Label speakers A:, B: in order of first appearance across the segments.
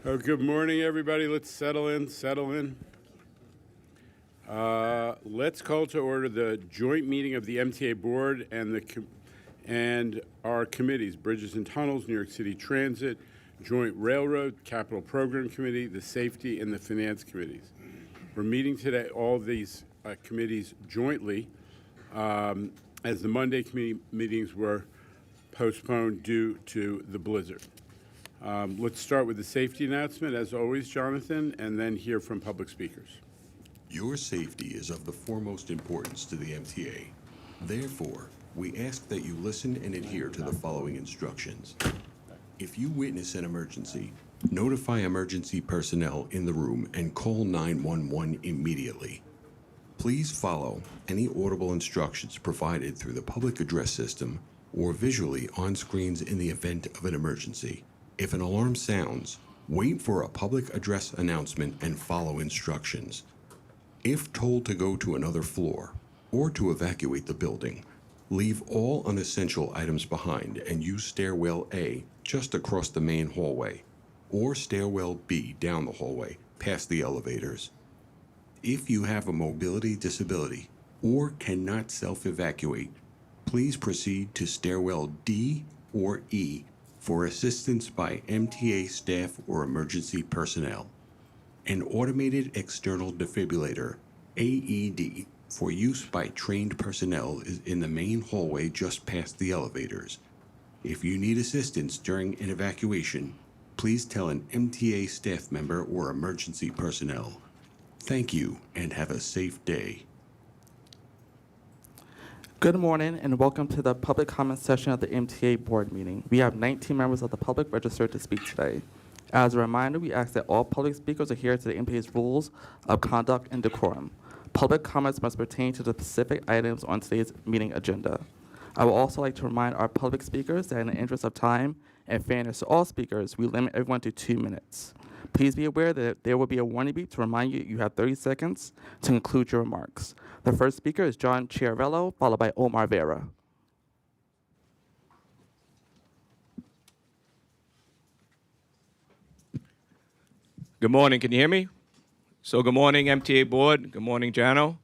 A: Oh, good morning, everybody. Let's settle in. Let's call to order the joint meeting of the MTA board and our committees: Bridges and Tunnels, New York City Transit, Joint Railroad, Capital Program Committee, the Safety, and the Finance committees. We're meeting today, all of these committees jointly, as the Monday committee meetings were postponed due to the blizzard. Let's start with the safety announcement, as always, Jonathan, and then hear from public speakers.
B: Your safety is of the foremost importance to the MTA. Therefore, we ask that you listen and adhere to the following instructions. If you witness an emergency, notify emergency personnel in the room and call 911 immediately. Please follow any audible instructions provided through the public address system or visually on screens in the event of an emergency. If an alarm sounds, wait for a public address announcement and follow instructions. If told to go to another floor or to evacuate the building, leave all unessential items behind and use stairwell A just across the main hallway or stairwell B down the hallway past the elevators. If you have a mobility disability or cannot self-evacuate, please proceed to stairwell D or E for assistance by MTA staff or emergency personnel. An automated external defibrillator, AED, for use by trained personnel is in the main hallway just past the elevators. If you need assistance during an evacuation, please tell an MTA staff member or emergency personnel. Thank you and have a safe day.
C: Good morning and welcome to the public comment session of the MTA board meeting. We have 19 members of the public registered to speak today. As a reminder, we ask that all public speakers adhere to the MTA's rules of conduct and decorum. Public comments must pertain to the specific items on today's meeting agenda. I would also like to remind our public speakers that in the interest of time and fairness to all speakers, we limit everyone to 2 minutes. Please be aware that there will be a warning beep to remind you you have 30 seconds to conclude your remarks. The first speaker is John Chiarello, followed by Omar Vera.
D: Good morning. Can you hear me? So good morning, MTA board. Good morning, Jano.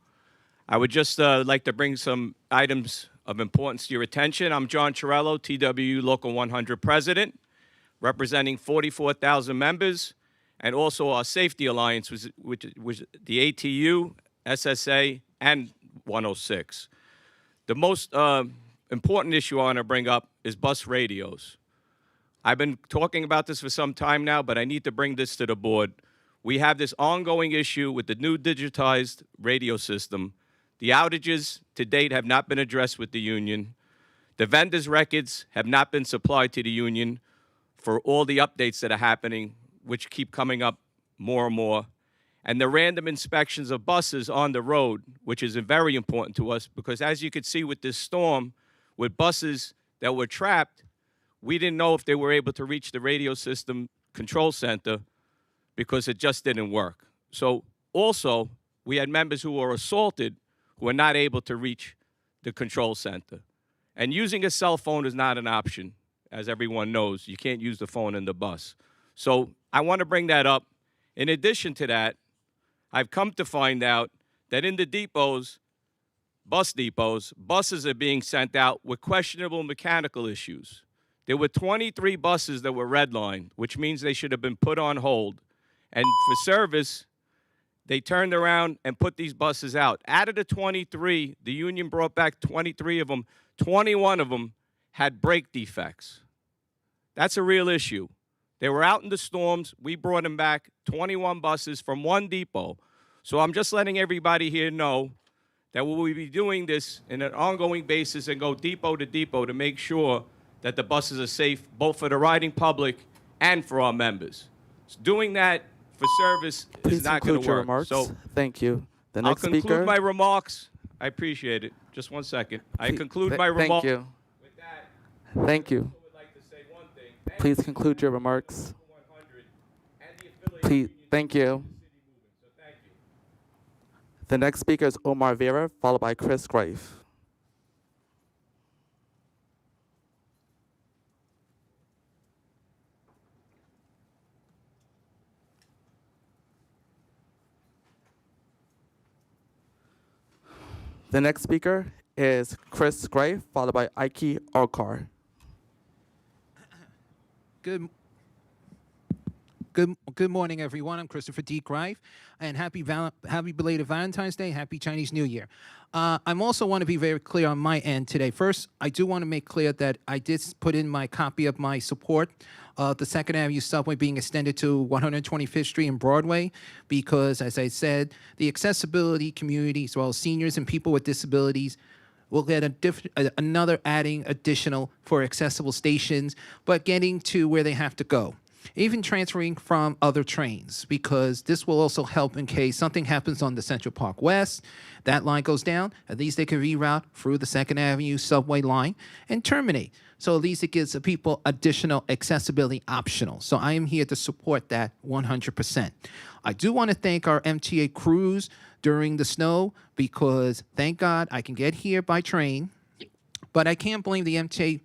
D: I would just like to bring some items of importance to your attention. I'm John Chiarello, TWU Local 100 President, representing 44,000 members, and also our Safety Alliance, which was the ATU, SSA, and 106. The most important issue I want to bring up is bus radios. I've been talking about this for some time now, but I need to bring this to the board. We have this ongoing issue with the new digitized radio system. The outages to date have not been addressed with the union. The vendors' records have not been supplied to the union for all the updates that are happening, which keep coming up more and more. And the random inspections of buses on the road, which is very important to us, because as you could see with this storm, with buses that were trapped, we didn't know if they were able to reach the radio system control center because it just didn't work. So also, we had members who were assaulted who were not able to reach the control center. And using a cell phone is not an option. As everyone knows, you can't use the phone in the bus. So I want to bring that up. In addition to that, I've come to find out that in the depots, buses are being sent out with questionable mechanical issues. There were 23 buses that were redlined, which means they should have been put on hold. And for service, they turned around and put these buses out. Out of the 23, the union brought back 23 of them. 21 of them had brake defects. That's a real issue. They were out in the storms. We brought them back, 21 buses from one depot. So I'm just letting everybody here know that we will be doing this in an ongoing basis and go depot to depot to make sure that the buses are safe, both for the riding public and for our members. So doing that for service
C: Please
D: is not going to work.
C: Remarks.
D: So
C: thank you. The
D: I'll
C: next
D: conclude
C: speaker.
D: my remarks. I appreciate it. Just 1 second. I conclude my remarks.
C: Thank you.
D: With that,
C: Thank you.
D: I would like to say one thing.
C: Please conclude your remarks. Please, thank you.
D: So thank you.
C: The next speaker is Omar Vera, followed by Chris Greif. The next speaker is Chris Gray, followed by Ike Orkar.
E: Good morning, everyone. I'm Christopher D. Greif, and happy belated Valentine's Day, happy Chinese New Year. I also want to be very clear on my end today. First, I do want to make clear that I did put in my copy of my support of the 2nd Avenue subway being extended to 125th Street and Broadway because, as I said, the accessibility community, as well as seniors and people with disabilities, will get another adding additional for accessible stations, but getting to where they have to go. Even transferring from other trains, because this will also help in case something happens on the Central Park West, that line goes down, at least they can reroute through the 2nd Avenue subway line and terminate. So at least it gives the people additional accessibility optional. So I am here to support that 100%. I do want to thank our MTA crews during the snow because thank God I can get here by train, but I can't blame the MTA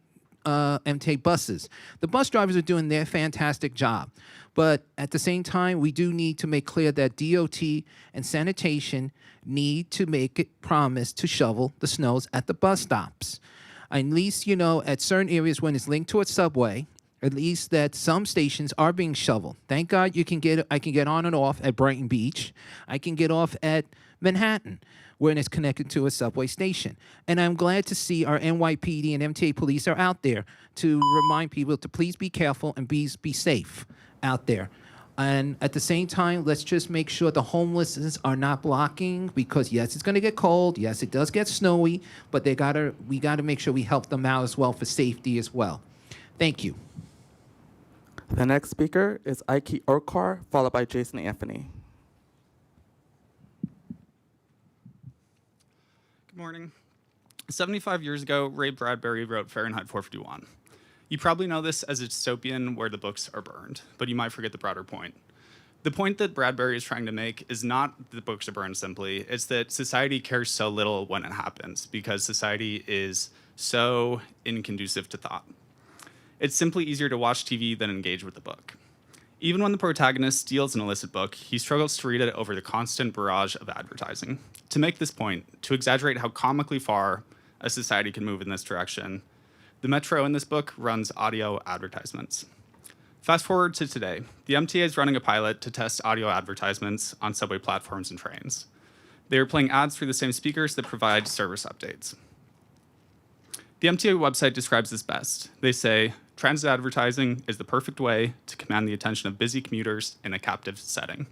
E: buses. The bus drivers are doing their fantastic job. But at the same time, we do need to make clear that DOT and sanitation need to make it promise to shovel the snows at the bus stops. At least, at certain areas when it's linked to a subway, at least that some stations are being shoveled. Thank God I can get on and off at Brighton Beach. I can get off at Manhattan when it's connected to a subway station. And I'm glad to see our NYPD and MTA police are out there to remind people to please be careful and be safe out there. And at the same time, let's just make sure the homelessness are not blocking because yes, it's gonna get cold. Yes, it does get snowy, but we gotta make sure we help them out as well for safety as well. Thank you.
C: The next speaker is Ike Orkar, followed by Jason Anthony.
F: Good morning. 75 years ago, Ray Bradbury wrote Fahrenheit 451. You probably know this as a dystopian where the books are burned, but you might forget the broader point. The point that Bradbury is trying to make is not that the books are burned simply, it's that society cares so little when it happens because society is so inconducive to thought. It's simply easier to watch TV than engage with the book. Even when the protagonist steals an illicit book, he struggles to read it over the constant barrage of advertising. To make this point, to exaggerate how comically far a society can move in this direction, the Metro in this book runs audio advertisements. Fast forward to today. The MTA is running a pilot to test audio advertisements on subway platforms and trains. They are playing ads through the same speakers that provide service updates. The MTA website describes this best. They say, transit advertising is the perfect way to command the attention of busy commuters in a captive setting.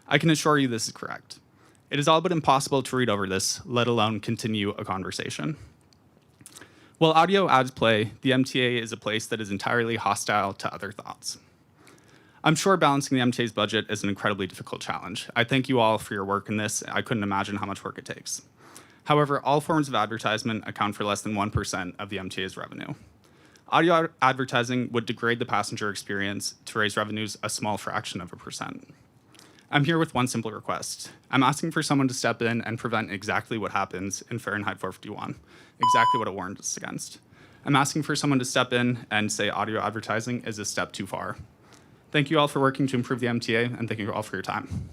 F: I can assure you this is correct. It is all but impossible to read over this, let alone continue a conversation. While audio ads play, the MTA is a place that is entirely hostile to other thoughts. I'm sure balancing the MTA's budget is an incredibly difficult challenge. I thank you all for your work in this. I couldn't imagine how much work it takes. However, all forms of advertisement account for less than 1% of the MTA's revenue. Audio advertising would degrade the passenger experience to raise revenues a small fraction of a percent. I'm here with one simple request. I'm asking for someone to step in and prevent exactly what happens in Fahrenheit 451, exactly what it warned us against. I'm asking for someone to step in and say audio advertising is a step too far. Thank you all for working to improve the MTA, and thank you all for your time.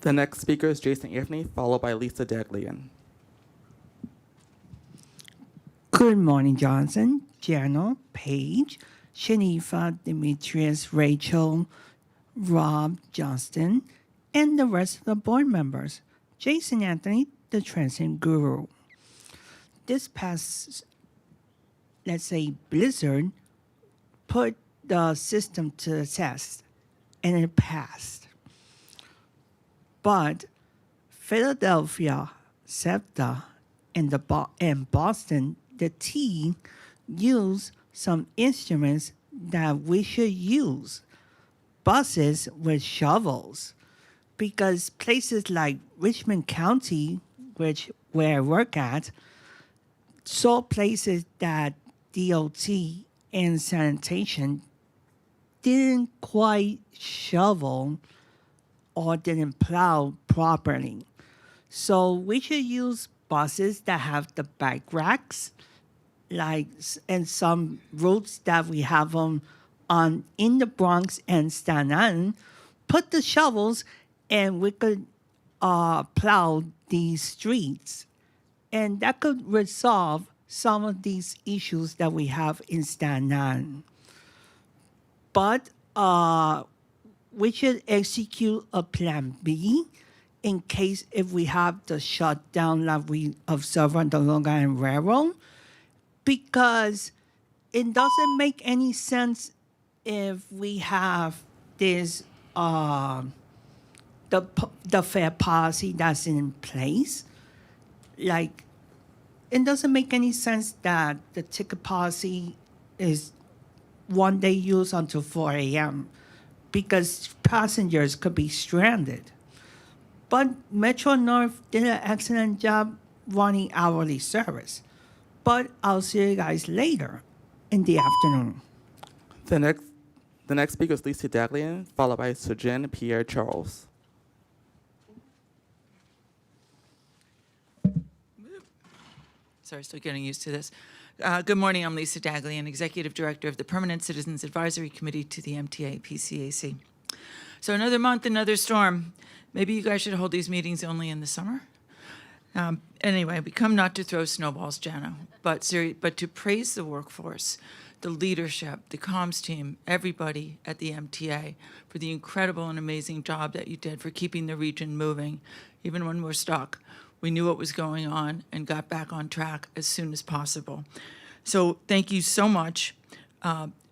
C: The next speaker is Jason Anthony, followed by Lisa Daglian.
G: Good morning, Johnson, Jano, Paige, Shanifa, Demetrius, Rachel, Rob, Johnston, and the rest of the board members. Jason Anthony, the transit guru. This past, let's say, blizzard, put the system to the test, and it passed. But Philadelphia, SEPTA, and Boston, the team used some instruments that we should use. Buses with shovels, because places like Richmond County, where I work at, saw places that DOT and sanitation didn't quite shovel or didn't plow properly. So we should use buses that have the bike racks, and some routes that we have them on in the Bronx and Staten Island, put the shovels and we could plow these streets And that could resolve some of these issues that we have in Staten. But we should execute a plan B in case if we have the shutdown that we observe on the Long Island Railroad, because it doesn't make any sense if we have this the fare policy that's in place. Like, it doesn't make any sense that the ticket policy is one day use until 4 a.m. because passengers could be stranded. But Metro North did an excellent job running hourly service. But I'll see you guys later in the afternoon.
C: The next speaker is Lisa Daglian, followed by Sir Pierre Charles.
H: Sorry, still getting used to this. Good morning, I'm Lisa Daglian, Executive Director of the Permanent Citizens Advisory Committee to the MTA PCAC. So another month, another storm. Maybe you guys should hold these meetings only in the summer? Anyway, we come not to throw snowballs, Jano, but to praise the workforce, the leadership, the comms team, everybody at the MTA for the incredible and amazing job that you did for keeping the region moving, even when we're stuck. We knew what was going on and got back on track as soon as possible. So thank you so much.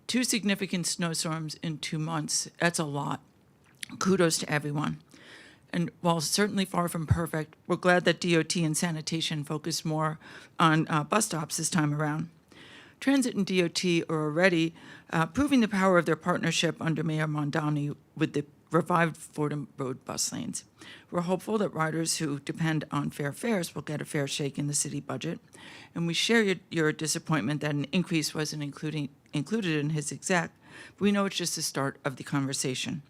H: 2 significant snowstorms in 2 months, that's a lot. Kudos to everyone. And while certainly far from perfect, we're glad that DOT and sanitation focused more on bus stops this time around. Transit and DOT are already proving the power of their partnership under Mayor Mondani with the revived Fordham Road bus lanes. We're hopeful that riders who depend on fair fares will get a fair shake in the city budget. And we share your disappointment that an increase wasn't included in his exec, but we know it's just the start of the conversation.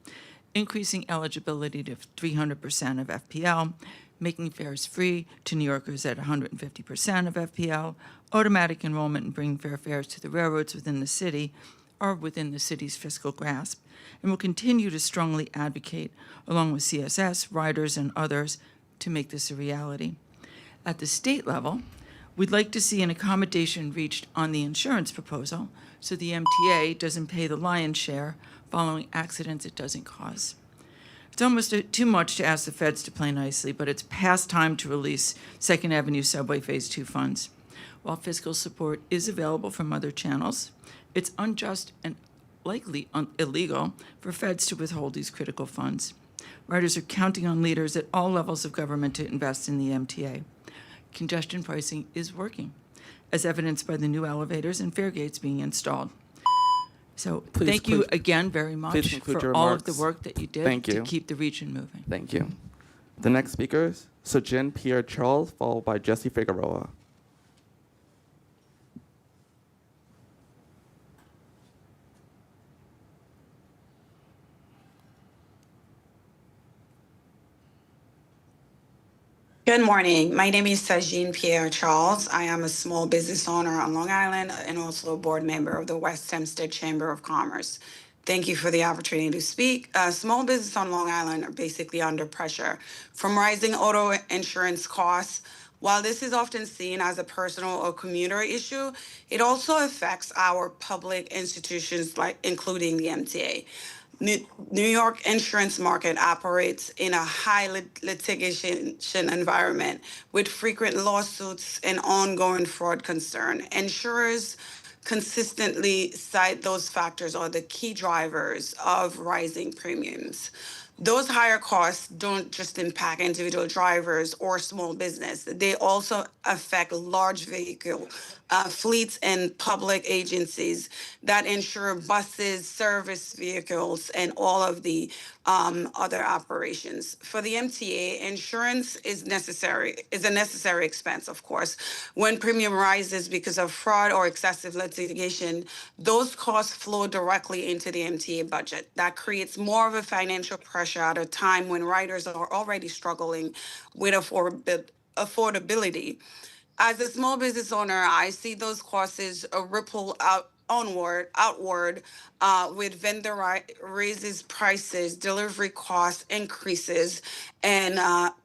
H: Increasing eligibility to 300% of FPL, making fares free to New Yorkers at 150% of FPL, automatic enrollment and bringing fair fares to the railroads within the city are within the city's fiscal grasp, and will continue to strongly advocate, along with CSS, riders, and others, to make this a reality. At the state level, we'd like to see an accommodation reached on the insurance proposal so the MTA doesn't pay the lion's share following accidents it doesn't cause. It's almost too much to ask the feds to play nicely, but it's past time to release Second Avenue Subway Phase 2 funds. While fiscal support is available from other channels, it's unjust and likely illegal for feds to withhold these critical funds. Riders are counting on leaders at all levels of government to invest in the MTA. Congestion pricing is working, as evidenced by the new elevators and fare gates being installed. So thank you again very much for all of the work that you did to keep the region moving.
C: Thank you. The next speaker is Sir Pierre Charles, followed by Jesse Figueroa.
I: Good morning. My name is Sajin Pierre Charles. I am a small business owner on Long Island and also a board member of the West Hempstead Chamber of Commerce. Thank you for the opportunity to speak. Small business on Long Island are basically under pressure from rising auto insurance costs. While this is often seen as a personal or commuter issue, it also affects our public institutions, like including the MTA. New York insurance market operates in a high litigation environment with frequent lawsuits and ongoing fraud concern. Insurers consistently cite those factors are the key drivers of rising premiums. Those higher costs don't just impact individual drivers or small business. They also affect large vehicle fleets and public agencies that insure buses, service vehicles, and all of the other operations. For the MTA, insurance is a necessary expense, of course. When premium rises because of fraud or excessive litigation, those costs flow directly into the MTA budget. That creates more of a financial pressure at a time when riders are already struggling with affordability. As a small business owner, I see those costs ripple out outward with vendor raises prices, delivery cost increases, and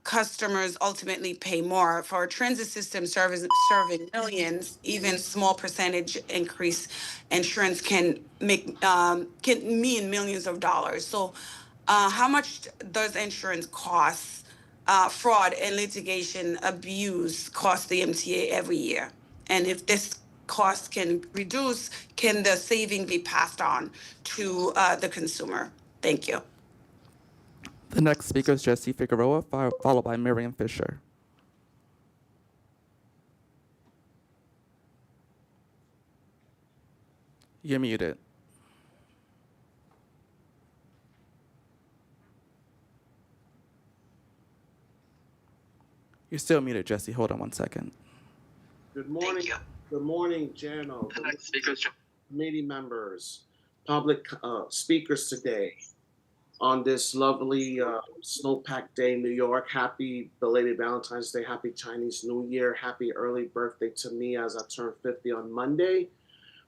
I: customers ultimately pay more. For a transit system serving millions, even small percentage increase insurance can mean millions of dollars. So how much does insurance cost? Fraud and litigation abuse cost the MTA every year? And if this cost can reduce, can the saving be passed on to the consumer? Thank you.
C: The next speaker is Jesse Figueroa, followed by Miriam Fisher. You're muted. You're still muted, Jesse. Hold on 1 second.
J: Good morning. Good morning, Jano. Committee members, public speakers today on this lovely snow-packed day in New York. Happy belated Valentine's Day. Happy Chinese New Year. Happy early birthday to me as I turn 50 on Monday.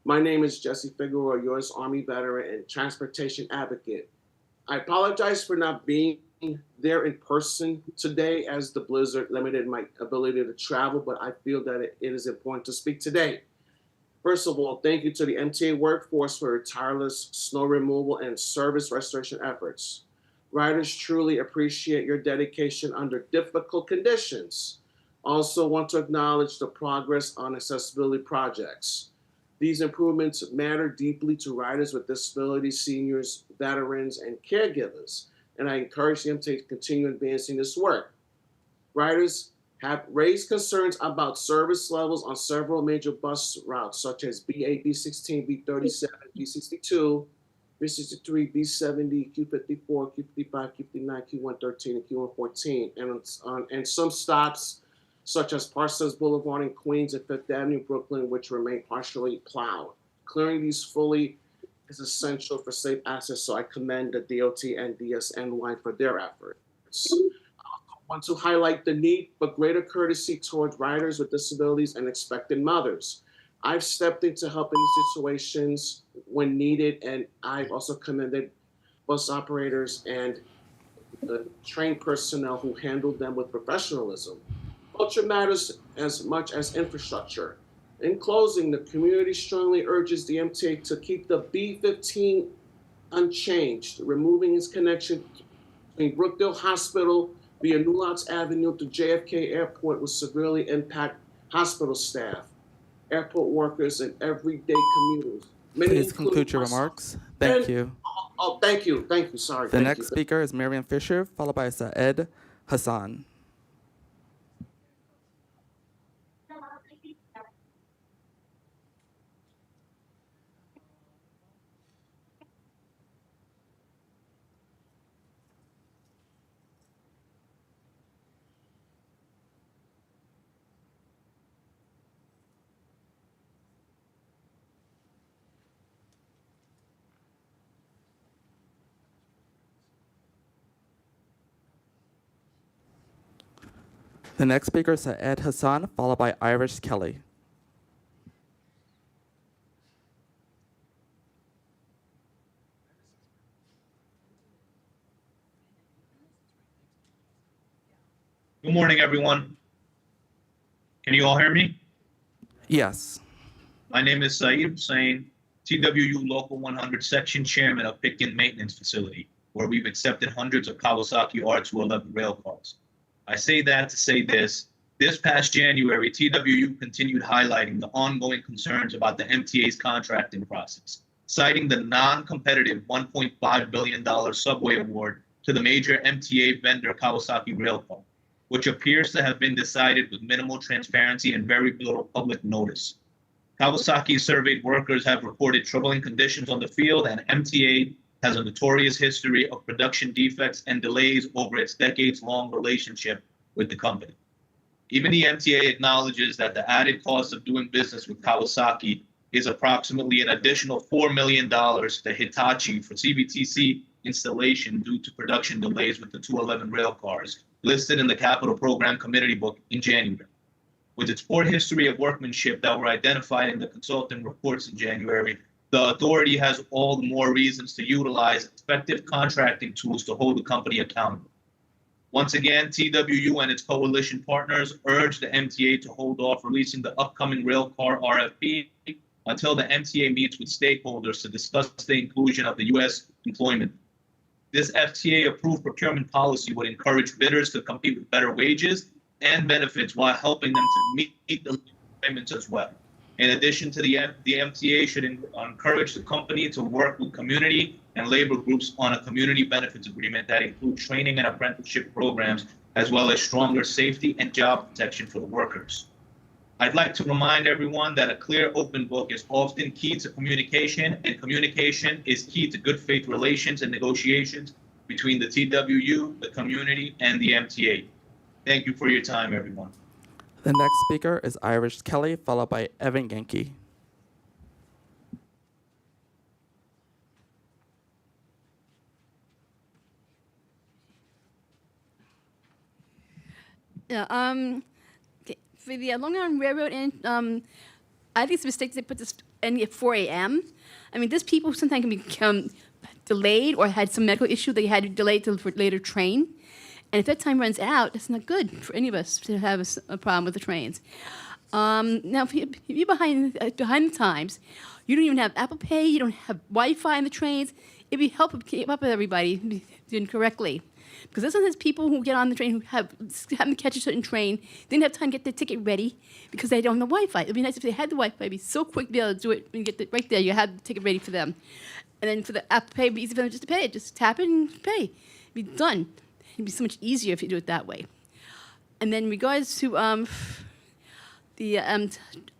J: My name is Jesse Figueroa, U.S. Army veteran and transportation advocate. I apologize for not being there in person today as the blizzard limited my ability to travel, but I feel that it is important to speak today. First of all, thank you to the MTA workforce for your tireless snow removal and service restoration efforts. Riders truly appreciate your dedication under difficult conditions. Also want to acknowledge the progress on accessibility projects. These improvements matter deeply to riders with disabilities, seniors, veterans, and caregivers, and I encourage them to continue advancing this work. Riders have raised concerns about service levels on several major bus routes, such as B8, B16, B37, B62, B63, B70, Q54, Q55, Q59, Q113, and Q114, and some stops, such as Parsons Boulevard in Queens and Fifth Avenue, Brooklyn, which remain partially plowed. Clearing these fully is essential for safe access, so I commend the DOT and DSNY for their efforts. I want to highlight the need for greater courtesy towards riders with disabilities and expectant mothers. I've stepped in to help in these situations when needed, and I've also commended bus operators and the trained personnel who handled them with professionalism. Culture matters as much as infrastructure. In closing, the community strongly urges the MTA to keep the B15 unchanged, removing its connection between Brookdale Hospital via Newlots Avenue to JFK Airport will severely impact hospital staff, airport workers, and everyday commuters.
C: Please conclude your remarks. Thank you.
J: Oh, thank you. Thank you. Sorry.
C: The next speaker is Miriam Fisher, followed by Saed Hassan. The next speaker is Saed Hassan, followed by Irish Kelly.
K: Good morning, everyone. Can you all hear me?
C: Yes.
K: My name is Saeed Hussain, TWU Local 100 Section Chairman of Pitkin Maintenance Facility, where we've accepted hundreds of Kawasaki R211 rail cars. I say that to say this. This past January, TWU continued highlighting the ongoing concerns about the MTA's contracting process, citing the non-competitive $1.5 billion subway award to the major MTA vendor Kawasaki Railcar, which appears to have been decided with minimal transparency and very little public notice. Kawasaki surveyed workers have reported troubling conditions on the field, and MTA has a notorious history of production defects and delays over its decades-long relationship with the company. Even the MTA acknowledges that the added cost of doing business with Kawasaki is approximately an additional $4 million to Hitachi for CBTC installation due to production delays with the 211 rail cars listed in the Capital Program Committee book in January. With its poor history of workmanship that were identified in the consultant reports in January, the authority has all the more reasons to utilize effective contracting tools to hold the company accountable. Once again, TWU and its coalition partners urge the MTA to hold off releasing the upcoming railcar RFP until the MTA meets with stakeholders to discuss the inclusion of the U.S. employment. This FTA-approved procurement policy would encourage bidders to compete with better wages and benefits while helping them to meet the requirements as well. In addition to the MTA should encourage the company to work with community and labor groups on a community benefits agreement that includes training and apprenticeship programs, as well as stronger safety and job protection for the workers. I'd like to remind everyone that a clear, open book is often key to communication, and communication is key to good faith relations and negotiations between the TWU, the community, and the MTA. Thank you for your time, everyone.
C: The next speaker is Irish Kelly, followed by Evan Yankee.
L: Yeah, for the Long Island Railroad, and I think it's a mistake they put this ending at 4 a.m. I mean, these people sometimes can become delayed or had some medical issue they had to delay till for later train. And if that time runs out, it's not good for any of us to have a problem with the trains. Now, if you're behind the times, you don't even have Apple Pay, you don't have Wi-Fi on the trains. It'd be helpful to keep up with everybody doing correctly. Because there's sometimes people who get on the train who happen to catch a certain train, didn't have time to get their ticket ready because they don't have Wi-Fi. It'd be nice if they had the Wi-Fi. It'd be so quick to be able to do it and get right there. You have the ticket ready for them. And then for the Apple Pay, it'd be easy for them just to pay it. Just tap it and pay. It'd be done. It'd be so much easier if you do it that way. And then in regards to the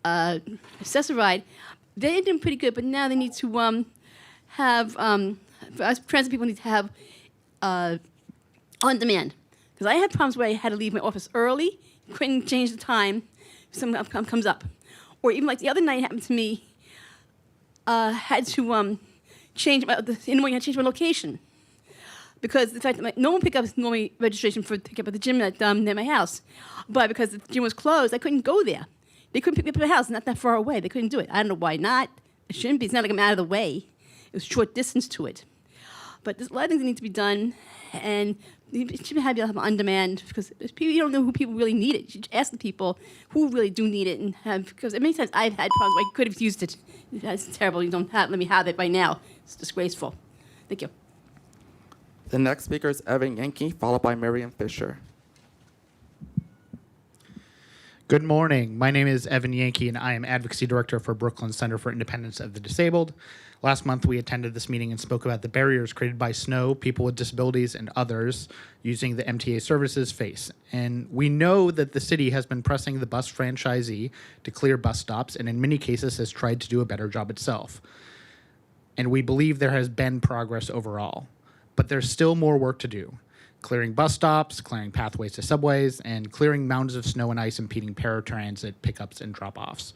L: accessoride, they're doing pretty good, but now they need to have, for us transit people need to have on demand. Because I had problems where I had to leave my office early, couldn't change the time if something comes up. Or even like the other night happened to me, had to change, in the morning I had to change my location. Because the fact that no one picked up normally registration for pick up at the gym near my house. But because the gym was closed, I couldn't go there. They couldn't pick me up at my house, not that far away. They couldn't do it. I don't know why not. It shouldn't be. It's not like I'm out of the way. It was short distance to it. But there's a lot of things that need to be done, and you should have on demand because you don't know who people really need it. You should ask the people who really do need it, and have, because many times I've had problems where I could have used it. That's terrible. You don't let me have it by now. It's disgraceful. Thank you.
C: The next speaker is Evan Yankee, followed by Miriam Fisher.
M: Good morning. My name is Evan Yankee, and I am Advocacy Director for Brooklyn Center for Independence of the Disabled. Last month, we attended this meeting and spoke about the barriers created by snow, people with disabilities, and others using the MTA services face. And we know that the city has been pressing the bus franchisee to clear bus stops, and in many cases has tried to do a better job itself. And we believe there has been progress overall. But there's still more work to do. Clearing bus stops, clearing pathways to subways, and clearing mounds of snow and ice impeding paratransit pickups and drop-offs.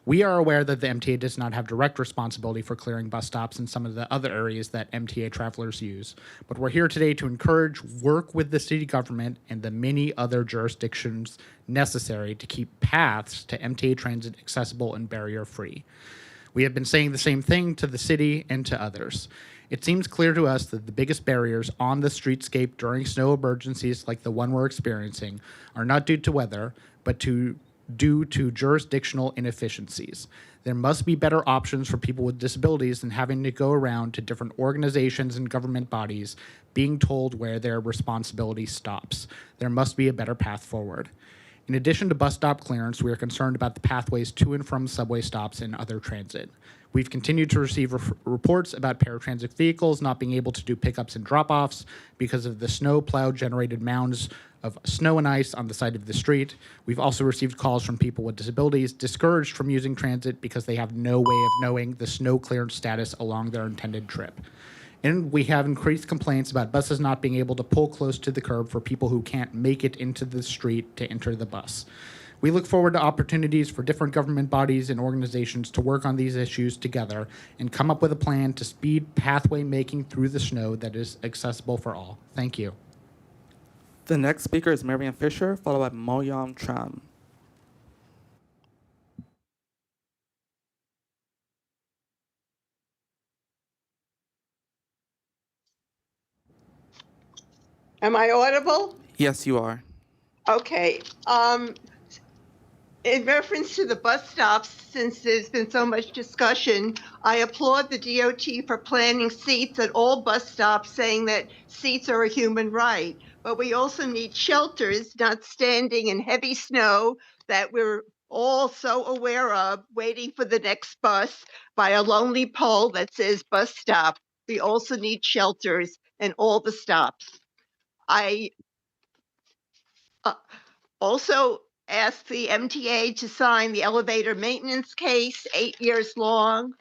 M: We are aware that the MTA does not have direct responsibility for clearing bus stops in some of the other areas that MTA travelers use, but we're here today to encourage work with the city government and the many other jurisdictions necessary to keep paths to MTA transit accessible and barrier-free. We have been saying the same thing to the city and to others. It seems clear to us that the biggest barriers on the streetscape during snow emergencies like the one we're experiencing are not due to weather, but due to jurisdictional inefficiencies. There must be better options for people with disabilities than having to go around to different organizations and government bodies being told where their responsibility stops. There must be a better path forward. In addition to bus stop clearance, we are concerned about the pathways to and from subway stops and other transit. We've continued to receive reports about paratransit vehicles not being able to do pickups and drop-offs because of the snow-plow-generated mounds of snow and ice on the side of the street. We've also received calls from people with disabilities discouraged from using transit because they have no way of knowing the snow clearance status along their intended trip. And we have increased complaints about buses not being able to pull close to the curb for people who can't make it into the street to enter the bus. We look forward to opportunities for different government bodies and organizations to work on these issues together and come up with a plan to speed pathway making through the snow that is accessible for all. Thank you.
C: The next speaker is Miriam Fisher, followed by Moyam Tram.
N: Am I audible?
C: Yes, you are.
N: Okay. In reference to the bus stops, since there's been so much discussion, I applaud the DOT for planning seats at all bus stops, saying that seats are a human right. But we also need shelters, not standing in heavy snow that we're all so aware of, waiting for the next bus by a lonely pole that says bus stop. We also need shelters in all the stops. I also asked the MTA to sign the elevator maintenance case, 8 years long.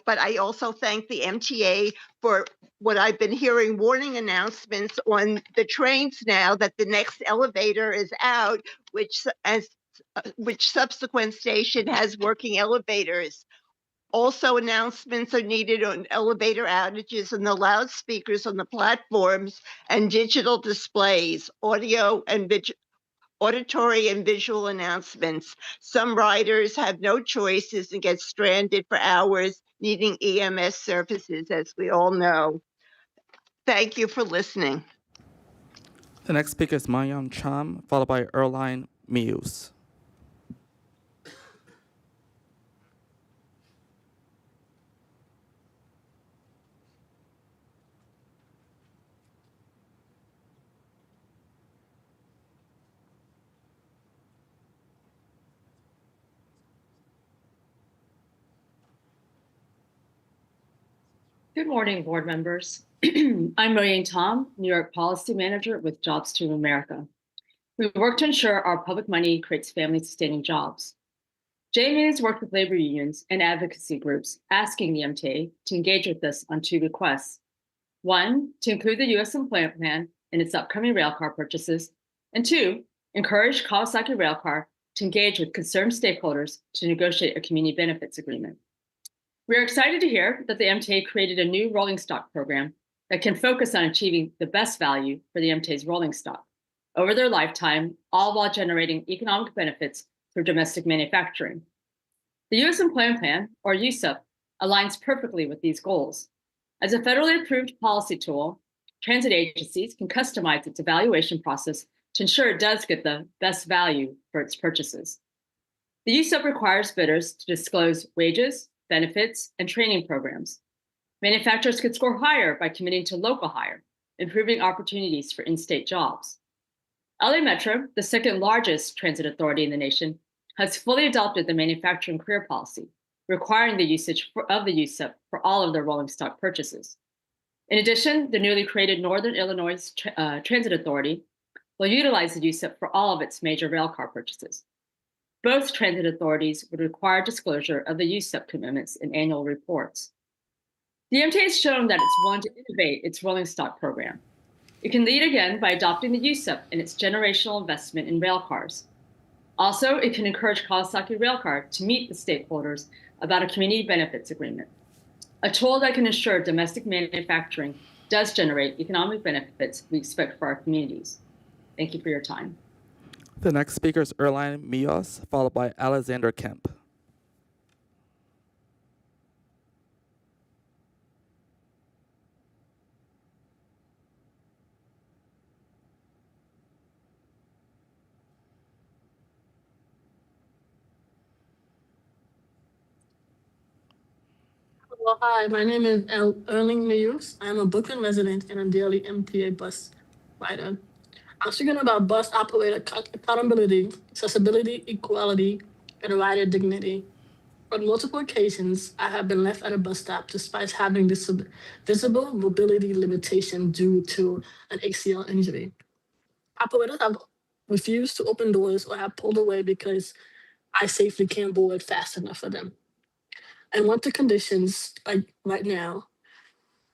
N: But I also thank the MTA for what I've been hearing, warning announcements on the trains now that the next elevator is out, which subsequent station has working elevators. Also, announcements are needed on elevator outages and the loudspeakers on the platforms and digital displays, auditory and visual announcements. Some riders have no choices and get stranded for hours needing EMS services, as we all know. Thank you for listening.
C: The next speaker is Mayang Cham, followed by Erline Muse.
O: Good morning, board members. I'm Marianne Tom, New York Policy Manager with Jobs to America. We work to ensure our public money creates family-sustaining jobs. JMA has worked with labor unions and advocacy groups asking the MTA to engage with us on 2 requests. 1, to include the U.S. Employment Plan in its upcoming railcar purchases, and 2, encourage Kawasaki Railcar to engage with concerned stakeholders to negotiate a community benefits agreement. We are excited to hear that the MTA created a new rolling stock program that can focus on achieving the best value for the MTA's rolling stock over their lifetime, all while generating economic benefits through domestic manufacturing. The U.S. Employment Plan, or USEP, aligns perfectly with these goals. As a federally approved policy tool, transit agencies can customize its evaluation process to ensure it does get the best value for its purchases. The USEP requires bidders to disclose wages, benefits, and training programs. Manufacturers could score higher by committing to local hire, improving opportunities for in-state jobs. LA Metro, the second largest transit authority in the nation, has fully adopted the manufacturing career policy, requiring the usage of the USEP for all of their rolling stock purchases. In addition, the newly created Northern Illinois Transit Authority will utilize the USEP for all of its major railcar purchases. Both transit authorities would require disclosure of the USEP commitments in annual reports. The MTA has shown that it's willing to innovate its rolling stock program. It can lead again by adopting the USEP in its generational investment in railcars. Also, it can encourage Kawasaki Railcar to meet the stakeholders about a community benefits agreement, a tool that can ensure domestic manufacturing does generate economic benefits we expect for our communities. Thank you for your time.
C: The next speaker is Erline Muse, followed by Alexander Kemp.
P: Well, hi, my name is Erling Meyus. I'm a Brooklyn resident and a daily MTA bus rider. I'm speaking about bus operator accountability, accessibility, equality, and rider dignity. On multiple occasions, I have been left at a bus stop despite having this visible mobility limitation due to an ACL injury. Operators have refused to open doors or have pulled away because I safely can't board fast enough for them. And winter conditions, like right now,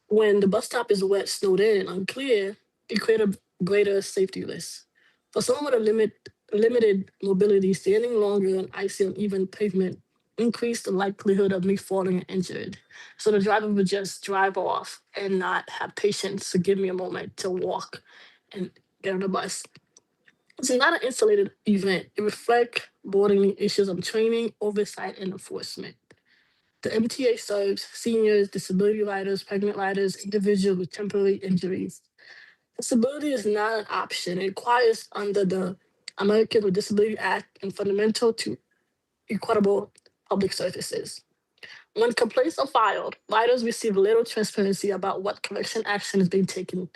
P: when the bus stop is wet, snowed in, and unclear, it create a greater safety risk. For someone with a limited mobility, standing longer on icy or even pavement increase the likelihood of me falling and injured. So the driver would just drive off and not have patience to give me a moment to walk and get on the bus. It's not an insulated event. It reflects boarding issues of training, oversight, and enforcement. The MTA serves seniors, disability riders, pregnant riders, individuals with temporary injuries. Disability is not an option. It requires under the Americans with Disability Act and fundamental to equitable public services. When complaints are filed, riders receive little transparency about what correction action is being taken.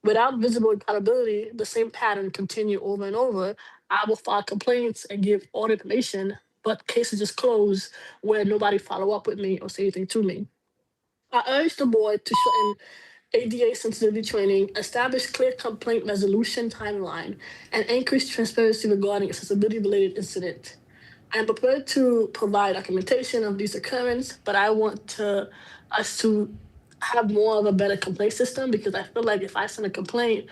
P: Without visible accountability, the same pattern continue over and over. I will file complaints and give all the information, but cases just close where nobody follow up with me or say anything to me. I urge the board to shorten ADA sensitivity training, establish clear complaint resolution timeline, and increase transparency regarding accessibility-related incident. I am prepared to provide documentation of these occurrences, but I want us to have more of a better complaint system because I feel like if I send a complaint,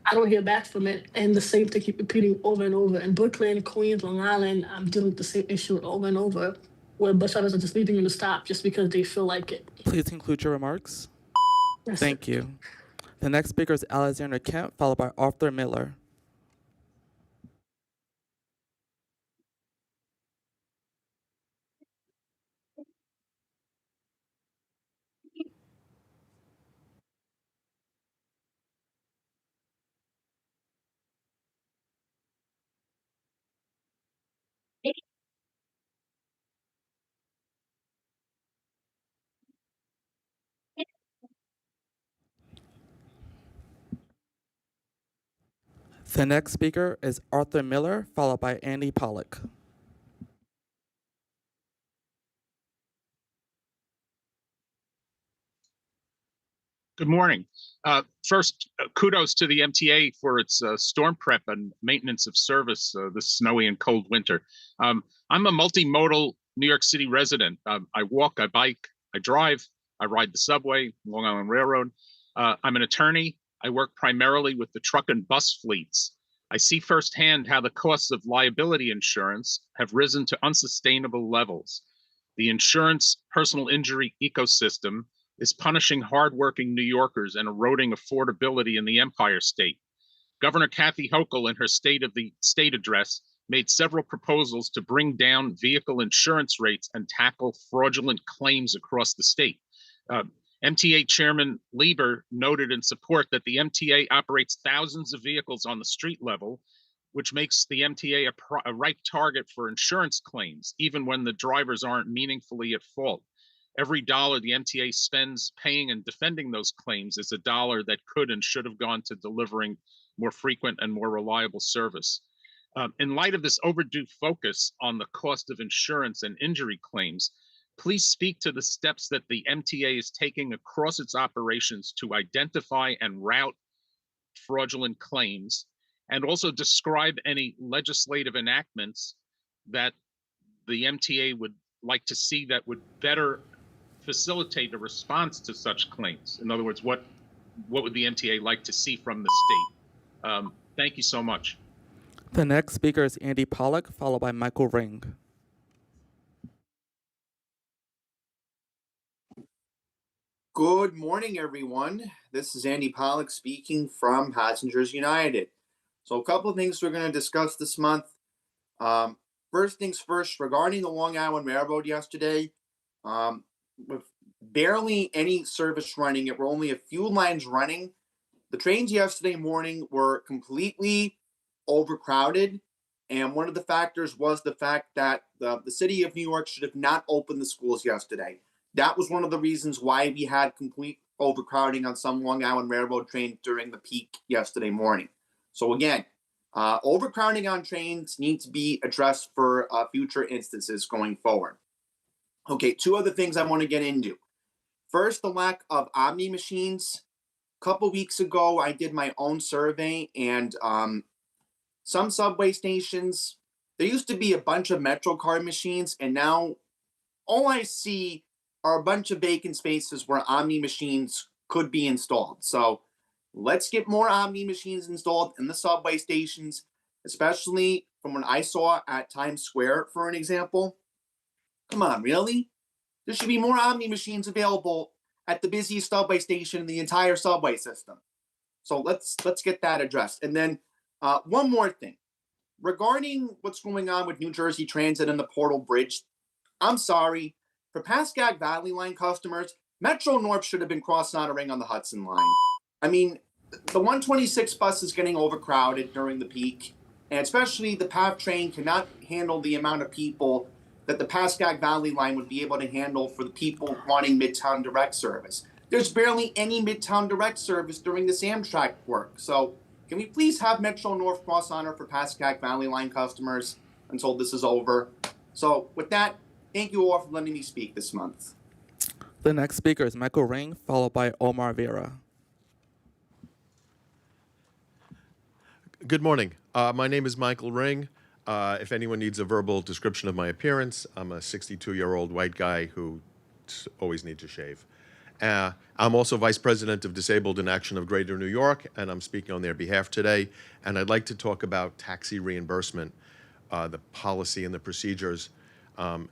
P: I don't hear back from it, and the same thing keep repeating over and over. In Brooklyn, Queens, Long Island, I'm dealing with the same issue over and over, where bus drivers are just leaving me to stop just because they feel like it.
C: Please conclude your remarks.
P: That's
C: Thank you. The next speaker is Alexander Kemp, followed by Arthur Miller. The next speaker is Arthur Miller, followed by Andy Pollock.
Q: Good morning. First, kudos to the MTA for its storm prep and maintenance of service this snowy and cold winter. I'm a multimodal New York City resident. I walk, I bike, I drive, I ride the subway, Long Island Railroad. I'm an attorney. I work primarily with the truck and bus fleets. I see firsthand how the costs of liability insurance have risen to unsustainable levels. The insurance personal injury ecosystem is punishing hardworking New Yorkers and eroding affordability in the Empire State. Governor Kathy Hochul, in her State of the State address, made several proposals to bring down vehicle insurance rates and tackle fraudulent claims across the state. MTA Chairman Lieber noted in support that the MTA operates thousands of vehicles on the street level, which makes the MTA a ripe target for insurance claims, even when the drivers aren't meaningfully at fault. Every dollar the MTA spends paying and defending those claims is a dollar that could and should have gone to delivering more frequent and more reliable service. In light of this overdue focus on the cost of insurance and injury claims, please speak to the steps that the MTA is taking across its operations to identify and route fraudulent claims, and also describe any legislative enactments that the MTA would like to see that would better facilitate a response to such claims. In other words, what would the MTA like to see from the state? Thank you so much.
C: The next speaker is Andy Pollock, followed by Michael Ring.
R: Good morning, everyone. This is Andy Pollock speaking from Passengers United. So a couple of things we're going to discuss this month. First things first, regarding the Long Island Railroad yesterday, with barely any service running, it were only a few lines running. The trains yesterday morning were completely overcrowded, and one of the factors was the fact that the city of New York should have not opened the schools yesterday. That was one of the reasons why we had complete overcrowding on some Long Island Railroad trains during the peak yesterday morning. So again, overcrowding on trains needs to be addressed for future instances going forward. Okay, two other things I want to get into. First, the lack of Omni machines. A couple weeks ago, I did my own survey, and some subway stations, there used to be a bunch of Metro card machines, and now all I see are a bunch of vacant spaces where Omni machines could be installed. So let's get more Omni machines installed in the subway stations, especially from what I saw at Times Square, for an example. Come on, really? There should be more Omni machines available at the busiest subway station in the entire subway system. So let's get that addressed. And then one more thing. Regarding what's going on with New Jersey Transit and the Portal Bridge, I'm sorry. For Pascagoula Valley Line customers, Metro North should have been cross-honoring on the Hudson Line. I mean, the 126 bus is getting overcrowded during the peak, and especially the PATH train cannot handle the amount of people that the Pascagoula Valley line would be able to handle for the people wanting Midtown Direct service. There's barely any Midtown Direct service during this Amtrak work. So can we please have Metro North Cross Honor for Pascagoula Valley line customers until this is over? So with that, thank you all for letting me speak this month.
C: The next speaker is Michael Ring, followed by Omar Vera.
S: Good morning. My name is Michael Ring. If anyone needs a verbal description of my appearance, I'm a 62-year-old white guy who always needs to shave. I'm also Vice President of Disabled in Action of Greater New York, and I'm speaking on their behalf today. And I'd like to talk about taxi reimbursement, the policy and the procedures. I'm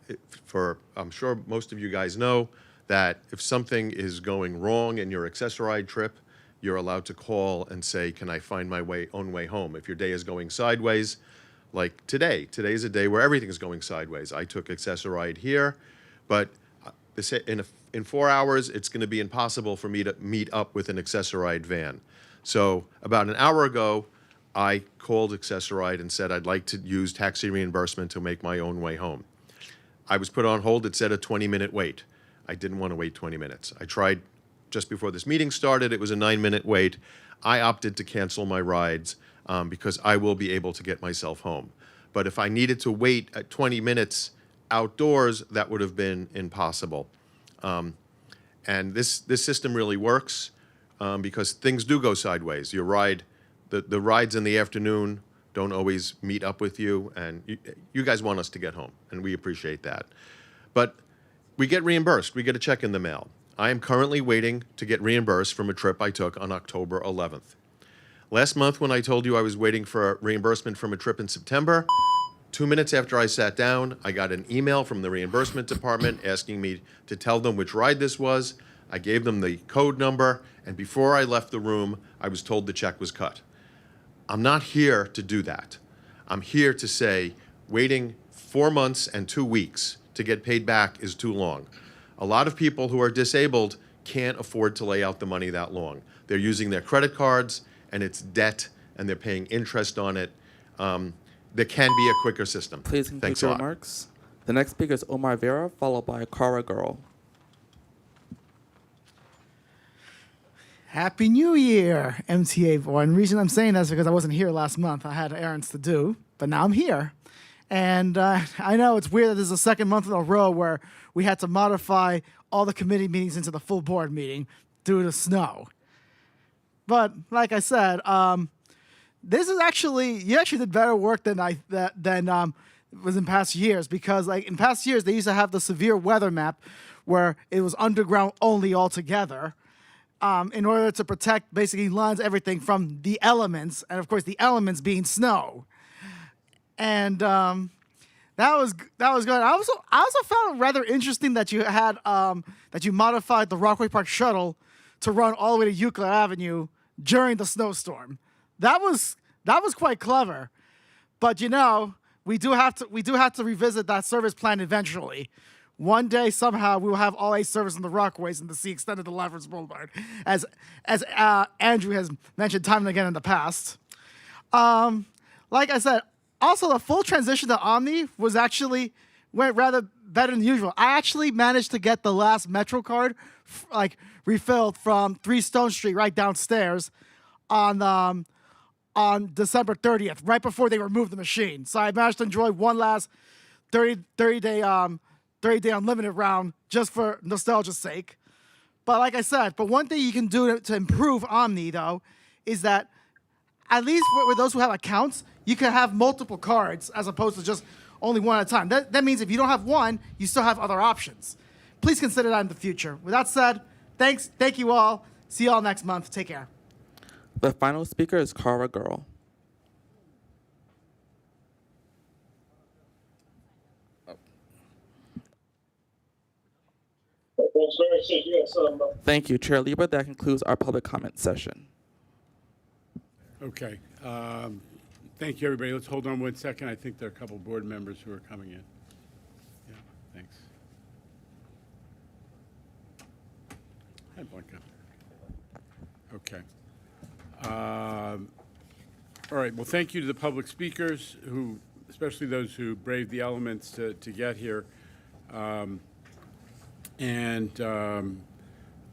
S: sure most of you guys know that if something is going wrong in your Access-a-Ride trip, you're allowed to call and say, can I find my own way home? If your day is going sideways, like today's a day where everything's going sideways. I took Access-a-Ride here, but in 4 hours, it's going to be impossible for me to meet up with an Access-a-Ride van. So about an hour ago, I called Access-a-Ride and said I'd like to use taxi reimbursement to make my own way home. I was put on hold. It said a 20-minute wait. I didn't want to wait 20 minutes. I tried just before this meeting started. It was a 9-minute wait. I opted to cancel my rides because I will be able to get myself home. But if I needed to wait at 20 minutes outdoors, that would have been impossible. And this system really works because things do go sideways. Your ride, the rides in the afternoon don't always meet up with you, and you guys want us to get home, and we appreciate that. But we get reimbursed. We get a check in the mail. I am currently waiting to get reimbursed from a trip I took on October 11th. Last month, when I told you I was waiting for a reimbursement from a trip in September, 2 minutes after I sat down, I got an email from the reimbursement department asking me to tell them which ride this was. I gave them the code number, and before I left the room, I was told the check was cut. I'm not here to do that. I'm here to say waiting 4 months and 2 weeks to get paid back is too long. A lot of people who are disabled can't afford to lay out the money that long. They're using their credit cards, and it's debt, and they're paying interest on it. There can be a quicker system.
C: Please conclude
S: Thanks a
C: your
S: lot.
C: remarks. The next speaker is Omar Vera, followed by Cara Girl.
T: Happy New Year, MTA board. And the reason I'm saying that is because I wasn't here last month. I had errands to do, but now I'm here. And I know it's weird that this is the second month in a row where we had to modify all the committee meetings into the full board meeting due to snow. But like I said, this is you actually did better work than was in past years, because like in past years they used to have the severe weather map where it was underground only altogether. In order to protect basically lines everything from the elements, and of course the elements being snow. And that was good. I also found it rather interesting that you had that you modified the Rockaway Park shuttle to run all the way to Euclid Avenue during the snowstorm. That was quite clever. But you know, we do have to revisit that service plan eventually. One day, somehow, we will have all A service on the Rockaways and the C extended to Lafayette Boulevard, as Andrew has mentioned time and again in the past. Like I said, also the full transition to Omni went rather better than usual. I actually managed to get the last Metro card refilled from 3 Stone Street right downstairs on December 30th, right before they removed the machine. So I managed to enjoy one last 30-day unlimited round just for nostalgia's sake. But like I said, one thing you can do to improve Omni, though, is that at least with those who have accounts, you can have multiple cards as opposed to just only one at a time. That means if you don't have one, you still have other options. Please consider that in the future. With that said, thank you all. See you all next month. Take care.
C: The final speaker is Cara Girl. Thank you, Chair Lieber. That concludes our public comment session.
A: Okay. Thank you, everybody. Let's hold on 1 second. I think there are a couple board members who are coming in. Yeah, thanks. Hi, Blanca. Okay. All right, well, thank you to the public speakers, who, especially those who braved the elements to get here. I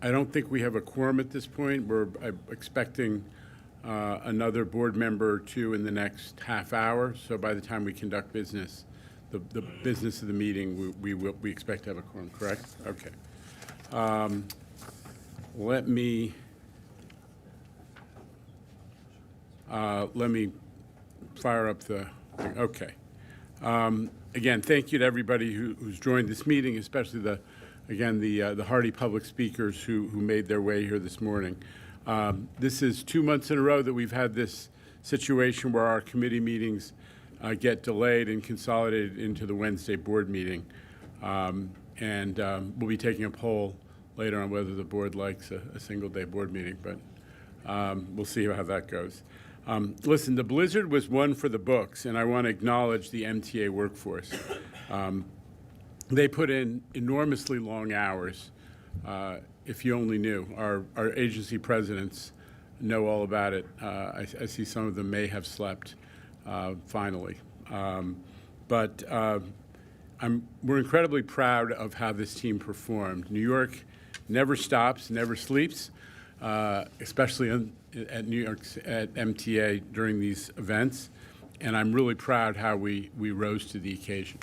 A: don't think we have a quorum at this point. We're expecting another board member or two in the next half hour. So by the time we conduct business, the business of the meeting, we expect to have a quorum, correct? Okay. Let me fire up the thing. Okay. Again, thank you to everybody who's joined this meeting, especially the hardy public speakers who made their way here this morning. This is 2 months in a row that we've had this situation where our committee meetings get delayed and consolidated into the Wednesday board meeting. We'll be taking a poll later on whether the board likes a single-day board meeting, but we'll see how that goes. Listen, the blizzard was one for the books, and I want to acknowledge the MTA workforce. They put in enormously long hours. If you only knew, our agency presidents know all about it. I see some of them may have slept finally. We're incredibly proud of how this team performed. New York never stops, never sleeps, especially at New York's at MTA during these events, and I'm really proud how we rose to the occasion.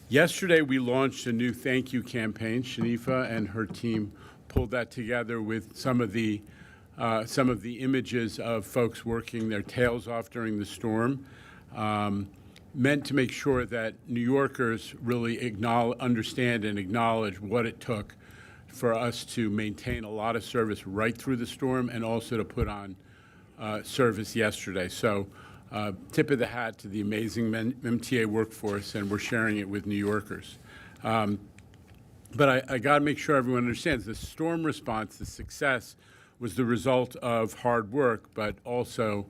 A: Yesterday, we launched a new thank you campaign. Shanifa and her team pulled that together with some of the images of folks working their tails off during the storm, meant to make sure that New Yorkers really understand and acknowledge what it took for us to maintain a lot of service right through the storm and also to put on service yesterday. So tip of the hat to the amazing MTA workforce, and we're sharing it with New Yorkers. But I got to make sure everyone understands the storm response, the success, was the result of hard work, but also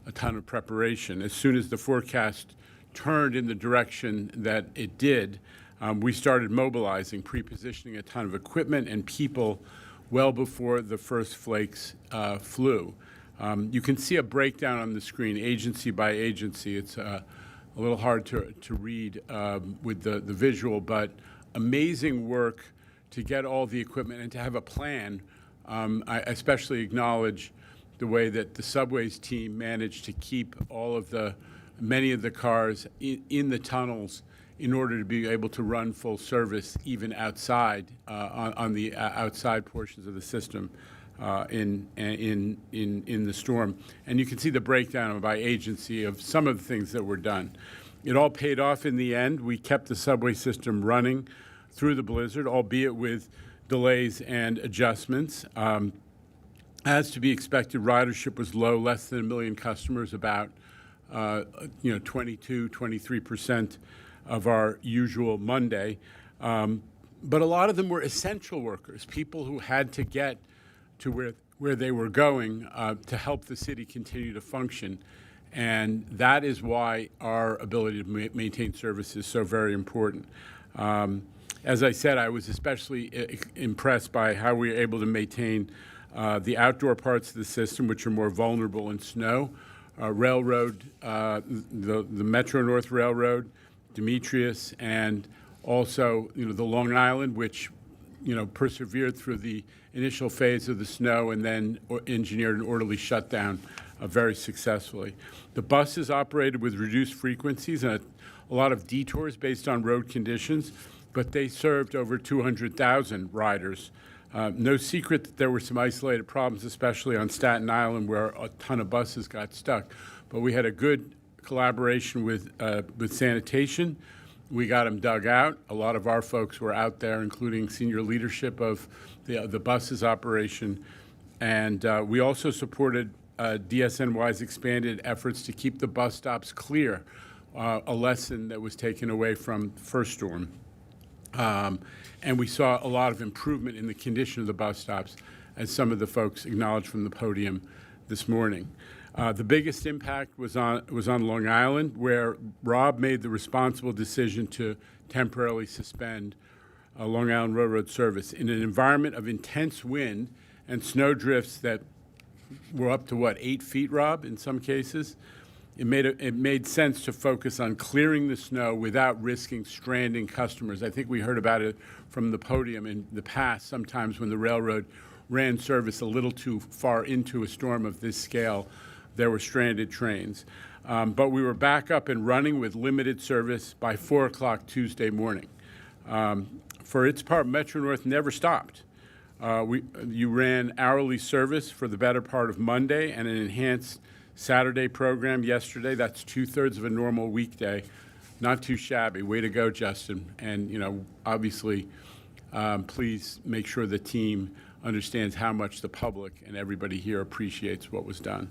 A: a ton of preparation. As soon as the forecast turned in the direction that it did, we started mobilizing, pre-positioning a ton of equipment and people well before the first flakes flew. You can see a breakdown on the screen, agency by agency. It's a little hard to read with the visual, but amazing work to get all the equipment and to have a plan. I especially acknowledge the way that the subways team managed to keep many of the cars in the tunnels in order to be able to run full service even outside on the outside portions of the system in the storm. And you can see the breakdown by agency of some of the things that were done. It all paid off in the end. We kept the subway system running through the blizzard, albeit with delays and adjustments. As to be expected, ridership was low, less than 1 million customers, about 22, 23% of our usual Monday. But a lot of them were essential workers, people who had to get to where they were going to help the city continue to function. And that is why our ability to maintain service is so very important. As I said, I was especially impressed by how we were able to maintain the outdoor parts of the system, which are more vulnerable in snow. Railroad, the Metro North Railroad, Demetrius, and also the Long Island, which persevered through the initial phase of the snow and then engineered an orderly shutdown very successfully. The buses operated with reduced frequencies and a lot of detours based on road conditions, but they served over 200,000 riders. No secret that there were some isolated problems, especially on Staten Island, where a ton of buses got stuck. But we had a good collaboration with sanitation. We got them dug out. A lot of our folks were out there, including senior leadership of the buses operation. And we also supported DSNY's expanded efforts to keep the bus stops clear, a lesson that was taken away from the first storm. And we saw a lot of improvement in the condition of the bus stops, as some of the folks acknowledged from the podium this morning. The biggest impact was on Long Island, where Rob made the responsible decision to temporarily suspend Long Island Railroad service in an environment of intense wind and snow drifts that were up to what, 8 feet, Rob, in some cases. It made sense to focus on clearing the snow without risking stranding customers. I think we heard about it from the podium in the past, sometimes when the railroad ran service a little too far into a storm of this scale, there were stranded trains. But we were back up and running with limited service by 4 o'clock Tuesday morning. For its part, Metro North never stopped. You ran hourly service for the better part of Monday and an enhanced Saturday program yesterday. That's 2/3 of a normal weekday. Not too shabby. Way to go, Justin. And, obviously, please make sure the team understands how much the public and everybody here appreciates what was done.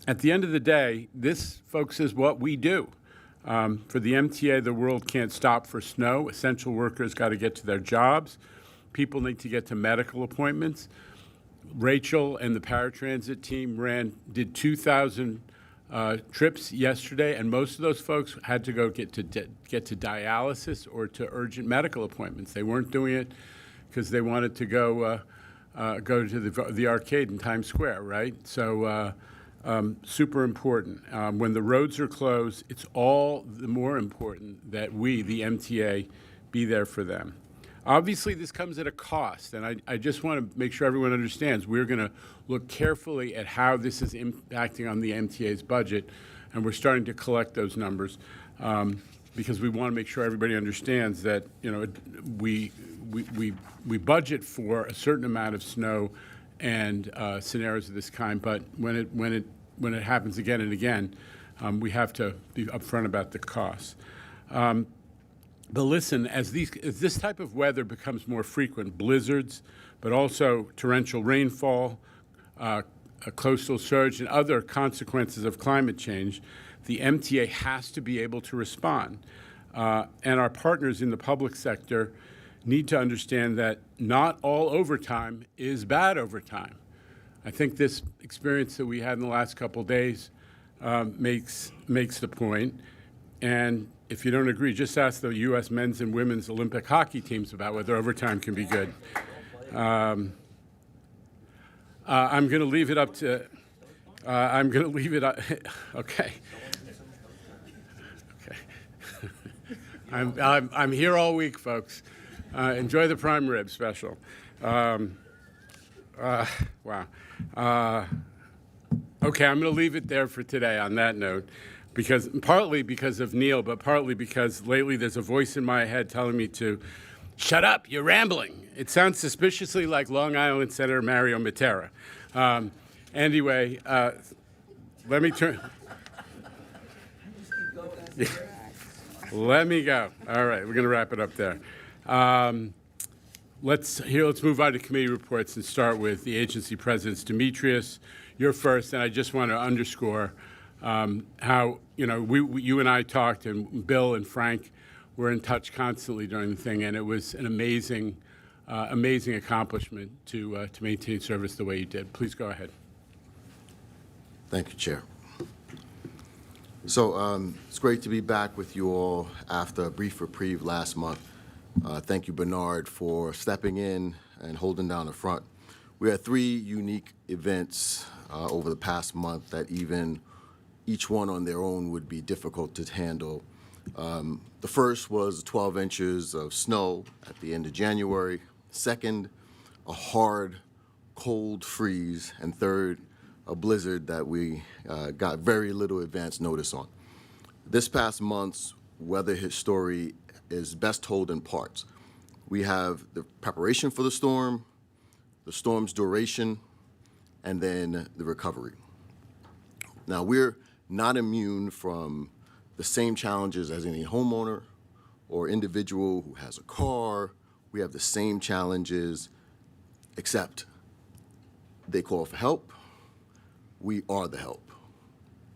A: At the end of the day, this, folks, is what we do. For the MTA, the world can't stop for snow. Essential workers got to get to their jobs. People need to get to medical appointments. Rachel and the paratransit team did 2,000 trips yesterday, and most of those folks had to go get to dialysis or to urgent medical appointments. They weren't doing it because they wanted to go to the arcade in Times Square, right? So super important. When the roads are closed, it's all the more important that we, the MTA, be there for them. Obviously, this comes at a cost, and I just want to make sure everyone understands we're going to look carefully at how this is impacting on the MTA's budget, and we're starting to collect those numbers because we want to make sure everybody understands that we budget for a certain amount of snow and scenarios of this kind, but when it happens again and again, we have to be upfront about the costs. But listen, as this type of weather becomes more frequent, blizzards, but also torrential rainfall, a coastal surge, and other consequences of climate change, the MTA has to be able to respond. And our partners in the public sector need to understand that not all overtime is bad overtime. I think this experience that we had in the last couple of days makes the point. And if you don't agree, just ask the U.S. men's and women's Olympic hockey teams about whether overtime can be good. I'm going to leave it up to. I'm going to leave it up. Okay. Okay. I'm here all week, folks. Enjoy the prime rib special. Wow. Okay, I'm going to leave it there for today on that note. Partly because of Neil, but partly because lately there's a voice in my head telling me to shut up, you're rambling. It sounds suspiciously like Long Island Senator Mario Matera. Anyway, let me turn. Let me go. All right, we're going to wrap it up there. Let's move on to committee reports and start with the agency presidents. Demetrius, you're first, and I just want to underscore how you and I talked, and Bill and Frank were in touch constantly during the thing, and it was an amazing accomplishment to maintain service the way you did. Please go ahead.
U: Thank you, Chair. So it's great to be back with you all after a brief reprieve last month. Thank you, Bernard, for stepping in and holding down the front. We had 3 unique events over the past month that each one on their own would be difficult to handle. The first was 12 inches of snow at the end of January. Second, a hard, cold freeze. And third, a blizzard that we got very little advance notice on. This past month's weather story is best told in parts. We have the preparation for the storm's duration, and then the recovery. Now, we're not immune from the same challenges as any homeowner or individual who has a car. We have the same challenges, except they call for help. We are the help.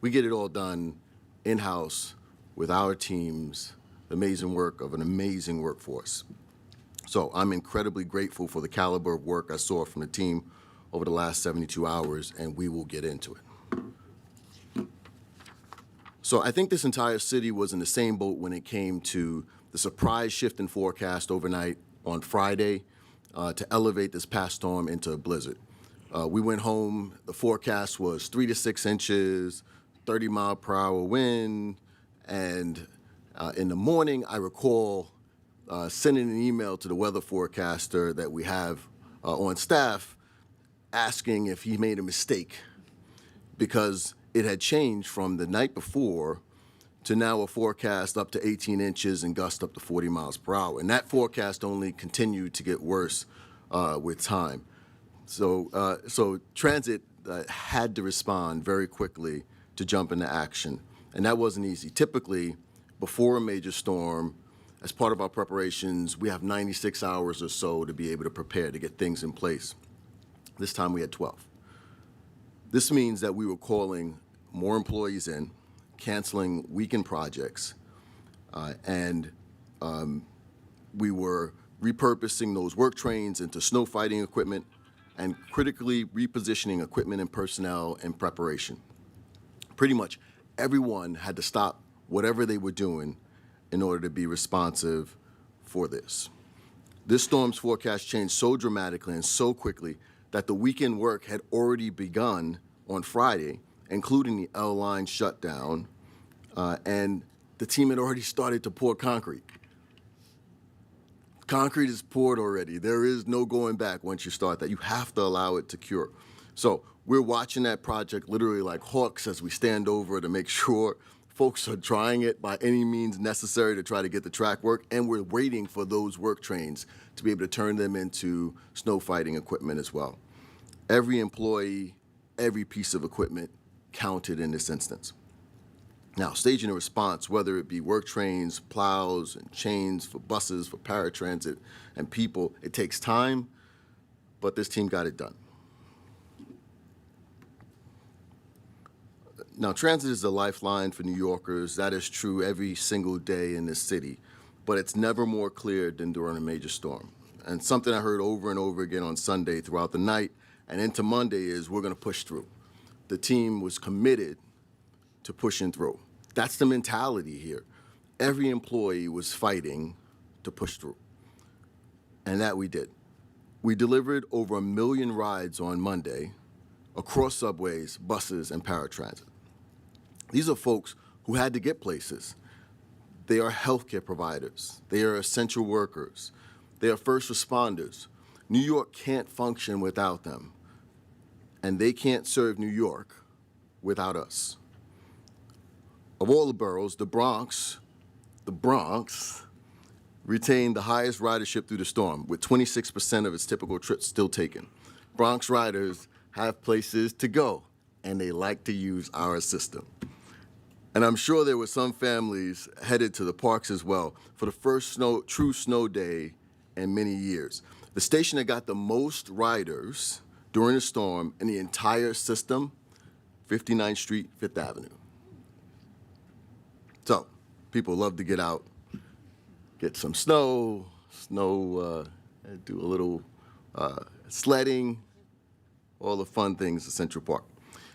U: We get it all done in-house with our teams, the amazing work of an amazing workforce. So I'm incredibly grateful for the caliber of work I saw from the team over the last 72 hours, and we will get into it. So I think this entire city was in the same boat when it came to the surprise shift in forecast overnight on Friday to elevate this past storm into a blizzard. We went home, the forecast was 3 to 6 inches, 30-mile-per-hour wind, and in the morning, I recall sending an email to the weather forecaster that we have on staff asking if he made a mistake because it had changed from the night before to now a forecast up to 18 inches and gusts up to 40 miles per hour. And that forecast only continued to get worse with time. So transit had to respond very quickly to jump into action. And that wasn't easy. Typically, before a major storm, as part of our preparations, we have 96 hours or so to be able to prepare to get things in place. This time we had 12. This means that we were calling more employees in, canceling weekend projects, and we were repurposing those work trains into snow fighting equipment and critically repositioning equipment and personnel in preparation. Pretty much everyone had to stop whatever they were doing in order to be responsive for this. This storm's forecast changed so dramatically and so quickly that the weekend work had already begun on Friday, including the L line shutdown, and the team had already started to pour concrete. Concrete is poured already. There is no going back once you start that. You have to allow it to cure. So we're watching that project literally like hawks as we stand over to make sure folks are trying it by any means necessary to try to get the track work, and we're waiting for those work trains to be able to turn them into snow fighting equipment as well. Every employee, every piece of equipment counted in this instance. Now, staging a response, whether it be work trains, plows, and chains for buses, for paratransit, and people, it takes time, but this team got it done. Now, transit is a lifeline for New Yorkers. That is true every single day in this city, but it's never more clear than during a major storm. And something I heard over and over again on Sunday throughout the night and into Monday is we're going to push through. The team was committed to pushing through. That's the mentality here. Every employee was fighting to push through, and that we did. We delivered over 1 million rides on Monday across subways, buses, and paratransit. These are folks who had to get places. They are healthcare providers. They are essential workers. They are first responders. New York can't function without them, and they can't serve New York without us. Of all the boroughs, the Bronx retained the highest ridership through the storm, with 26% of its typical trips still taken. Bronx riders have places to go, and they like to use our system. And I'm sure there were some families headed to the parks as well for the first true snow day in many years. The station that got the most riders during the storm in the entire system, 59th Street, 5th Avenue. So, people love to get out, get some snow, do a little sledding, all the fun things at Central Park.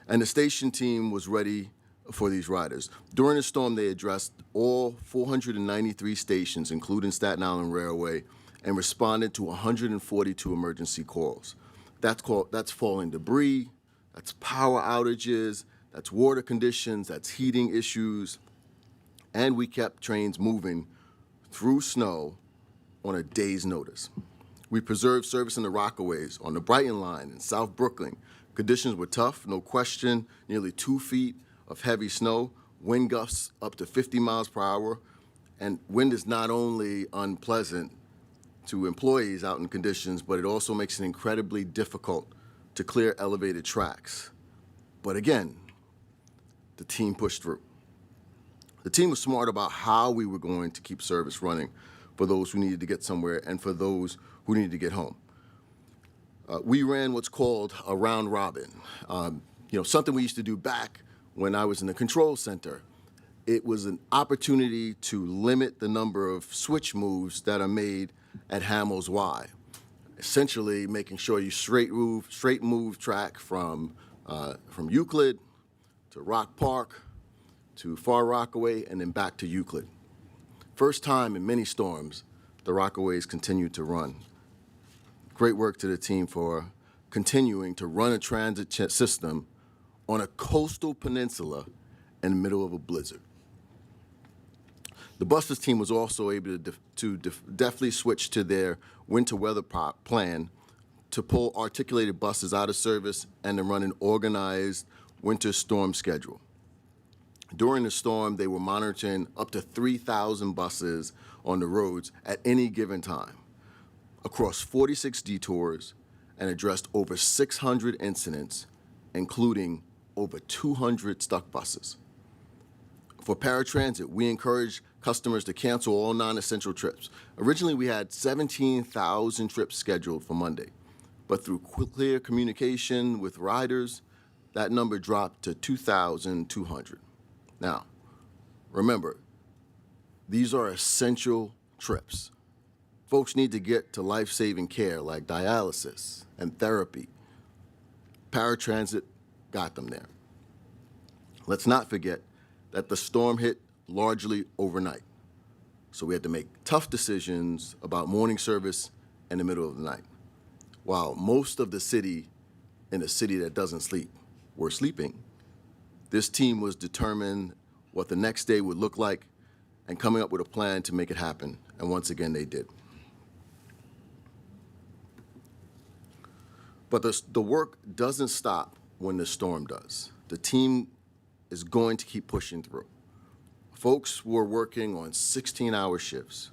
U: And the station team was ready for these riders. During the storm, they addressed all 493 stations, including Staten Island Railway, and responded to 142 emergency calls. That's falling debris, that's power outages, that's water conditions, that's heating issues. And we kept trains moving through snow on a day's notice. We preserved service in the Rockaways, on the Brighton Line in South Brooklyn. Conditions were tough, no question, nearly 2 feet of heavy snow, wind gusts up to 50 miles per hour, and wind is not only unpleasant to employees out in conditions, but it also makes it incredibly difficult to clear elevated tracks. But again, the team pushed through. The team was smart about how we were going to keep service running for those who needed to get somewhere and for those who needed to get home. We ran what's called a round robin. Something we used to do back when I was in the control center. It was an opportunity to limit the number of switch moves that are made at Hamels Y. Essentially making sure you straight move track from Euclid to Rock Park to Far Rockaway and then back to Euclid. First time in many storms, the Rockaways continued to run. Great work to the team for continuing to run a transit system on a coastal peninsula in the middle of a blizzard. The buses team was also able to definitely switch to their winter weather plan to pull articulated buses out of service and to run an organized winter storm schedule. During the storm, they were monitoring up to 3,000 buses on the roads at any given time across 46 detours and addressed over 600 incidents, including over 200 stuck buses. For paratransit, we encourage customers to cancel all non-essential trips. Originally, we had 17,000 trips scheduled for Monday, but through clear communication with riders, that number dropped to 2,200. Now, remember, these are essential trips. Folks need to get to life-saving care like dialysis and therapy. Paratransit got them there. Let's not forget that the storm hit largely overnight. So we had to make tough decisions about morning service in the middle of the night. While most of the city, in a city that doesn't sleep, were sleeping, this team was determined what the next day would look like and coming up with a plan to make it happen. And once again, they did. But the work doesn't stop when the storm does. The team is going to keep pushing through. Folks were working on 16-hour shifts.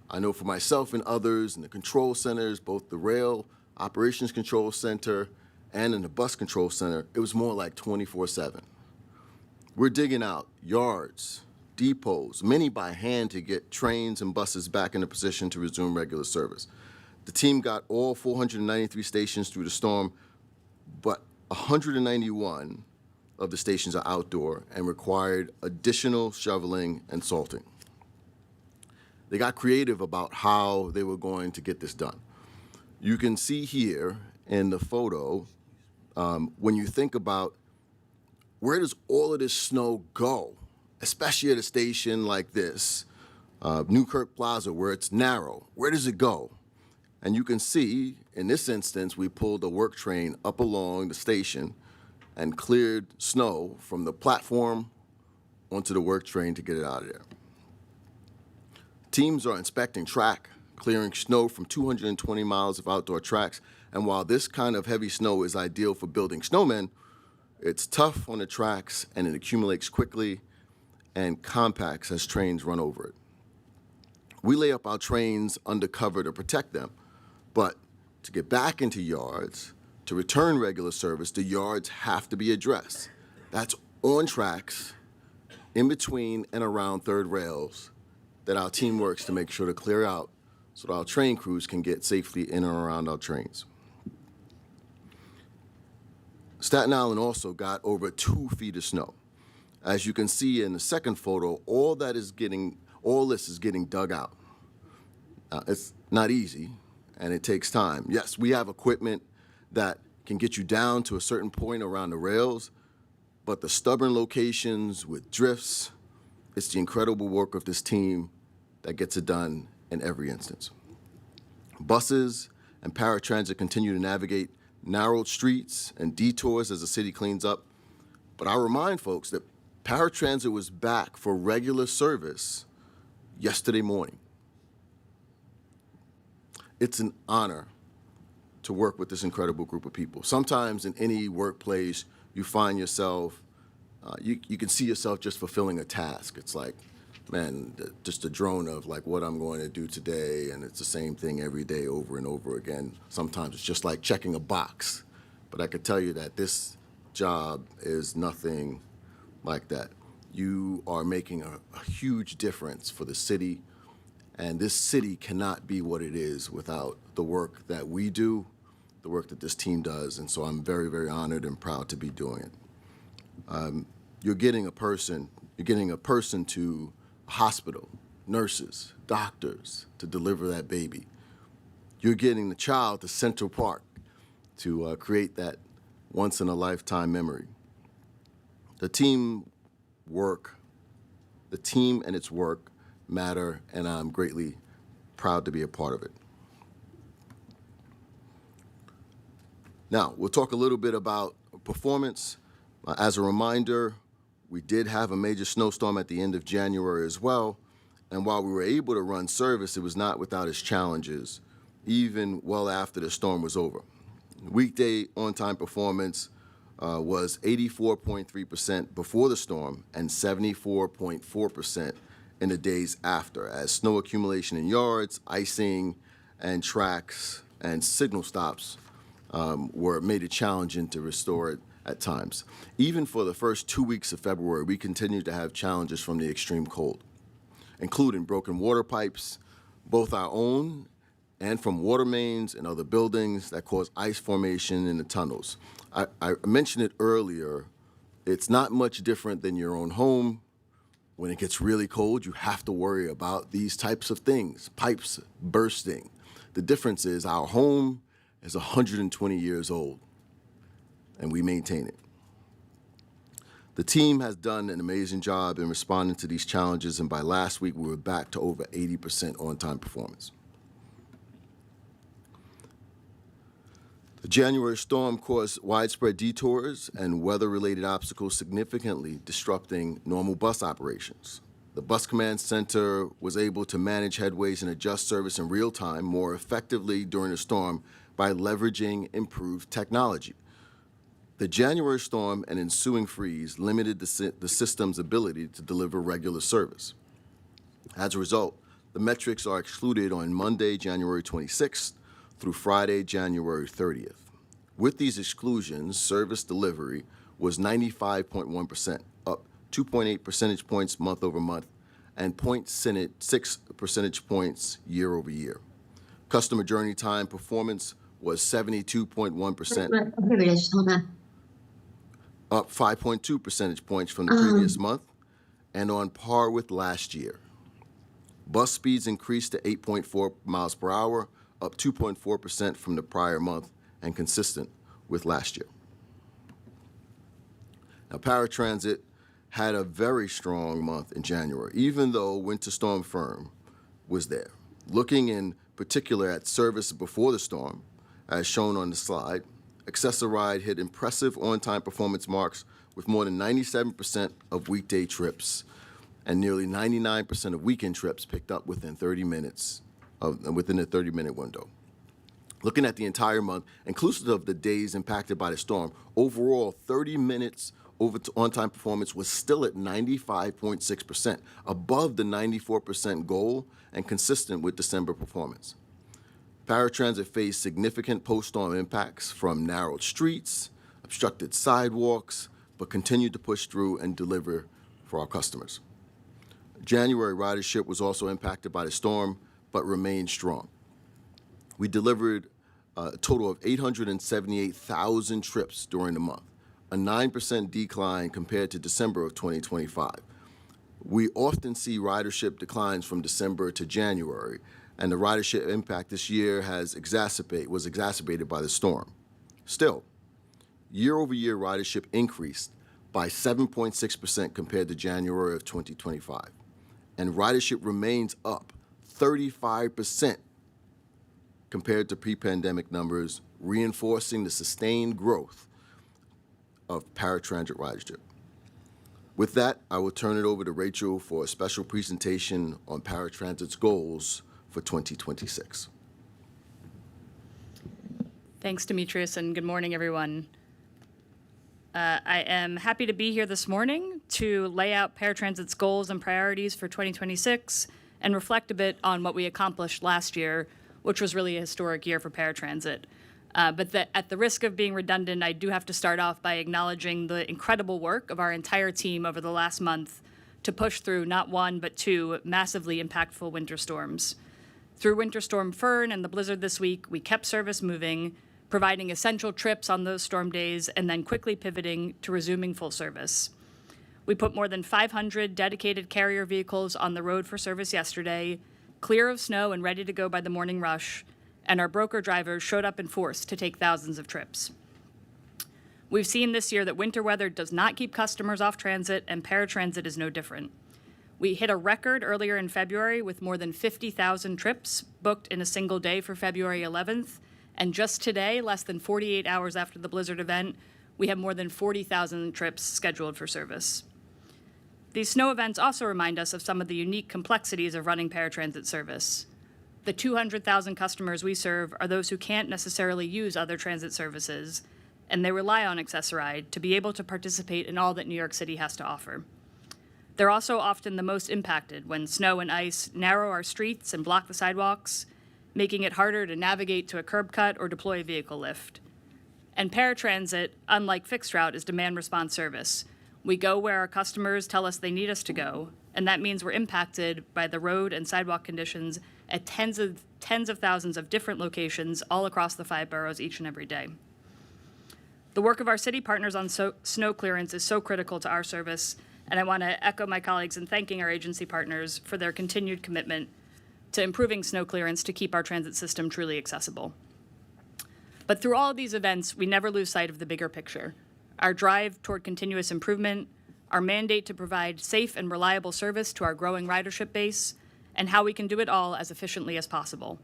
U: I know for myself and others in the control centers, both the Rail Operations Control Center and in the Bus Control Center, it was more like 24/7. We're digging out yards, depots, many by hand to get trains and buses back into position to resume regular service. The team got all 493 stations through the storm, but 191 of the stations are outdoor and required additional shoveling and salting. They got creative about how they were going to get this done. You can see here in the photo, when you think about where does all of this snow go, especially at a station like this, Newkirk Plaza, where it's narrow, where does it go? And you can see, in this instance, we pulled a work train up along the station and cleared snow from the platform onto the work train to get it out of there. Teams are inspecting track, clearing snow from 220 miles of outdoor tracks, and while this kind of heavy snow is ideal for building snowmen, it's tough on the tracks and it accumulates quickly and compacts as trains run over it. We lay up our trains under cover to protect them, but to get back into yards, to return regular service, the yards have to be addressed. That's on tracks, in between and around third rails that our team works to make sure to clear out so that our train crews can get safely in and around our trains. Staten Island also got over 2 feet of snow. As you can see in the second photo, all this is getting dug out. It's not easy, and it takes time. Yes, we have equipment that can get you down to a certain point around the rails, but the stubborn locations with drifts, it's the incredible work of this team that gets it done in every instance. Buses and paratransit continue to navigate narrowed streets and detours as the city cleans up, but I remind folks that paratransit was back for regular service yesterday morning. It's an honor to work with this incredible group of people. Sometimes in any workplace, you find yourself, you can see yourself just fulfilling a task. It's like, man, just a drone of like what I'm going to do today, and it's the same thing every day over and over again. Sometimes it's just like checking a box. But I could tell you that this job is nothing like that. You are making a huge difference for the city, and this city cannot be what it is without the work that we do, the work that this team does, and so I'm very, very honored and proud to be doing it. You're getting a person to a hospital, nurses, doctors to deliver that baby. You're getting the child to Central Park to create that once-in-a-lifetime memory. The team and its work matter, and I'm greatly proud to be a part of it. Now, we'll talk a little bit about performance. As a reminder, we did have a major snowstorm at the end of January as well, and while we were able to run service, it was not without its challenges, even well after the storm was over. Weekday on-time performance was 84.3% before the storm and 74.4% in the days after, as snow accumulation in yards, icing, and tracks and signal stops were made it challenging to restore it at times. Even for the first 2 weeks of February, we continued to have challenges from the extreme cold, including broken water pipes, both our own and from water mains and other buildings that cause ice formation in the tunnels. I mentioned it earlier, it's not much different than your own home. When it gets really cold, you have to worry about these types of things, pipes bursting. The difference is our home is 120 years old, and we maintain it. The team has done an amazing job in responding to these challenges, and by last week, we were back to over 80% on-time performance. The January storm caused widespread detours and weather-related obstacles, significantly disrupting normal bus operations. The Bus Command Center was able to manage headways and adjust service in real time more effectively during the storm by leveraging improved technology. The January storm and ensuing freeze limited the system's ability to deliver regular service. As a result, the metrics are excluded on Monday, January 26th through Friday, January 30th. With these exclusions, service delivery was 95.1%, up 2.8 percentage points month over month, and 0.6 percentage points year over year. Customer journey time performance was 72.1%, up 5.2 percentage points from the previous month, and on par with last year. Bus speeds increased to 8.4 miles per hour, up 2.4% from the prior month, and consistent with last year. Now, paratransit had a very strong month in January, even though Winter Storm Fern was there. Looking in particular at service before the storm, as shown on the slide, Access-a-Ride hit impressive on-time performance marks with more than 97% of weekday trips and nearly 99% of weekend trips picked up within a 30-minute window. Looking at the entire month, inclusive of the days impacted by the storm, overall 30 minutes on-time performance was still at 95.6%, above the 94% goal and consistent with December performance. Paratransit faced significant post-storm impacts from narrowed streets, obstructed sidewalks, but continued to push through and deliver for our customers. January ridership was also impacted by the storm, but remained strong. We delivered a total of 878,000 trips during the month, a 9% decline compared to December of 2025. We often see ridership declines from December to January, and the ridership impact this year was exacerbated by the storm. Still, year-over-year ridership increased by 7.6% compared to January of 2025, and ridership remains up 35% compared to pre-pandemic numbers, reinforcing the sustained growth of paratransit ridership. With that, I will turn it over to Rachel for a special presentation on paratransit's goals for 2026.
B: Thanks, Demetrius, and good morning, everyone. I am happy to be here this morning to lay out paratransit's goals and priorities for 2026 and reflect a bit on what we accomplished last year, which was really a historic year for paratransit. But at the risk of being redundant, I do have to start off by acknowledging the incredible work of our entire team over the last month to push through not one, but two massively impactful winter storms. Through Winter Storm Fern and the blizzard this week, we kept service moving, providing essential trips on those storm days, and then quickly pivoting to resuming full service. We put more than 500 dedicated carrier vehicles on the road for service yesterday, clear of snow and ready to go by the morning rush, and our broker drivers showed up in force to take thousands of trips. We've seen this year that winter weather does not keep customers off transit, and paratransit is no different. We hit a record earlier in February with more than 50,000 trips booked in a single day for February 11th, And just today, less than 48 hours after the blizzard event, we have more than 40,000 trips scheduled for service. These snow events also remind us of some of the unique complexities of running paratransit service. The 200,000 customers we serve are those who can't necessarily use other transit services, and they rely on Access-a-Ride to be able to participate in all that New York City has to offer. They're also often the most impacted when snow and ice narrow our streets and block the sidewalks, making it harder to navigate to a curb cut or deploy a vehicle lift. And paratransit, unlike fixed route, is demand response service. We go where our customers tell us they need us to go, and that means we're impacted by the road and sidewalk conditions at tens of thousands of different locations all across the 5 boroughs each and every day. The work of our city partners on snow clearance is so critical to our service, and I want to echo my colleagues in thanking our agency partners for their continued commitment to improving snow clearance to keep our transit system truly accessible. But through all of these events, we never lose sight of the bigger picture. Our drive toward continuous improvement, our mandate to provide safe and reliable service to our growing ridership base, and how we can do it all as efficiently as possible.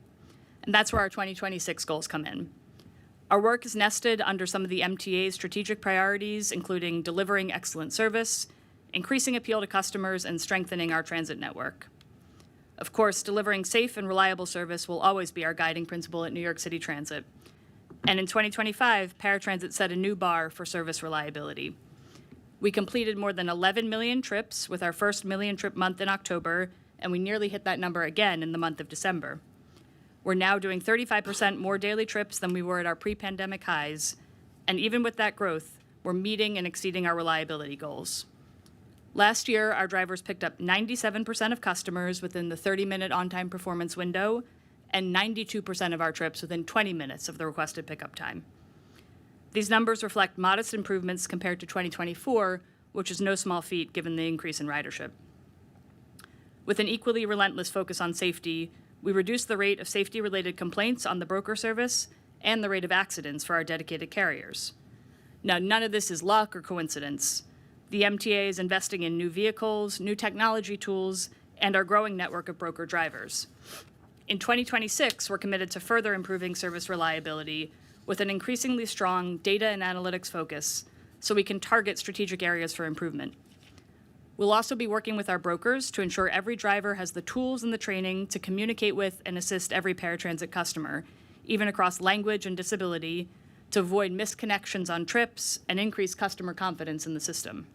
B: And that's where our 2026 goals come in. Our work is nested under some of the MTA's strategic priorities, including delivering excellent service, increasing appeal to customers, and strengthening our transit network. Of course, delivering safe and reliable service will always be our guiding principle at New York City Transit. And in 2025, paratransit set a new bar for service reliability. We completed more than 11 million trips with our first million trip month in October, and we nearly hit that number again in the month of December. We're now doing 35% more daily trips than we were at our pre-pandemic highs, and even with that growth, we're meeting and exceeding our reliability goals. Last year, our drivers picked up 97% of customers within the 30-minute on-time performance window, and 92% of our trips within 20 minutes of the requested pickup time. These numbers reflect modest improvements compared to 2024, which is no small feat given the increase in ridership. With an equally relentless focus on safety, we reduced the rate of safety-related complaints on the broker service and the rate of accidents for our dedicated carriers. Now, none of this is luck or coincidence. The MTA is investing in new vehicles, new technology tools, and our growing network of broker drivers. In 2026, we're committed to further improving service reliability with an increasingly strong data and analytics focus so we can target strategic areas for improvement. We'll also be working with our brokers to ensure every driver has the tools and the training to communicate with and assist every paratransit customer, even across language and disability, to avoid missed connections on trips and increase customer confidence in the system.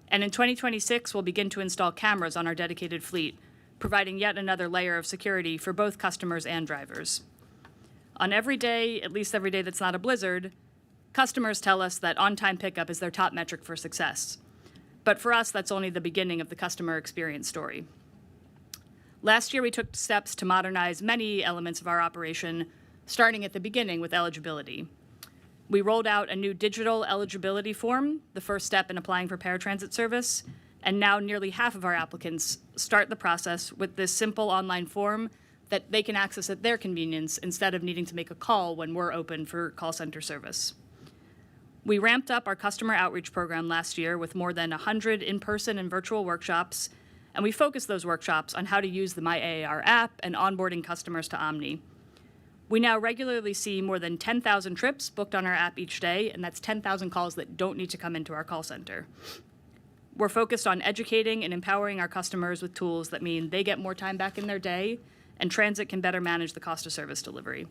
B: And in 2026, we'll begin to install cameras on our dedicated fleet, providing yet another layer of security for both customers and drivers. On every day, at least every day that's not a blizzard, customers tell us that on-time pickup is their top metric for success. But for us, that's only the beginning of the customer experience story. Last year, we took steps to modernize many elements of our operation, starting at the beginning with eligibility. We rolled out a new digital eligibility form, the first step in applying for paratransit service, and now nearly half of our applicants start the process with this simple online form that they can access at their convenience instead of needing to make a call when we're open for call center service. We ramped up our customer outreach program last year with more than 100 in-person and virtual workshops, and we focused those workshops on how to use the MyAAR app and onboarding customers to Omni. We now regularly see more than 10,000 trips booked on our app each day, and that's 10,000 calls that don't need to come into our call center. We're focused on educating and empowering our customers with tools that mean they get more time back in their day, and transit can better manage the cost of service delivery.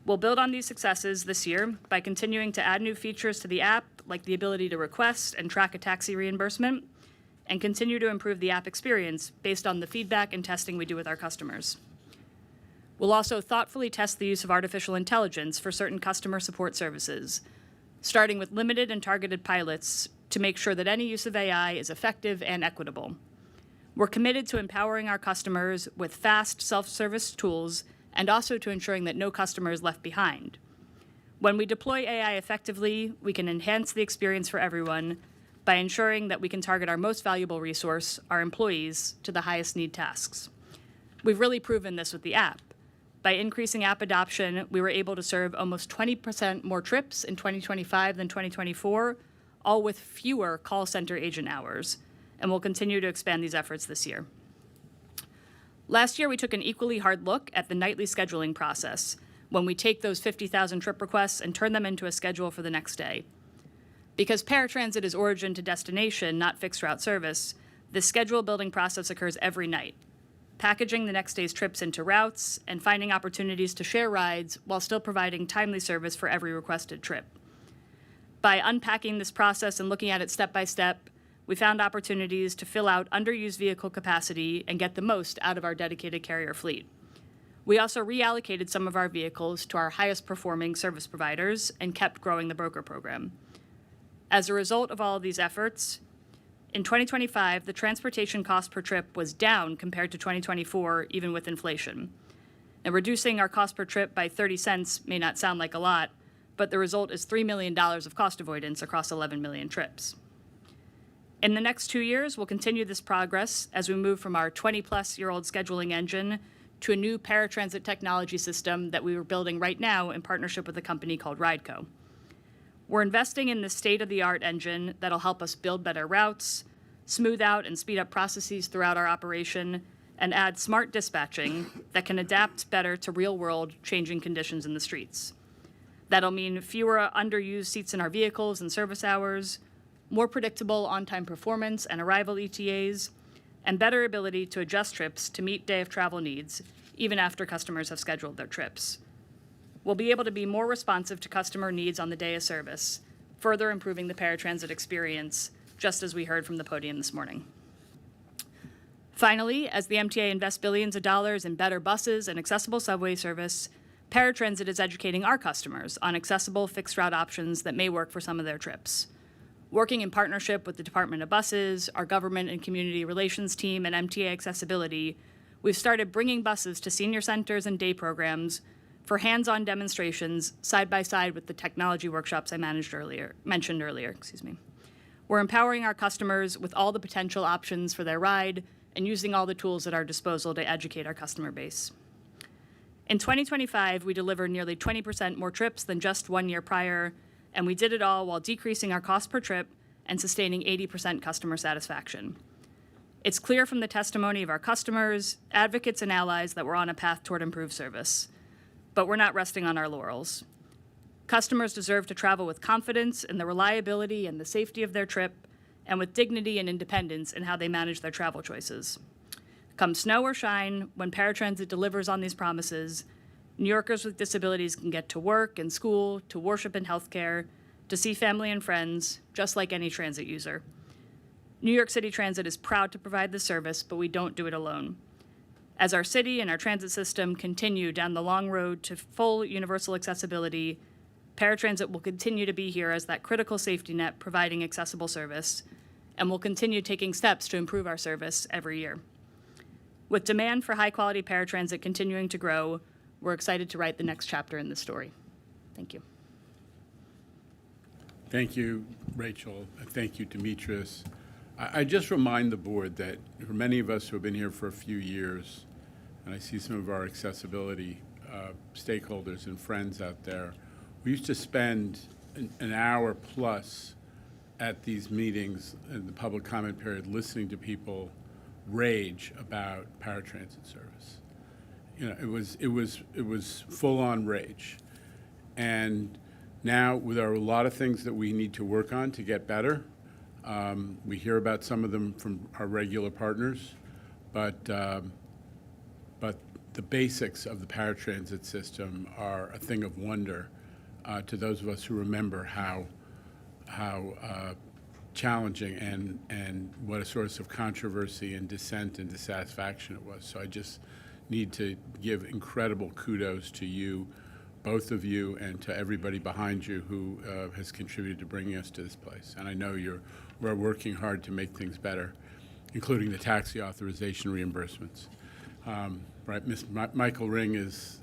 B: We'll build on these successes this year by continuing to add new features to the app, like the ability to request and track a taxi reimbursement, and continue to improve the app experience based on the feedback and testing we do with our customers. We'll also thoughtfully test the use of artificial intelligence for certain customer support services, starting with limited and targeted pilots to make sure that any use of AI is effective and equitable. We're committed to empowering our customers with fast self-service tools and also to ensuring that no customer is left behind. When we deploy AI effectively, we can enhance the experience for everyone by ensuring that we can target our most valuable resource, our employees, to the highest need tasks. We've really proven this with the app. By increasing app adoption, we were able to serve almost 20% more trips in 2025 than 2024, all with fewer call center agent hours, and we'll continue to expand these efforts this year. Last year, we took an equally hard look at the nightly scheduling process. when we take those 50,000 trip requests and turn them into a schedule for the next day. Because paratransit is origin to destination, not fixed route service, this schedule building process occurs every night, packaging the next day's trips into routes and finding opportunities to share rides while still providing timely service for every requested trip. By unpacking this process and looking at it step by step, we found opportunities to fill out underused vehicle capacity and get the most out of our dedicated carrier fleet. We also reallocated some of our vehicles to our highest performing service providers and kept growing the broker program. As a result of all of these efforts, in 2025, the transportation cost per trip was down compared to 2024, even with inflation. Now, reducing our cost per trip by 30 cents may not sound like a lot, but the result is $3 million of cost avoidance across 11 million trips. In the next 2 years, we'll continue this progress as we move from our 20-plus-year-old scheduling engine to a new paratransit technology system that we are building right now in partnership with a company called Rideco. We're investing in this state-of-the-art engine that'll help us build better routes, smooth out and speed up processes throughout our operation, and add smart dispatching that can adapt better to real-world changing conditions in the streets. That'll mean fewer underused seats in our vehicles and service hours, more predictable on-time performance and arrival ETAs, and better ability to adjust trips to meet day of travel needs, even after customers have scheduled their trips. We'll be able to be more responsive to customer needs on the day of service, further improving the paratransit experience, just as we heard from the podium this morning. Finally, as the MTA invests billions of dollars in better buses and accessible subway service, paratransit is educating our customers on accessible fixed route options that may work for some of their trips. Working in partnership with the Department of Buses, our government and community relations team, and MTA Accessibility, we've started bringing buses to senior centers and day programs for hands-on demonstrations side by side with the technology workshops I mentioned earlier. We're empowering our customers with all the potential options for their ride and using all the tools at our disposal to educate our customer base. In 2025, we delivered nearly 20% more trips than just 1 year prior, and we did it all while decreasing our cost per trip and sustaining 80% customer satisfaction. It's clear from the testimony of our customers, advocates, and allies that we're on a path toward improved service. But we're not resting on our laurels. Customers deserve to travel with confidence in the reliability and the safety of their trip, and with dignity and independence in how they manage their travel choices. Come snow or shine, when paratransit delivers on these promises, New Yorkers with disabilities can get to work and school, to worship and healthcare, to see family and friends, just like any transit user. New York City Transit is proud to provide this service, but we don't do it alone. As our city and our transit system continue down the long road to full universal accessibility, paratransit will continue to be here as that critical safety net providing accessible service, and will continue taking steps to improve our service every year. With demand for high-quality paratransit continuing to grow, we're excited to write the next chapter in this story. Thank you.
A: Thank you, Rachel. Thank you, Demetrius. I just remind the board that for many of us who have been here for a few years, and I see some of our accessibility stakeholders and friends out there, we used to spend an hour plus at these meetings in the public comment period listening to people rage about paratransit service. You know, it was full-on rage. And now there are a lot of things that we need to work on to get better. We hear about some of them from our regular partners, but the basics of the paratransit system are a thing of wonder to those of us who remember how challenging and what a source of controversy and dissent and dissatisfaction it was. So I just need to give incredible kudos to you, both of you, and to everybody behind you who has contributed to bringing us to this place. And I know we're working hard to make things better, including the taxi authorization reimbursements. Right, Michael Ring is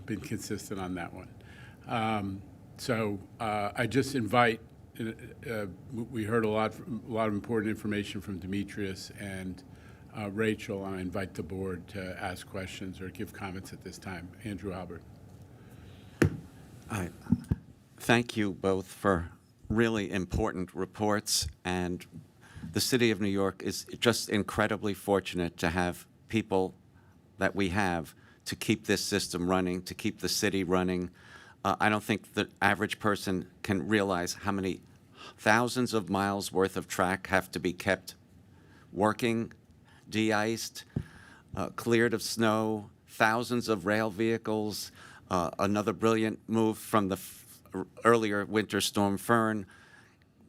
A: been consistent on that one. So I just invite. We heard a lot of important information from Demetrius and Rachel, and I invite the board to ask questions or give comments at this time. Andrew Albert.
D: Thank you both for really important reports, and the City of New York is just incredibly fortunate to have people that we have to keep this system running, to keep the city running. I don't think the average person can realize how many thousands of miles worth of track have to be kept working, de-iced, cleared of snow, thousands of rail vehicles, another brilliant move from the earlier winter storm Fern,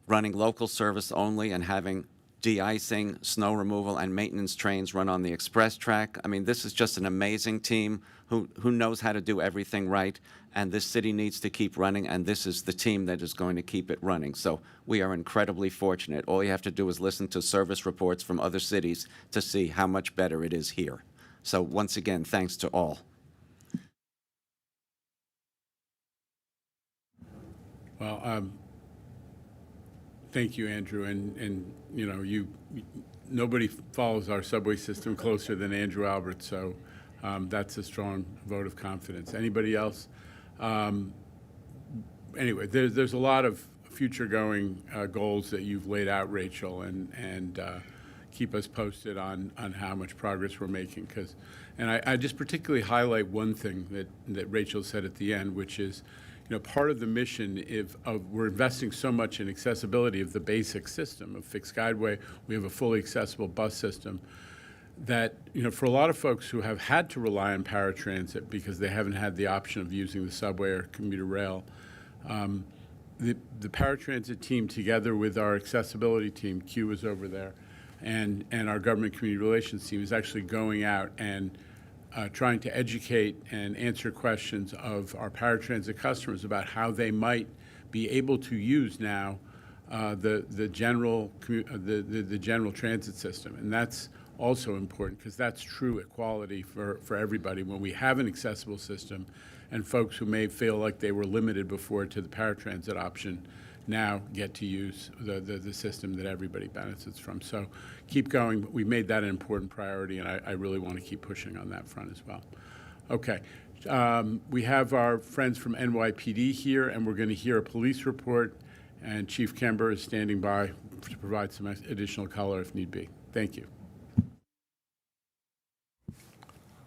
D: running local service only and having de-icing, snow removal, and maintenance trains run on the express track. I mean, this is just an amazing team who knows how to do everything right, and this city needs to keep running, and this is the team that is going to keep it running. So we are incredibly fortunate. All you have to do is listen to service reports from other cities to see how much better it is here. So once again, thanks to all.
A: Well, thank you, Andrew. And you know, nobody follows our subway system closer than Andrew Albert, so that's a strong vote of confidence. Anybody else? Anyway, there's a lot of future-going goals that you've laid out, Rachel, and keep us posted on how much progress we're making. And I just particularly highlight one thing that Rachel said at the end, which is, you know, part of the mission of we're investing so much in accessibility of the basic system of fixed guideway. We have a fully accessible bus system that, you know, for a lot of folks who have had to rely on paratransit because they haven't had the option of using the subway or commuter rail, the paratransit team, together with our accessibility team, Q is over there, and our government community relations team, is actually going out and trying to educate and answer questions of our paratransit customers about how they might be able to use now the general transit system. And that's also important because that's true equality for everybody. When we have an accessible system and folks who may feel like they were limited before to the paratransit option now get to use the system that everybody benefits from. So keep going. We made that an important priority, and I really want to keep pushing on that front as well. Okay. We have our friends from NYPD here, and we're going to hear a police report, and Chief Kember is standing by to provide some additional color if need be. Thank you.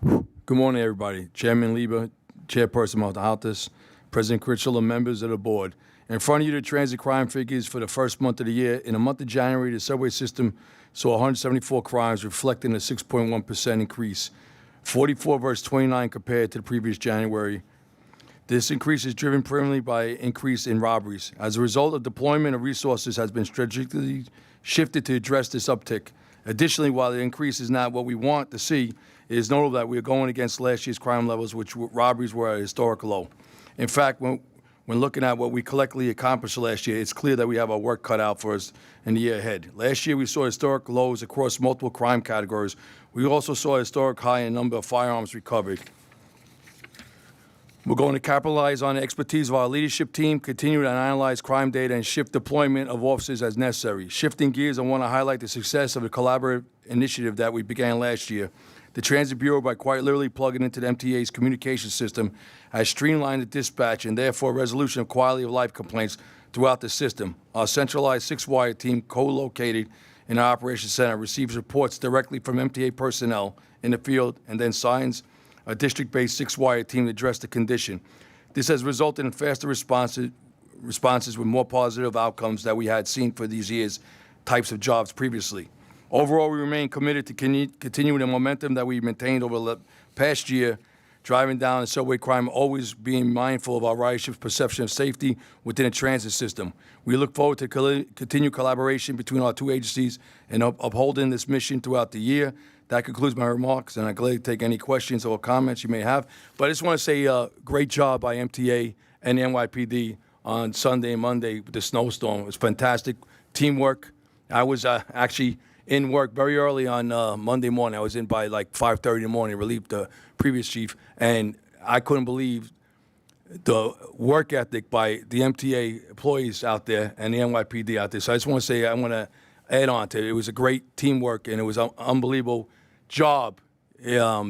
E: Good morning, everybody. Chairman Lieber, Chairperson Maltahautas, President Critchell, and members of the board. In front of you, the transit crime figures for the first month of the year. In the month of January, the subway system saw 174 crimes, reflecting a 6.1% increase, 44 versus 29 compared to the previous January. This increase is driven primarily by an increase in robberies. As a result, of deployment of resources has been strategically shifted to address this uptick. Additionally, while the increase is not what we want to see, it is notable that we are going against last year's crime levels, which robberies were at a historic low. In fact, when looking at what we collectively accomplished last year, it's clear that we have our work cut out for us in the year ahead. Last year, we saw historic lows across multiple crime categories. We also saw a historic high in number of firearms recovered. We're going to capitalize on the expertise of our leadership team, continue to analyze crime data, and shift deployment of officers as necessary. Shifting gears, I want to highlight the success of a collaborative initiative that we began last year. The Transit Bureau, by quite literally plugging into the MTA's communication system, has streamlined the dispatch and therefore resolution of quality of life complaints throughout the system. Our centralized six-wire team, co-located in our operations center, receives reports directly from MTA personnel in the field and then signs a district-based six-wire team to address the condition. This has resulted in faster responses with more positive outcomes that we had seen for these years' types of jobs previously. Overall, we remain committed to continuing the momentum that we maintained over the past year, driving down the subway crime, always being mindful of our ridership's perception of safety within the transit system. We look forward to continued collaboration between our two agencies and upholding this mission throughout the year. That concludes my remarks, and I'm glad to take any questions or comments you may have. But I just want to say great job by MTA and NYPD on Sunday and Monday with the snowstorm. It was fantastic teamwork. I was actually in work very early on Monday morning. I was in by like 5:30 in the morning, relieved the previous chief, and I couldn't believe the work ethic by the MTA employees out there and the NYPD out there. So I just want to say, I want to add on to it. It was a great teamwork, and it was an unbelievable job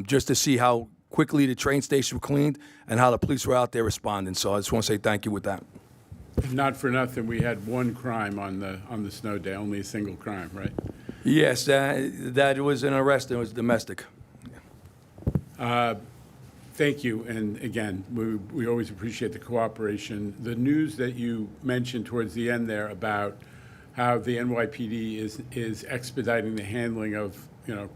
E: just to see how quickly the train station was cleaned and how the police were out there responding. So I just want to say thank you with that.
A: Not for nothing, we had one crime on the snow day, only a single crime, right?
E: Yes, that was an arrest. It was domestic.
A: Thank you. And again, we always appreciate the cooperation. The news that you mentioned towards the end there about how the NYPD is expediting the handling of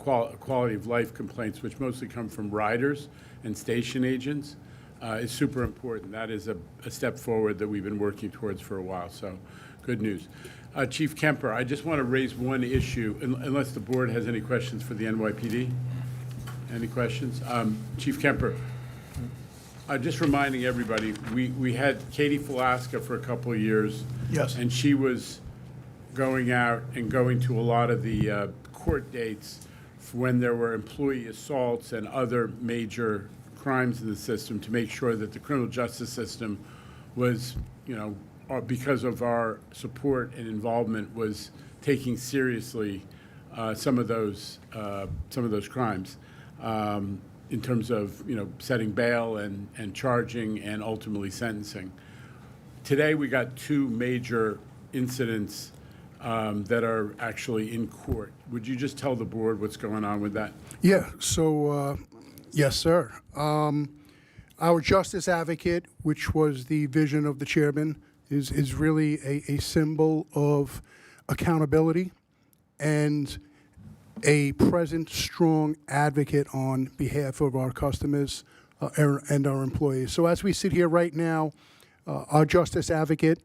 A: quality of life complaints, which mostly come from riders and station agents, is super important. That is a step forward that we've been working towards for a while. So, good news. Chief Kemper, I just want to raise one issue, unless the board has any questions for the NYPD. Any questions? Chief Kemper, just reminding everybody, we had Katie Falaska for a couple of years.
F: Yes.
A: And she was going out and going to a lot of the court dates when there were employee assaults and other major crimes in the system to make sure that the criminal justice system was, because of our support and involvement, was taking seriously some of those crimes in terms of setting bail and charging and ultimately sentencing. Today we got two major incidents that are actually in court. Would you just tell the board what's going on with that?
F: Yeah, so, yes, sir. Our justice advocate, which was the vision of the chairman, is really a symbol of accountability and a present, strong advocate on behalf of our customers and our employees. So as we sit here right now, our justice advocate,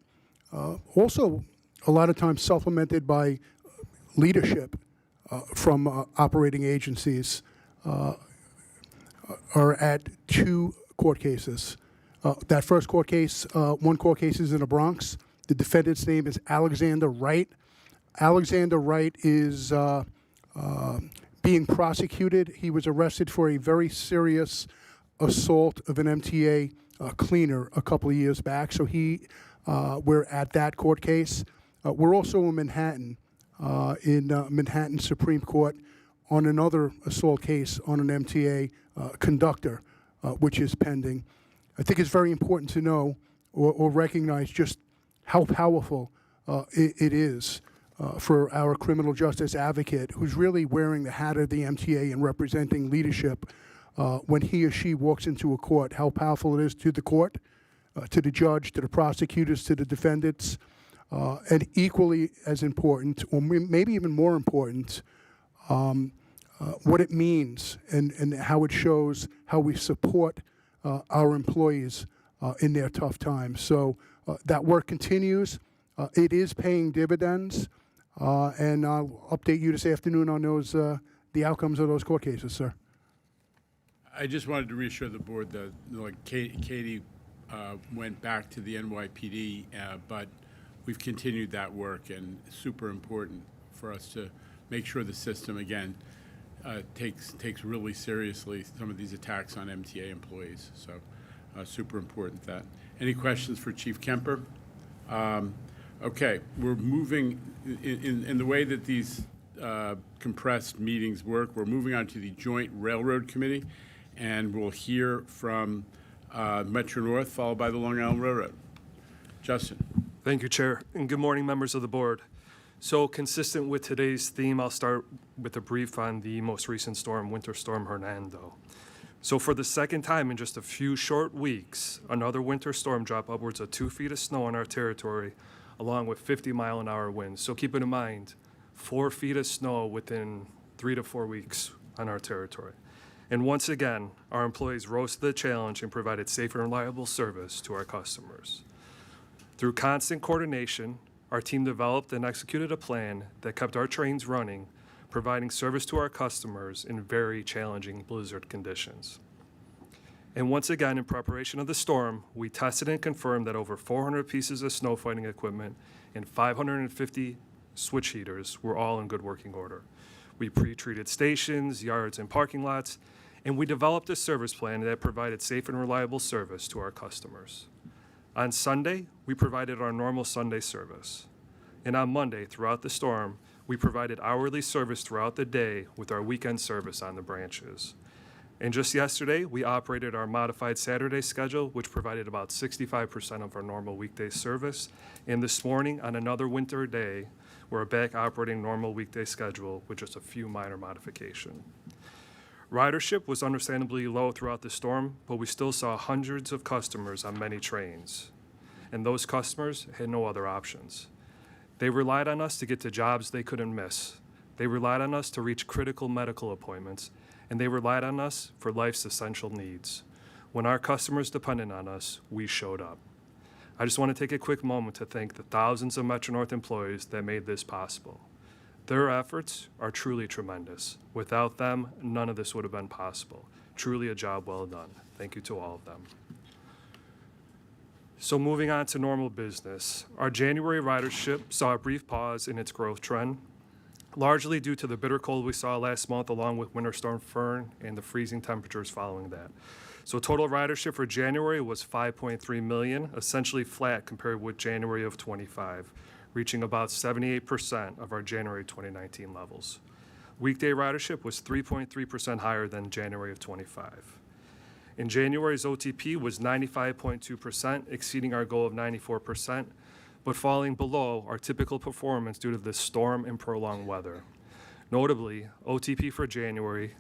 F: also a lot of times supplemented by leadership from operating agencies, are at two court cases. That first court case, one court case is in the Bronx. The defendant's name is Alexander Wright. Alexander Wright is being prosecuted. He was arrested for a very serious assault of an MTA cleaner a couple of years back. So we're at that court case. We're also in Manhattan Supreme Court on another assault case on an MTA conductor, which is pending. I think it's very important to know or recognize just how powerful it is for our criminal justice advocate, who's really wearing the hat of the MTA and representing leadership when he or she walks into a court, how powerful it is to the court, to the judge, to the prosecutors, to the defendants, and equally as important, or maybe even more important, what it means and how it shows how we support our employees in their tough times. So that work continues. It is paying dividends, and I'll update you this afternoon on those the outcomes of those court cases, sir.
A: I just wanted to reassure the board that Katie went back to the NYPD, but we've continued that work, and it's super important for us to make sure the system, again, takes really seriously some of these attacks on MTA employees. So super important that. Any questions for Chief Kemper? Okay, we're moving in the way that these compressed meetings work. We're moving on to the Joint Railroad Committee, and we'll hear from Metro North, followed by the Long Island Railroad. Justin.
V: Thank you, Chair, and good morning, members of the board. So consistent with today's theme, I'll start with a brief on the most recent storm, Winter Storm Hernando. So for the second time in just a few short weeks, another winter storm dropped upwards of 2 feet of snow on our territory, along with 50-mile-an-hour winds. So keep it in mind, 4 feet of snow within 3 to 4 weeks on our territory. And once again, our employees rose to the challenge and provided safe and reliable service to our customers. Through constant coordination, our team developed and executed a plan that kept our trains running, providing service to our customers in very challenging blizzard conditions. And once again, in preparation of the storm, we tested and confirmed that over 400 pieces of snow fighting equipment and 550 switch heaters were all in good working order. We pre-treated stations, yards, and parking lots, and we developed a service plan that provided safe and reliable service to our customers. On Sunday, we provided our normal Sunday service. And on Monday, throughout the storm, we provided hourly service throughout the day with our weekend service on the branches. And just yesterday, we operated our modified Saturday schedule, which provided about 65% of our normal weekday service. And this morning, on another winter day, we're back operating normal weekday schedule with just a few minor modifications. Ridership was understandably low throughout the storm, but we still saw hundreds of customers on many trains. And those customers had no other options. They relied on us to get to jobs they couldn't miss. They relied on us to reach critical medical appointments, and they relied on us for life's essential needs. When our customers depended on us, we showed up. I just want to take a quick moment to thank the thousands of Metro-North employees that made this possible. Their efforts are truly tremendous. Without them, none of this would have been possible. Truly a job well done. Thank you to all of them. So moving on to normal business, our January ridership saw a brief pause in its growth trend, largely due to the bitter cold we saw last month along with Winter Storm Fern and the freezing temperatures following that. So total ridership for January was 5.3 million, essentially flat compared with January of 25, reaching about 78% of our January 2019 levels. Weekday ridership was 3.3% higher than January of 25. In January's OTP was 95.2%, exceeding our goal of 94%, but falling below our typical performance due to the storm and prolonged weather. Notably, OTP for January,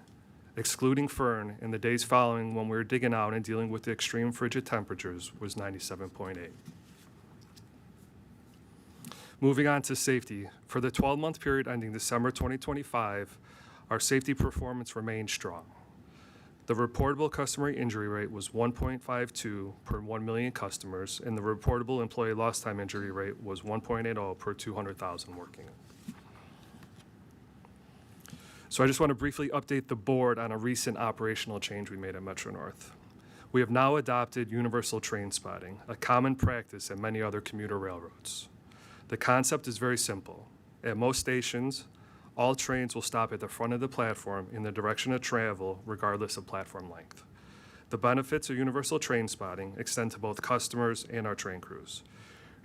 V: excluding Fern, in the days following when we were digging out and dealing with the extreme frigid temperatures, was 97.8. Moving on to safety. For the 12-month period ending December 2025, our safety performance remained strong. The reportable customer injury rate was 1.52 per 1 million customers, and the reportable employee lost time injury rate was 1.80 per 200,000 working. So I just want to briefly update the board on a recent operational change we made at Metro-North. We have now adopted universal train spotting, a common practice at many other commuter railroads. The concept is very simple. At most stations, all trains will stop at the front of the platform in the direction of travel, regardless of platform length. The benefits of universal train spotting extend to both customers and our train crews.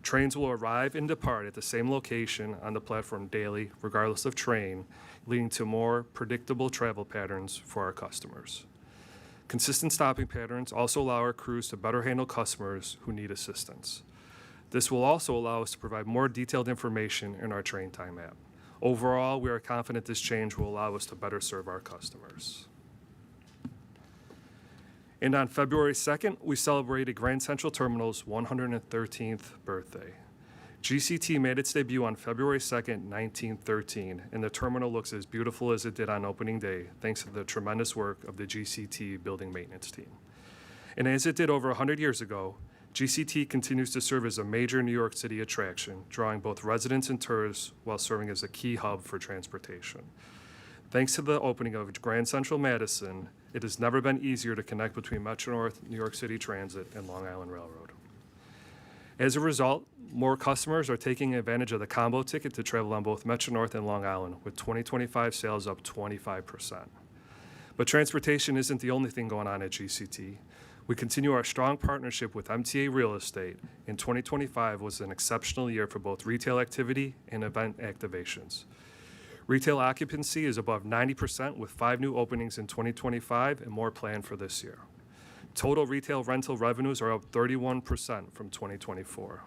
V: Trains will arrive and depart at the same location on the platform daily, regardless of train, leading to more predictable travel patterns for our customers. Consistent stopping patterns also allow our crews to better handle customers who need assistance. This will also allow us to provide more detailed information in our train time app. Overall, we are confident this change will allow us to better serve our customers. And on February 2nd, we celebrated Grand Central Terminal's 113th birthday. GCT made its debut on February 2nd, 1913, and the terminal looks as beautiful as it did on opening day, thanks to the tremendous work of the GCT building maintenance team. And as it did over 100 years ago, GCT continues to serve as a major New York City attraction, drawing both residents and tourists while serving as a key hub for transportation. Thanks to the opening of Grand Central Madison, it has never been easier to connect between Metro-North, New York City Transit, and Long Island Railroad. As a result, more customers are taking advantage of the combo ticket to travel on both Metro-North and Long Island, with 2025 sales up 25%. But transportation isn't the only thing going on at GCT. We continue our strong partnership with MTA Real Estate, and 2025 was an exceptional year for both retail activity and event activations. Retail occupancy is above 90% with 5 new openings in 2025 and more planned for this year. Total retail rental revenues are up 31% from 2024.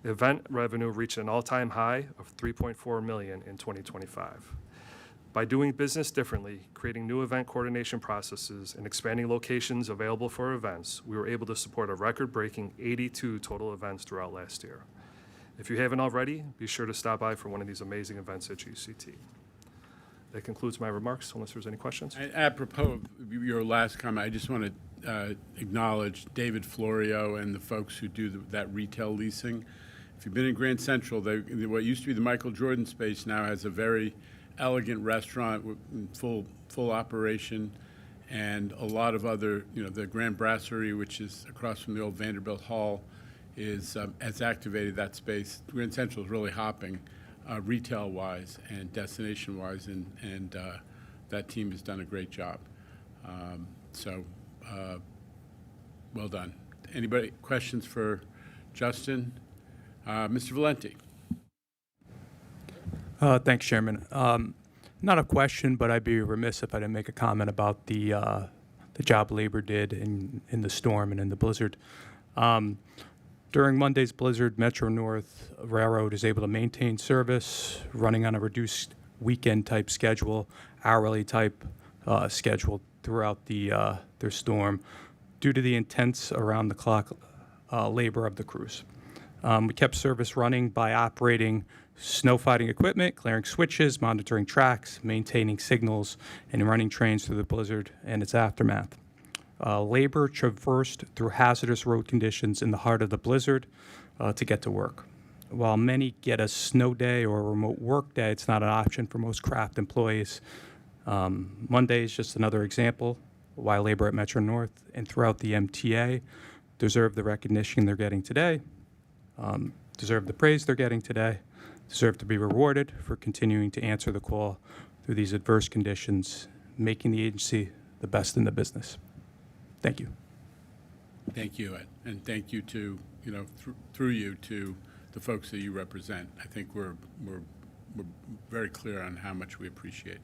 V: Event revenue reached an all-time high of $3.4 million in 2025. By doing business differently, creating new event coordination processes, and expanding locations available for events, we were able to support a record-breaking 82 total events throughout last year. If you haven't already, be sure to stop by for one of these amazing events at GCT. That concludes my remarks, unless there's any questions.
A: Apropos of your last comment, I just want to acknowledge David Florio and the folks who do that retail leasing. If you've been in Grand Central, what used to be the Michael Jordan space now has a very elegant restaurant with full operation, and a lot of other, the Grand Brasserie, which is across from the old Vanderbilt Hall, has activated that space. Grand Central is really hopping, retail-wise and destination-wise, and that team has done a great job. Well done. Anybody questions for Justin? Mr. Valenti.
G: Thanks, Chairman. Not a question, but I'd be remiss if I didn't make a comment about the job labor did in the storm and in the blizzard. During Monday's blizzard, Metro-North Railroad is able to maintain service, running on a reduced weekend-type schedule, hourly-type scheduled throughout their storm due to the intense around-the-clock labor of the crews. We kept service running by operating snow fighting equipment, clearing switches, monitoring tracks, maintaining signals, and running trains through the blizzard and its aftermath. Labor traversed through hazardous road conditions in the heart of the blizzard to get to work. While many get a snow day or a remote work day, it's not an option for most craft employees. Monday is just another example why labor at Metro North and throughout the MTA deserve the recognition they're getting today, deserve the praise they're getting today, deserve to be rewarded for continuing to answer the call through these adverse conditions, making the agency the best in the business. Thank you.
A: Thank you, and thank you to, through you to the folks that you represent. I think we're very clear on how much we appreciate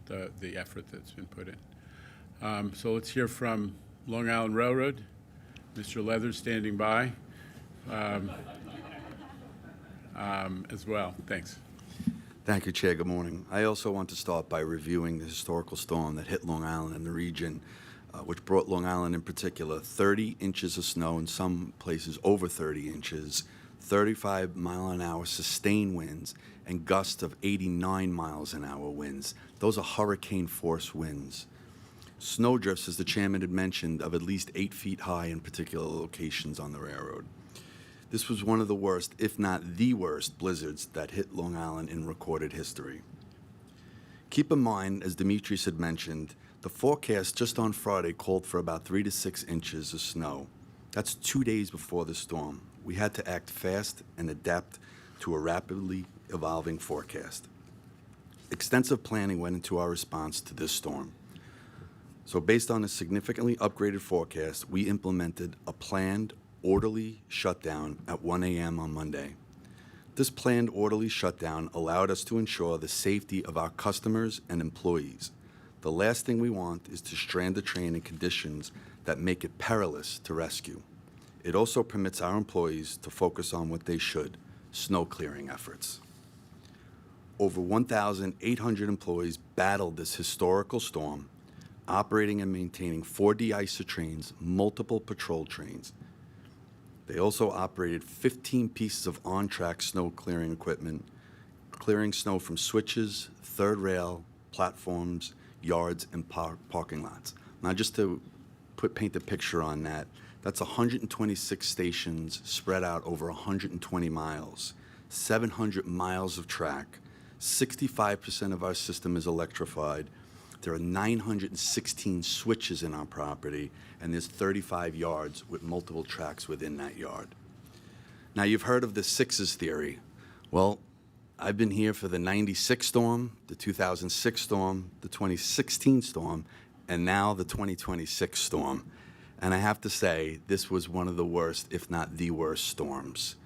A: the effort that's been put in. So let's hear from Long Island Railroad. Mr. Leather standing by as well. Thanks.
H: Thank you, Chair. Good morning. I also want to start by reviewing the historical storm that hit Long Island and the region, which brought Long Island in particular 30 inches of snow, in some places over 30 inches, 35-mile-an-hour sustained winds, and gusts of 89 miles an hour winds. Those are hurricane-force winds. Snowdrifts, as the chairman had mentioned, of at least 8 feet high in particular locations on the railroad. This was one of the worst, if not the worst, blizzards that hit Long Island in recorded history. Keep in mind, as Demetrius had mentioned, the forecast just on Friday called for about 3 to 6 inches of snow. That's 2 days before the storm. We had to act fast and adapt to a rapidly evolving forecast. Extensive planning went into our response to this storm. So based on a significantly upgraded forecast, we implemented a planned, orderly shutdown at 1 a.m. on Monday. This planned, orderly shutdown allowed us to ensure the safety of our customers and employees. The last thing we want is to strand the train in conditions that make it perilous to rescue. It also permits our employees to focus on what they should, snow clearing efforts. Over 1,800 employees battled this historical storm, operating and maintaining 4 de-icer trains, multiple patrol trains. They also operated 15 pieces of on-track snow clearing equipment, clearing snow from switches, third rail, platforms, yards, and parking lots. Now, just to paint the picture on that, that's 126 stations spread out over 120 miles, 700 miles of track, 65% of our system is electrified. There are 916 switches in our property, and there's 35 yards with multiple tracks within that yard. Now, you've heard of the sixes theory. Well, I've been here for the 96 storm, the 2006 storm, the 2016 storm, and now the 2026 storm. And I have to say, this was one of the worst, if not the worst, storms.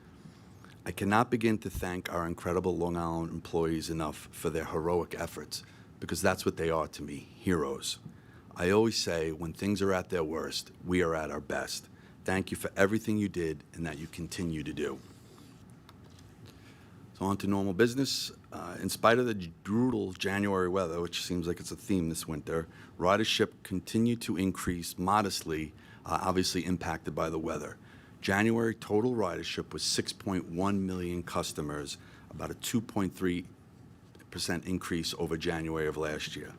H: I cannot begin to thank our incredible Long Island employees enough for their heroic efforts, because that's what they are to me, heroes. I always say, when things are at their worst, we are at our best. Thank you for everything you did and that you continue to do. So on to normal business. In spite of the brutal January weather, which seems like it's a theme this winter, ridership continued to increase modestly, obviously impacted by the weather. January total ridership was 6.1 million customers, about a 2.3% increase over January of last year.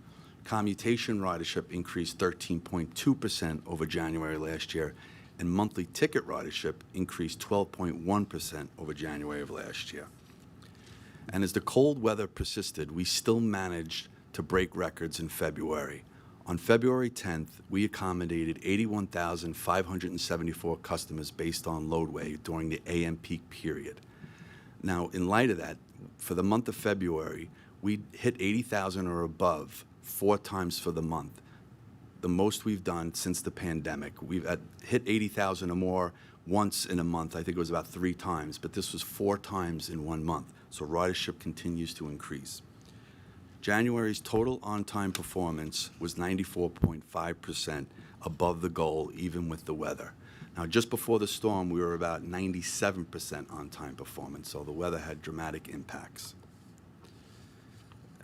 H: Commutation ridership increased 13.2% over January last year, and monthly ticket ridership increased 12.1% over January of last year. And as the cold weather persisted, we still managed to break records in February. On February 10th, we accommodated 81,574 customers based on loadway during the AM peak period. Now, in light of that, for the month of February, we hit 80,000 or above 4 times for the month, the most we've done since the pandemic. We've hit 80,000 or more once in a month. I think it was about 3 times, but this was 4 times in 1 month. So ridership continues to increase. January's total on-time performance was 94.5%, above the goal, even with the weather. Now, just before the storm, we were about 97% on-time performance, so the weather had dramatic impacts.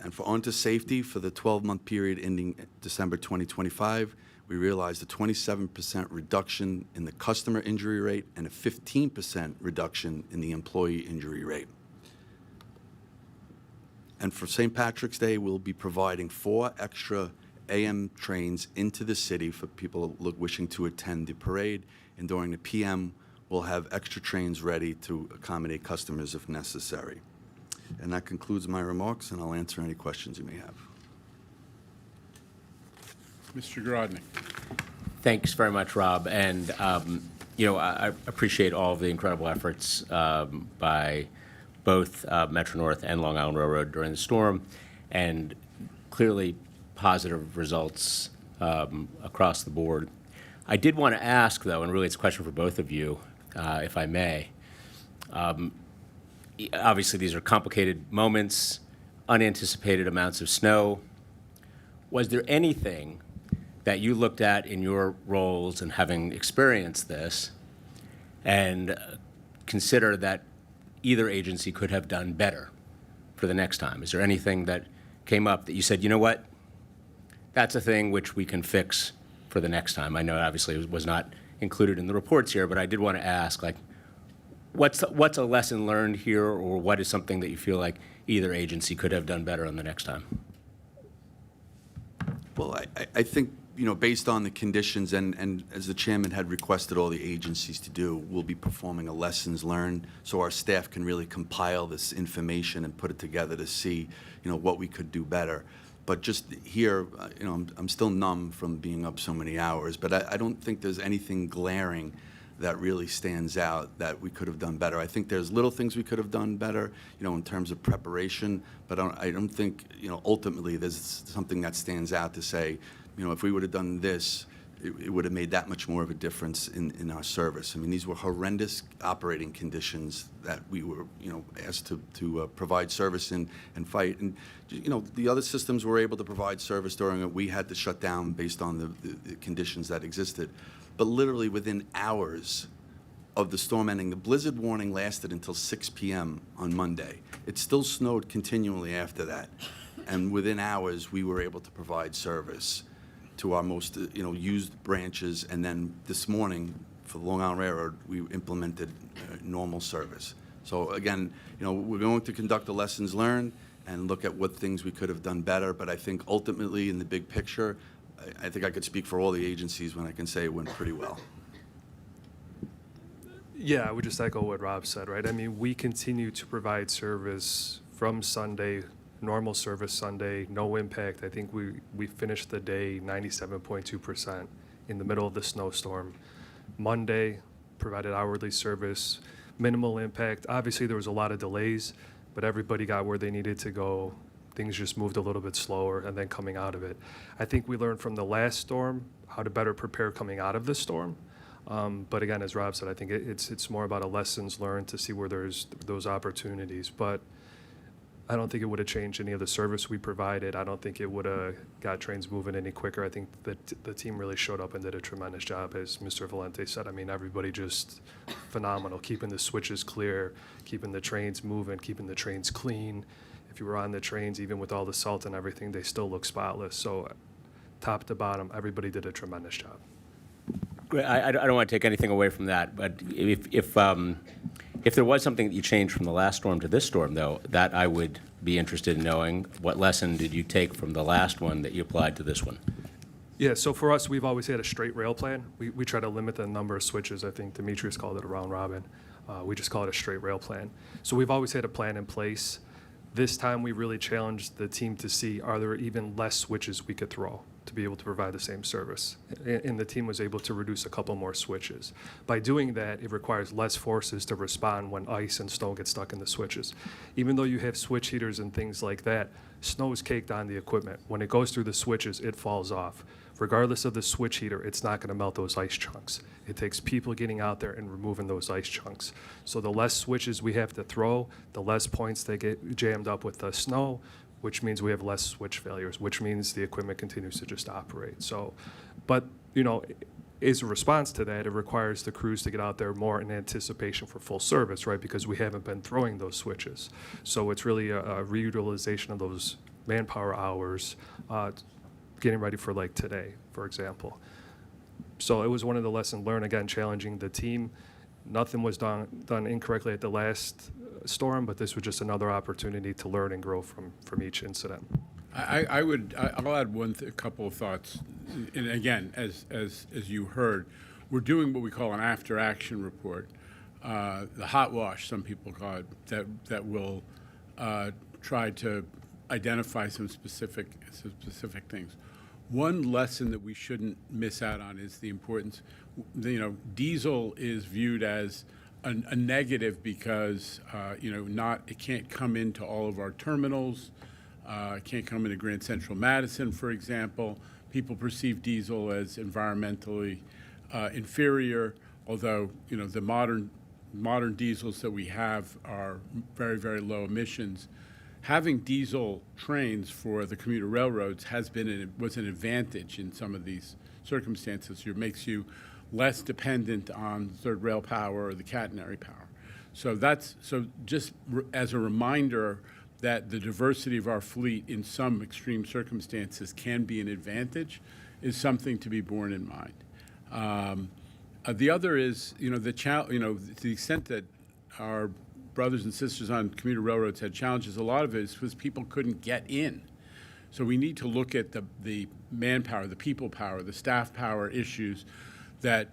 H: And for onto safety, for the 12-month period ending December 2025, we realized a 27% reduction in the customer injury rate and a 15% reduction in the employee injury rate. And for St. Patrick's Day, we'll be providing 4 extra AM trains into the city for people wishing to attend the parade. And during the PM, we'll have extra trains ready to accommodate customers if necessary. And that concludes my remarks, and I'll answer any questions you may have.
A: Mr. Grodnick.
I: Thanks very much, Rob. And, I appreciate all of the incredible efforts by both Metro North and Long Island Railroad during the storm, and clearly positive results across the board. I did want to ask, though, and really it's a question for both of you, if I may. Obviously, these are complicated moments, unanticipated amounts of snow. Was there anything that you looked at in your roles and having experienced this and consider that either agency could have done better for the next time? Is there anything that came up that you said, you know what, that's a thing which we can fix for the next time? I know obviously it was not included in the reports here, but I did want to ask, like, what's a lesson learned here, or what is something that you feel like either agency could have done better on the next time?
H: Well, I think, based on the conditions, and as the chairman had requested all the agencies to do, we'll be performing a lessons learned so our staff can really compile this information and put it together to see, what we could do better. But just here, I'm still numb from being up so many hours, but I don't think there's anything glaring that really stands out that we could have done better. I think there's little things we could have done better, in terms of preparation, but I don't think, ultimately there's something that stands out to say, if we would have done this, it would have made that much more of a difference in our service. I mean, these were horrendous operating conditions that we were, asked to provide service in and fight. And, the other systems were able to provide service during it. We had to shut down based on the conditions that existed. But literally within hours of the storm ending, the blizzard warning lasted until 6 p.m. on Monday. It still snowed continually after that. And within hours, we were able to provide service to our most, used branches. And then this morning, for the Long Island Railroad, we implemented normal service. So again, we're going to conduct the lessons learned and look at what things we could have done better. But I think ultimately, in the big picture, I think I could speak for all the agencies when I can say it went pretty well.
V: Yeah, I would just echo what Rob said, right? I mean, we continue to provide service from Sunday, normal service Sunday, no impact. I think we finished the day 97.2% in the middle of the snowstorm. Monday, provided hourly service, minimal impact. Obviously, there was a lot of delays, but everybody got where they needed to go. Things just moved a little bit slower, and then coming out of it. I think we learned from the last storm how to better prepare coming out of the storm. But again, as Rob said, I think it's more about a lessons learned to see where there's those opportunities. But I don't think it would have changed any of the service we provided. I don't think it would have got trains moving any quicker. I think that the team really showed up and did a tremendous job, as Mr. Valente said. I mean, everybody just phenomenal, keeping the switches clear, keeping the trains moving, keeping the trains clean. If you were on the trains, even with all the salt and everything, they still look spotless. So top to bottom, everybody did a tremendous job.
I: Great. I don't want to take anything away from that, but if there was something that you changed from the last storm to this storm, though, that I would be interested in knowing. What lesson did you take from the last one that you applied to this one?
V: Yeah, so for us, we've always had a straight rail plan. We try to limit the number of switches. I think Demetrius called it a round robin. We just call it a straight rail plan. So we've always had a plan in place. This time, we really challenged the team to see, are there even less switches we could throw to be able to provide the same service? And the team was able to reduce a couple more switches. By doing that, it requires less forces to respond when ice and snow get stuck in the switches. Even though you have switch heaters and things like that, snow is caked on the equipment. When it goes through the switches, it falls off. Regardless of the switch heater, it's not going to melt those ice chunks. It takes people getting out there and removing those ice chunks. So the less switches we have to throw, the less points they get jammed up with the snow, which means we have less switch failures, which means the equipment continues to just operate. So, but, as a response to that, it requires the crews to get out there more in anticipation for full service, right? Because we haven't been throwing those switches. So it's really a reutilization of those manpower hours, getting ready for like today, for example. So it was one of the lessons learned, again, challenging the team. Nothing was done incorrectly at the last storm, but this was just another opportunity to learn and grow from each incident.
A: I'll add a couple of thoughts. And again, as you heard, we're doing what we call an after-action report, the hot wash, some people call it, that will try to identify some specific things. One lesson that we shouldn't miss out on is the importance. Diesel is viewed as a negative because it can't come into all of our terminals. It can't come into Grand Central Madison, for example. People perceive diesel as environmentally inferior, although the modern diesels that we have are very, very low emissions. Having diesel trains for the commuter railroads was an advantage in some of these circumstances. It makes you less dependent on third rail power or the catenary power. So just as a reminder that the diversity of our fleet in some extreme circumstances can be an advantage is something to be borne in mind. The other is, to the extent that our brothers and sisters on commuter railroads had challenges, a lot of it was people couldn't get in. So we need to look at the manpower, the people power, the staff power issues that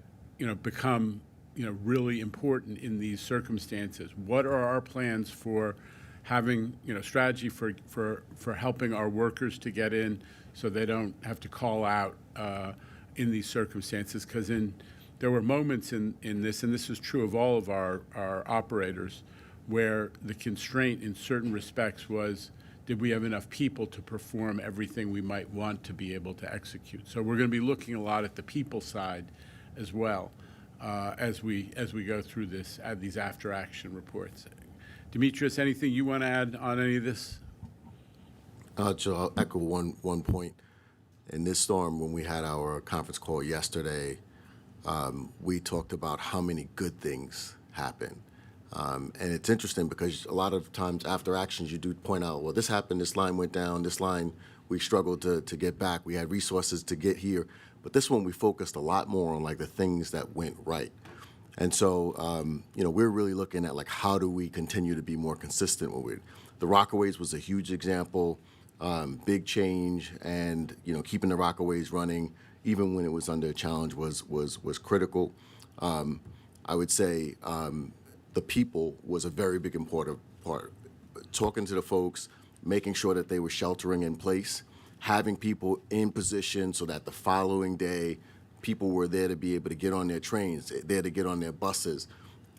A: become really important in these circumstances. What are our plans for having strategy for helping our workers to get in so they don't have to call out in these circumstances? Because there were moments in this, and this is true of all of our operators, where the constraint in certain respects was, did we have enough people to perform everything we might want to be able to execute? So we're going to be looking a lot at the people side as well as we go through these after-action reports. Demetrius, anything you want to add on any of this?
U: I'll echo one point. In this storm, when we had our conference call yesterday, we talked about how many good things happen. And it's interesting because a lot of times after actions, you do point out, well, this happened, this line went down, this line we struggled to get back. We had resources to get here. But this one, we focused a lot more on the things that went right. And so, we're really looking at how do we continue to be more consistent with it. The Rockaways was a huge example, big change, and keeping the Rockaways running even when it was under a challenge was critical. I would say the people was a very big important part. Talking to the folks, making sure that they were sheltering in place, having people in position so that the following day people were there to be able to get on their trains, there to get on their buses.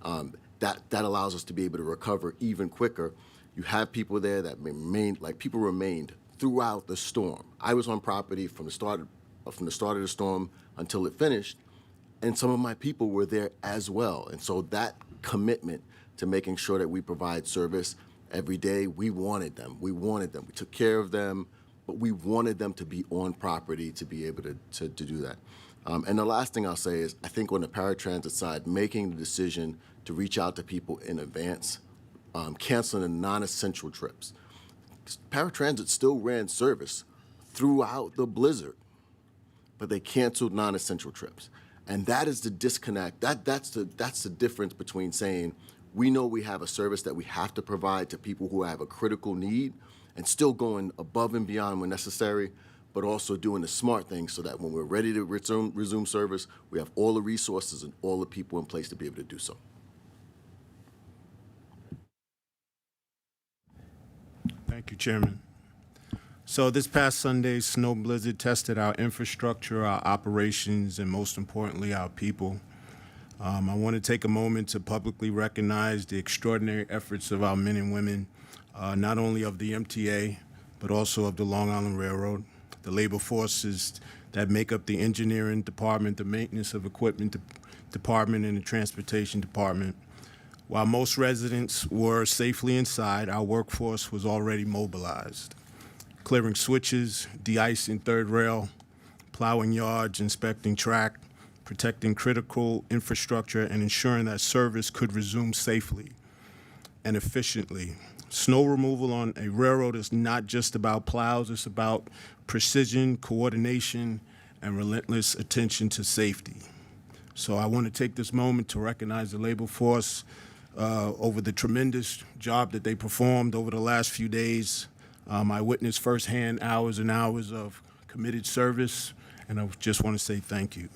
U: That allows us to be able to recover even quicker. You have people there that remained throughout the storm. I was on property from the start of the storm until it finished, and some of my people were there as well. And so that commitment to making sure that we provide service every day, we wanted them. We took care of them, but we wanted them to be on property to be able to do that. And the last thing I'll say is, I think on the paratransit side, making the decision to reach out to people in advance, canceling the non-essential trips. Paratransit still ran service throughout the blizzard, but they canceled non-essential trips. And that is the disconnect. That's the difference between saying, we know we have a service that we have to provide to people who have a critical need and still going above and beyond when necessary, but also doing the smart thing so that when we're ready to resume service, we have all the resources and all the people in place to be able to do so.
J: Thank you, Chairman. So this past Sunday's snow blizzard tested our infrastructure, our operations, and most importantly, our people. I want to take a moment to publicly recognize the extraordinary efforts of our men and women, not only of the MTA, but also of the Long Island Railroad, the labor forces that make up the engineering department, the maintenance of equipment department, and the transportation department. While most residents were safely inside, our workforce was already mobilized, clearing switches, de-icing third rail, plowing yards, inspecting track, protecting critical infrastructure, and ensuring that service could resume safely and efficiently. Snow removal on a railroad is not just about plows, it's about precision, coordination, and relentless attention to safety. So I want to take this moment to recognize the labor force over the tremendous job that they performed over the last few days. I witnessed firsthand hours and hours of committed service, and I just want to say thank you.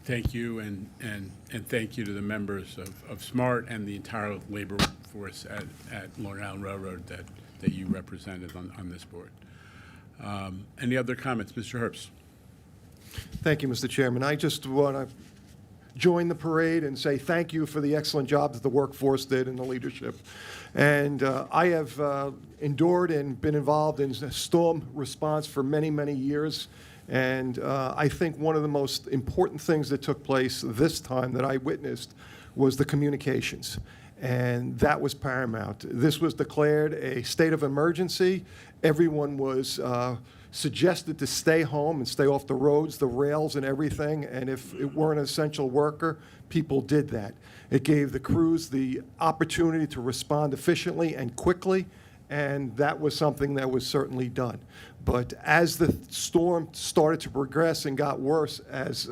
A: Thank you, and thank you to the members of SMART and the entire labor force at Long Island Railroad that you represented on this board. Any other comments? Mr. Herbst.
K: Thank you, Mr. Chairman. I just want to join the parade and say thank you for the excellent job that the workforce did and the leadership. And I have endured and been involved in storm response for many, many years. And I think one of the most important things that took place this time that I witnessed was the communications. And that was paramount. This was declared a state of emergency. Everyone was suggested to stay home and stay off the roads, the rails and everything. And if it were an essential worker, people did that. It gave the crews the opportunity to respond efficiently and quickly. And that was something that was certainly done. But as the storm started to progress and got worse, as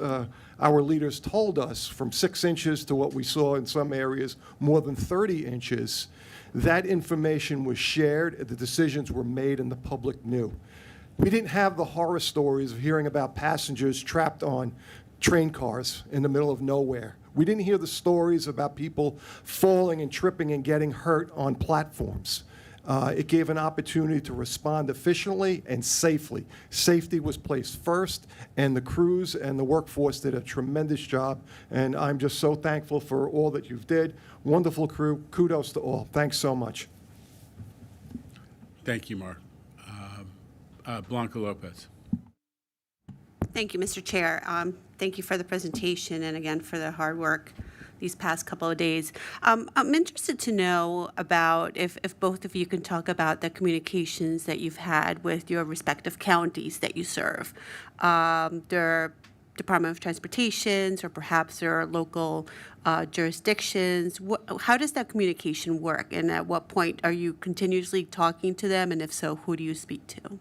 K: our leaders told us, from 6 inches to what we saw in some areas, more than 30 inches, that information was shared, the decisions were made, and the public knew. We didn't have the horror stories of hearing about passengers trapped on train cars in the middle of nowhere. We didn't hear the stories about people falling and tripping and getting hurt on platforms. It gave an opportunity to respond efficiently and safely. Safety was placed first, and the crews and the workforce did a tremendous job, and I'm just so thankful for all that you've did. Wonderful crew. Kudos to all. Thanks so much.
A: Thank you, Mark. Blanca Lopez.
L: Thank you, Mr. Chair. Thank you for the presentation and again for the hard work these past couple of days. I'm interested to know about if both of you can talk about the communications that you've had with your respective counties that you serve, their Department of Transportations or perhaps their local jurisdictions. How does that communication work, and at what point are you continuously talking to them, and if so, who do you speak to?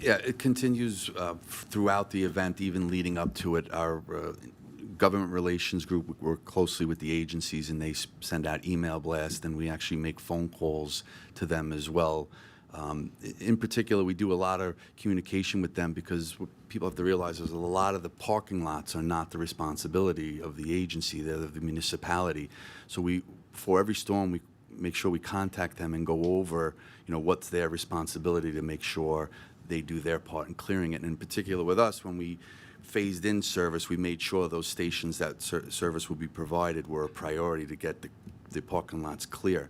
H: Yeah, it continues throughout the event, even leading up to it. Our government relations group work closely with the agencies, and they send out email blasts, and we actually make phone calls to them as well. In particular, we do a lot of communication with them because what people have to realize is a lot of the parking lots are not the responsibility of the agency, they're the municipality. So before every storm, we make sure we contact them and go over, what's their responsibility to make sure they do their part in clearing it. And in particular with us, when we phased in service, we made sure those stations that service would be provided were a priority to get the parking lots clear.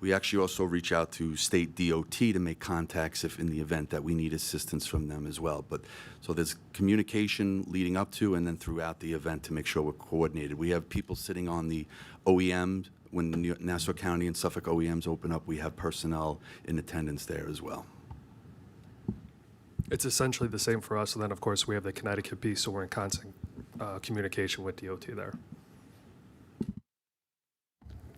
H: We actually also reach out to state DOT to make contacts if in the event that we need assistance from them as well. So there's communication leading up to and then throughout the event to make sure we're coordinated. We have people sitting on the OEMs. When the Nassau County and Suffolk OEMs open up, we have personnel in attendance there as well.
V: It's essentially the same for us, and then, of course, we have the Connecticut piece, so we're in constant communication with DOT there.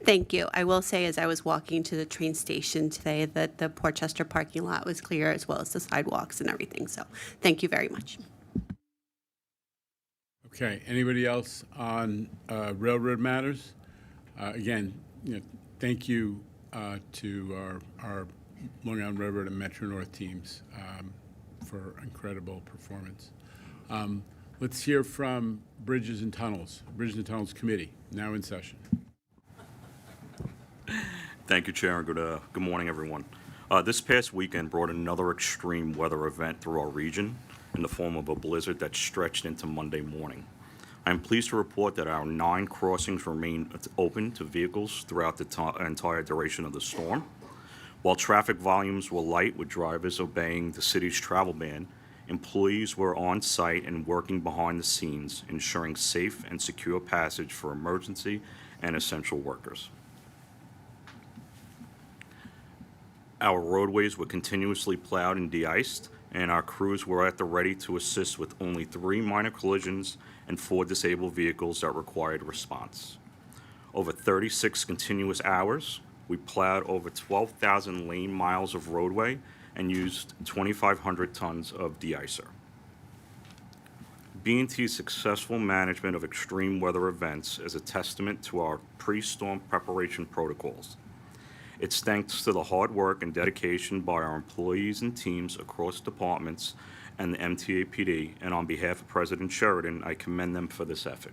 L: Thank you. I will say, as I was walking to the train station today, that the Portchester parking lot was clear, as well as the sidewalks and everything, so thank you very much.
A: Okay, anybody else on railroad matters? Again, thank you to our Long Island Railroad and Metro North teams for incredible performance. Let's hear from Bridges and Tunnels. Bridges and Tunnels Committee, now in session.
W: Thank you, Chair. Good morning, everyone. This past weekend brought another extreme weather event through our region in the form of a blizzard that stretched into Monday morning. I'm pleased to report that our 9 crossings remain open to vehicles throughout the entire duration of the storm. While traffic volumes were light with drivers obeying the city's travel ban, employees were on site and working behind the scenes, ensuring safe and secure passage for emergency and essential workers. Our roadways were continuously plowed and de-iced, and our crews were at the ready to assist with only 3 minor collisions and 4 disabled vehicles that required response. over 36 continuous hours. We plowed over 12,000 lane miles of roadway and used 2,500 tons of de-icer. B&T's successful management of extreme weather events is a testament to our pre-storm preparation protocols. It's thanks to the hard work and dedication by our employees and teams across departments and the MTA PD, and on behalf of President Sheridan, I commend them for this effort.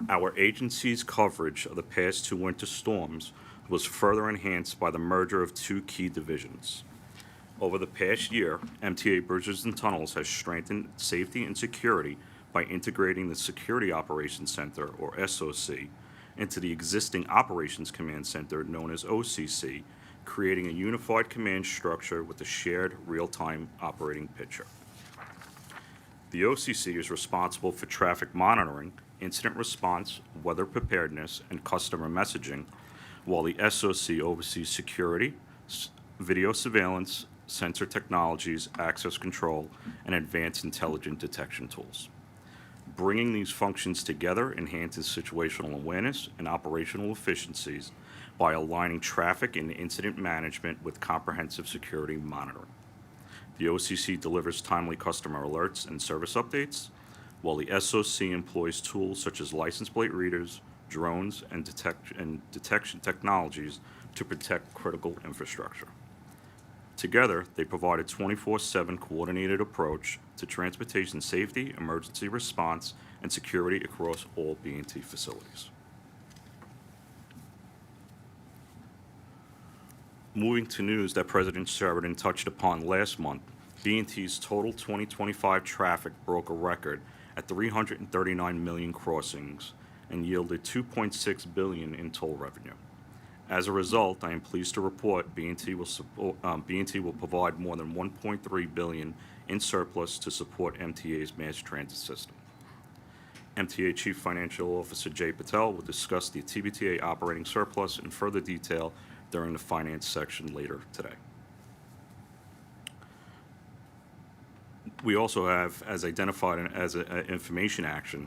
W: Our agency's coverage of the past 2 winter storms was further enhanced by the merger of 2 key divisions. Over the past year, MTA Bridges and Tunnels has strengthened safety and security by integrating the Security Operations Center, or SOC, into the existing Operations Command Center, known as OCC, creating a unified command structure with a shared real-time operating picture. The OCC is responsible for traffic monitoring, incident response, weather preparedness, and customer messaging, while the SOC oversees security, video surveillance, sensor technologies, access control, and advanced intelligent detection tools. Bringing these functions together enhances situational awareness and operational efficiencies by aligning traffic and incident management with comprehensive security monitoring. The OCC delivers timely customer alerts and service updates, while the SOC employs tools such as license plate readers, drones, and detection technologies to protect critical infrastructure. Together, they provide a 24/7 coordinated approach to transportation safety, emergency response, and security across all B&T facilities. Moving to news that President Sheridan touched upon last month, B&T's total 2025 traffic broke a record at 339 million crossings and yielded $2.6 billion in toll revenue. As a result, I am pleased to report B&T will provide more than $1.3 billion in surplus to support MTA's mass transit system. MTA Chief Financial Officer Jay Patel will discuss the TBTA operating surplus in further detail during the finance section later today. We also have, as identified as an information item,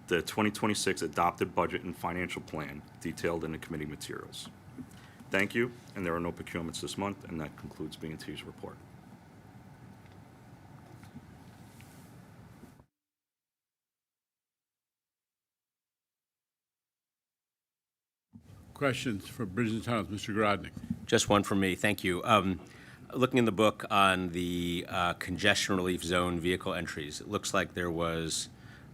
W: the 2026 adopted budget and financial plan detailed in the committee materials. Thank you, and there are no procurements this month, and that concludes B&T's report.
A: Questions for Bridges and Tunnels, Mr. Grodnick?
I: Just one from me, thank you. Looking in the book on the congestion relief zone vehicle entries, it looks like there was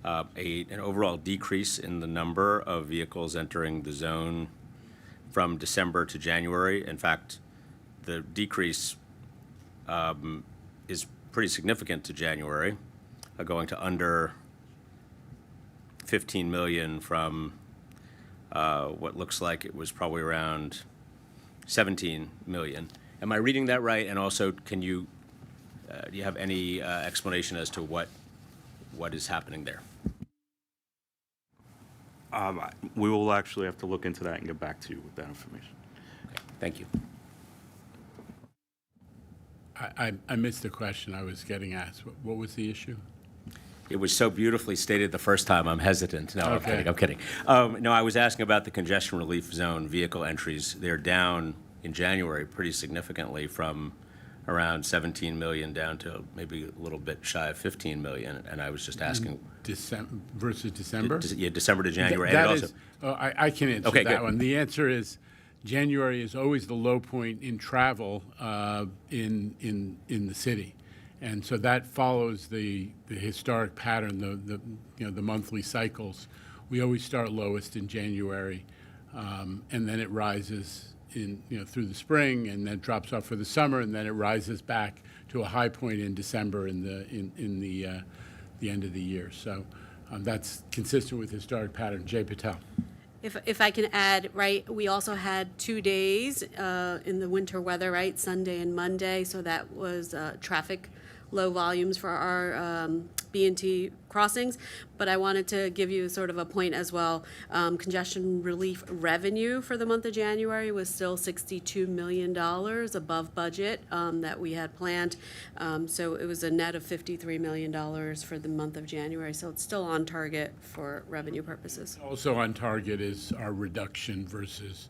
I: an overall decrease in the number of vehicles entering the zone from December to January. In fact, the decrease is pretty significant to January, going to under 15 million from what looks like it was probably around 17 million. Am I reading that right? And also, can you do you have any explanation as to what is happening there?
W: We will actually have to look into that and get back to you with that information.
I: Okay, thank you.
A: I missed the question I was getting asked. What was the issue?
I: It was so beautifully stated the first time, I'm hesitant. No,
A: Okay.
I: I'm kidding. No, I was asking about the congestion relief zone vehicle entries. They're down in January pretty significantly from around 17 million down to maybe a little bit shy of 15 million. And I was just asking.
A: December versus December?
I: Yeah, December to January.
A: That
I: and
A: is, I can answer
I: Okay,
A: that
I: good.
A: one. The answer is January is always the low point in travel in the city. And so that follows the historic pattern, the monthly cycles. We always start lowest in January, and then it rises through the spring, and then drops off for the summer, and then it rises back to a high point in December in the end of the year. So that's consistent with historic pattern. Jay Patel.
L: If I can add, right, we also had 2 days in the winter weather, right, Sunday and Monday, so that was traffic low volumes for our
M: B&T crossings, but I wanted to give you sort of a point as well. Congestion relief revenue for the month of January was still $62 million above budget that we had planned. So it was a net of $53 million for the month of January. So it's still on target for revenue purposes.
A: Also on target is our reduction versus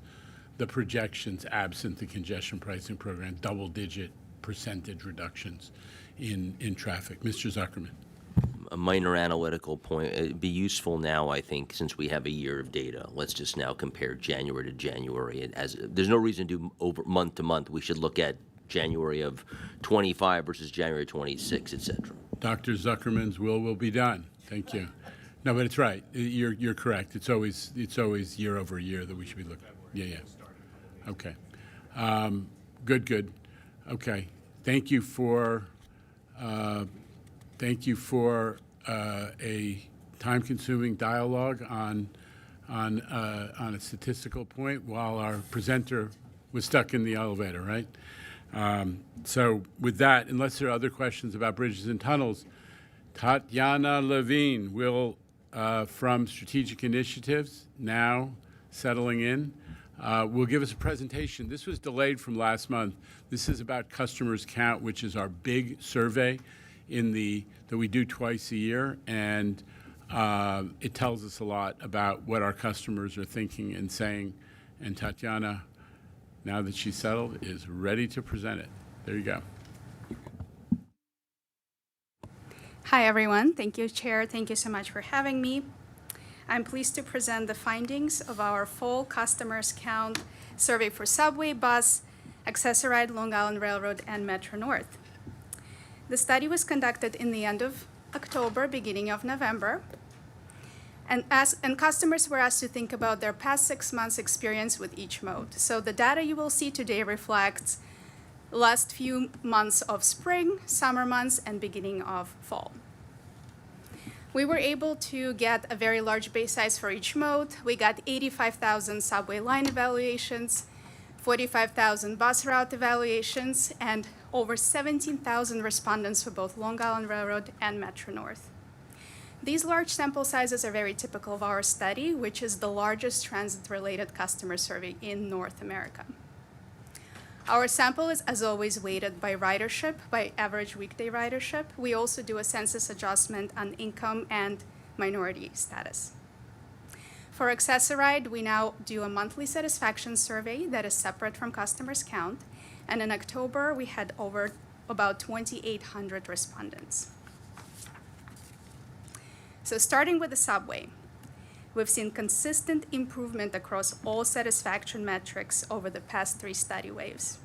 A: the projections absent the congestion pricing program, double-digit percentage reductions in traffic. Mr. Zuckerman.
N: A minor analytical point. It'd be useful now, I think, since we have a year of data. Let's just now compare January to January. There's no reason to do over month to month. We should look at January of 25 versus January 26, et cetera.
A: Dr. Zuckerman's will be done. Thank you. No, but it's right. You're correct. It's always year over year that we should be looking. Yeah. Okay. Good. Okay. Thank you for a time-consuming dialogue on a statistical point while our presenter was stuck in the elevator, right? So with that, unless there are other questions about bridges and tunnels, Tatiana Levine will, from Strategic Initiatives, now settling in, will give us a presentation. This was delayed from last month. This is about Customers Count, which is our big survey that we do twice a year, and it tells us a lot about what our customers are thinking and saying. And Tatiana, now that she's settled, is ready to present it. There you go.
O: Hi, everyone. Thank you, Chair. Thank you so much for having me. I'm pleased to present the findings of our full Customers Count survey for Subway, Bus, Access-a-Ride, Long Island Railroad, and Metro North. The study was conducted in the end of October, beginning of November, and customers were asked to think about their past 6 months' experience with each mode. So the data you will see today reflects last few months of spring, summer months, and beginning of fall. We were able to get a very large base size for each mode. We got 85,000 subway line evaluations, 45,000 bus route evaluations, and over 17,000 respondents for both Long Island Railroad and Metro North. These large sample sizes are very typical of our study, which is the largest transit-related customer survey in North America. Our sample is, as always, weighted by ridership, by average weekday ridership. We also do a census adjustment on income and minority status. For Access-a-Ride, we now do a monthly satisfaction survey that is separate from Customers Count. And in October, we had about 2,800 respondents. So starting with the subway, we've seen consistent improvement across all satisfaction metrics over the past 3 study waves.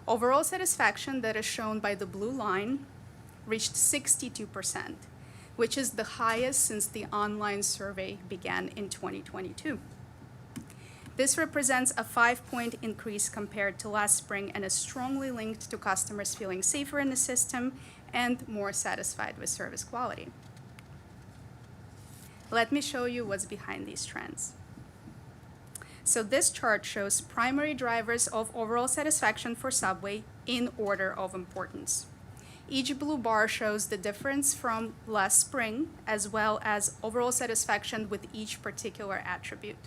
O: Overall satisfaction, that is shown by the blue line, reached 62%, which is the highest since the online survey began in 2022. This represents a 5-point increase compared to last spring and is strongly linked to customers feeling safer in the system and more satisfied with service quality. Let me show you what's behind these trends. So this chart shows primary drivers of overall satisfaction for Subway in order of importance. Each blue bar shows the difference from last spring, as well as overall satisfaction with each particular attribute.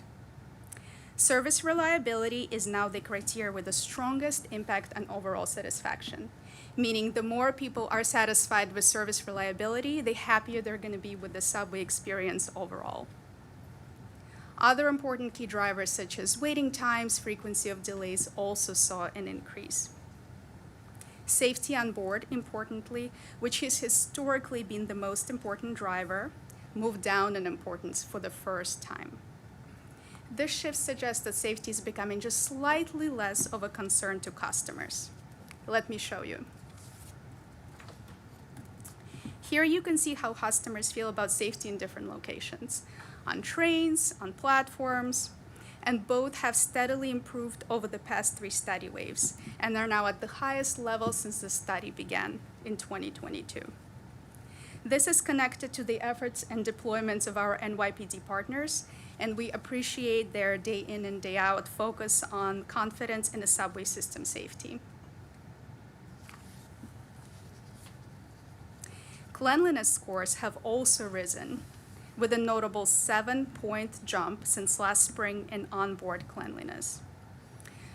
O: Service reliability is now the criteria with the strongest impact on overall satisfaction, meaning the more people are satisfied with service reliability, the happier they're going to be with the subway experience overall. Other important key drivers such as waiting times, frequency of delays also saw an increase. Safety on board, importantly, which has historically been the most important driver, moved down in importance for the first time. This shift suggests that safety is becoming just slightly less of a concern to customers. Let me show you. Here you can see how customers feel about safety in different locations, on trains, on platforms, and both have steadily improved over the past 3 study waves and are now at the highest level since the study began in 2022. This is connected to the efforts and deployments of our NYPD partners, and we appreciate their day in and day out focus on confidence in the subway system safety. Cleanliness scores have also risen, with a notable 7-point jump since last spring in onboard cleanliness.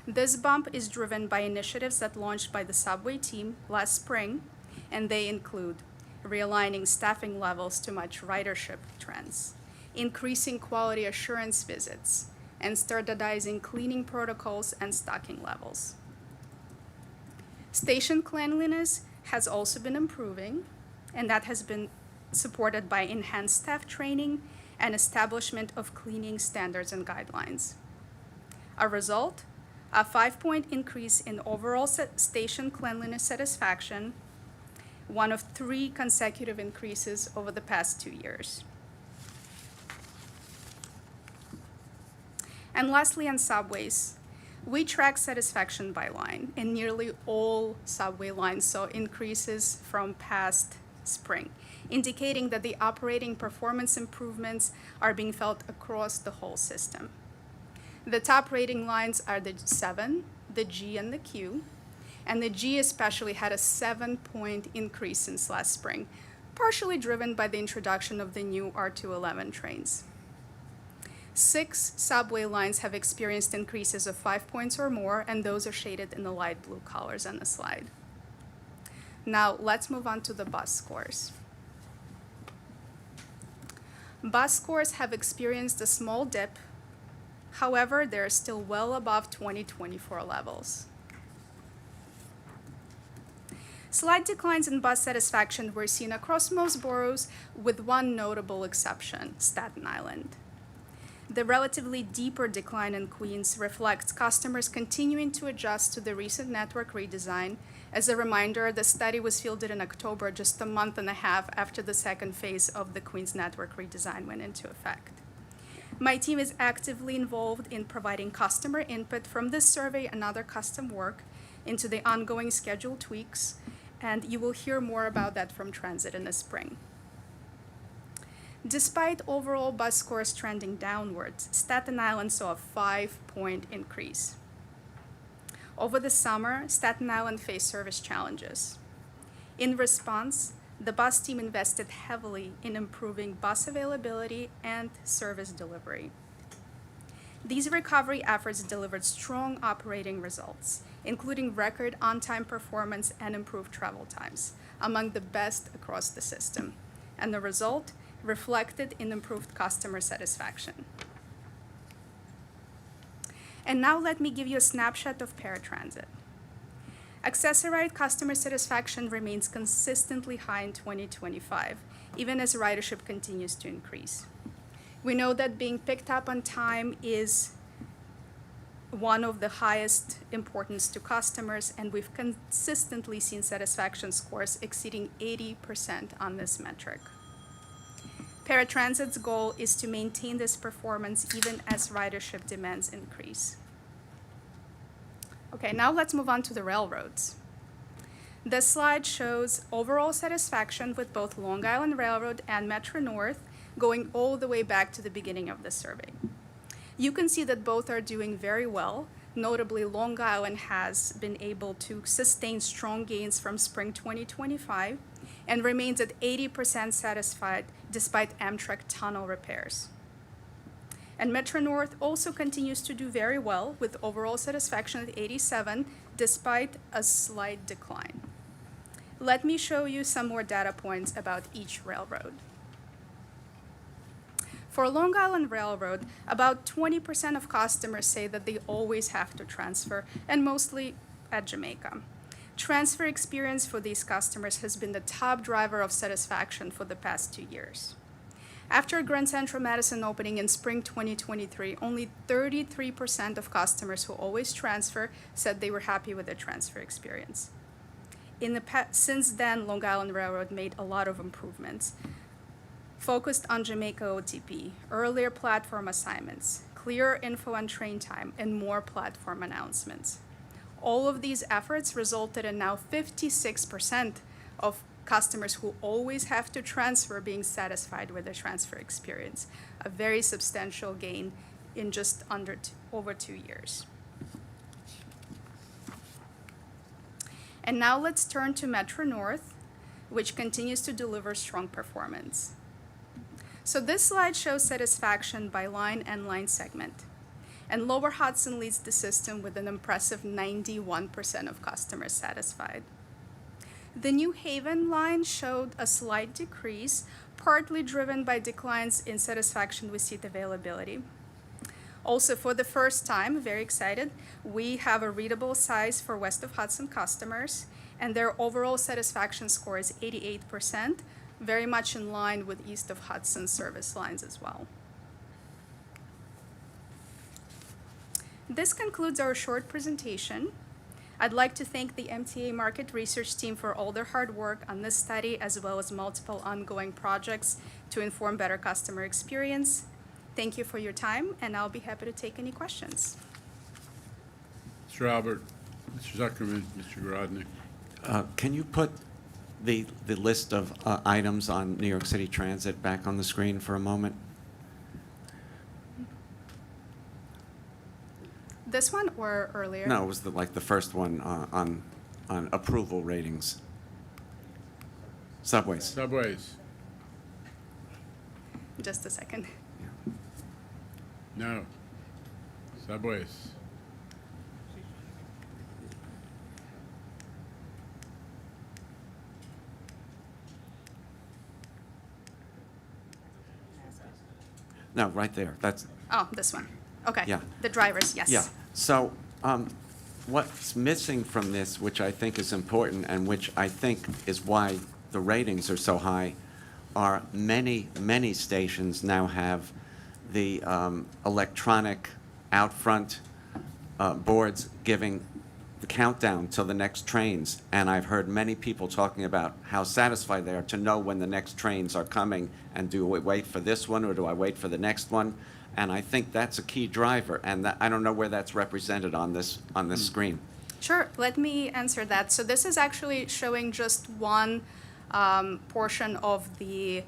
O: This bump is driven by initiatives that launched by the subway team last spring, and they include realigning staffing levels to match ridership trends, increasing quality assurance visits, and standardizing cleaning protocols and stocking levels. Station cleanliness has also been improving, and that has been supported by enhanced staff training and establishment of cleaning standards and guidelines. A result, a 5-point increase in overall station cleanliness satisfaction, one of 3 consecutive increases over the past 2 years. And lastly, on subways, we track satisfaction by line, and nearly all subway lines saw increases from past spring, indicating that the operating performance improvements are being felt across the whole system. The top rating lines are the 7, the G, and the Q, and the G especially had a 7-point increase since last spring, partially driven by the introduction of the new R211 trains. 6 subway lines have experienced increases of 5 points or more, and those are shaded in the light blue colors on the slide. Now, let's move on to the bus scores. Bus scores have experienced a small dip. However, they're still well above 2024 levels. Slight declines in bus satisfaction were seen across most boroughs, with one notable exception, Staten Island. The relatively deeper decline in Queens reflects customers continuing to adjust to the recent network redesign. As a reminder, the study was fielded in October, just a month and a half after the second phase of the Queens network redesign went into effect. My team is actively involved in providing customer input from this survey and other custom work into the ongoing schedule tweaks, and you will hear more about that from Transit in the spring. Despite overall bus scores trending downwards, Staten Island saw a 5-point increase. Over the summer, Staten Island faced service challenges. In response, the bus team invested heavily in improving bus availability and service delivery. These recovery efforts delivered strong operating results, including record on-time performance and improved travel times, among the best across the system, and the result reflected in improved customer satisfaction. And now let me give you a snapshot of paratransit. Accessoride customer satisfaction remains consistently high in 2025, even as ridership continues to increase. We know that being picked up on time is one of the highest importance to customers, and we've consistently seen satisfaction scores exceeding 80% on this metric. Paratransit's goal is to maintain this performance even as ridership demands increase. Okay, now let's move on to the railroads. This slide shows overall satisfaction with both Long Island Railroad and Metro North, going all the way back to the beginning of the survey. You can see that both are doing very well. Notably, Long Island has been able to sustain strong gains from spring 2025 and remains at 80% satisfied despite Amtrak tunnel repairs. And Metro North also continues to do very well with overall satisfaction at 87 despite a slight decline. Let me show you some more data points about each railroad. For Long Island Railroad, about 20% of customers say that they always have to transfer, and mostly at Jamaica. Transfer experience for these customers has been the top driver of satisfaction for the past 2 years. After Grand Central Madison opening in spring 2023, only 33% of customers who always transfer said they were happy with their transfer experience. Since then, Long Island Railroad made a lot of improvements, focused on Jamaica OTP, earlier platform assignments, clearer info on train time, and more platform announcements. All of these efforts resulted in now 56% of customers who always have to transfer being satisfied with their transfer experience, a very substantial gain in just over 2 years. And now let's turn to Metro North. which continues to deliver strong performance. So this slide shows satisfaction by line and line segment. And Lower Hudson leads the system with an impressive 91% of customers satisfied. The New Haven line showed a slight decrease, partly driven by declines in satisfaction with seat availability. Also, for the first time, very excited, we have a readable size for West of Hudson customers, and their overall satisfaction score is 88%, very much in line with East of Hudson service lines as well. This concludes our short presentation. I'd like to thank the MTA market research team for all their hard work on this study, as well as multiple ongoing projects to inform better customer experience. Thank you for your time, and I'll be happy to take any questions.
A: Mr. Albert, Mr. Zuckerman, Mr. Grodnick.
D: Can you put the list of items on New York City Transit back on the screen for a moment?
O: This one or earlier?
D: No, it was like the first one on approval ratings. Subways.
A: Subways.
O: Just a second.
A: No. Subways.
D: No, right there. That's.
O: Oh, this one. Okay.
D: Yeah.
O: The drivers, yes.
D: Yeah. So what's missing from this, which I think is important and which I think is why the ratings are so high, are many, many stations now have the electronic out front boards giving the countdown to the next trains. And I've heard many people talking about how satisfied they are to know when the next trains are coming, and do I wait for this one or do I wait for the next one? And I think that's a key driver, and I don't know where that's represented on this screen.
O: Sure, let me answer that. So this is actually showing just one portion of the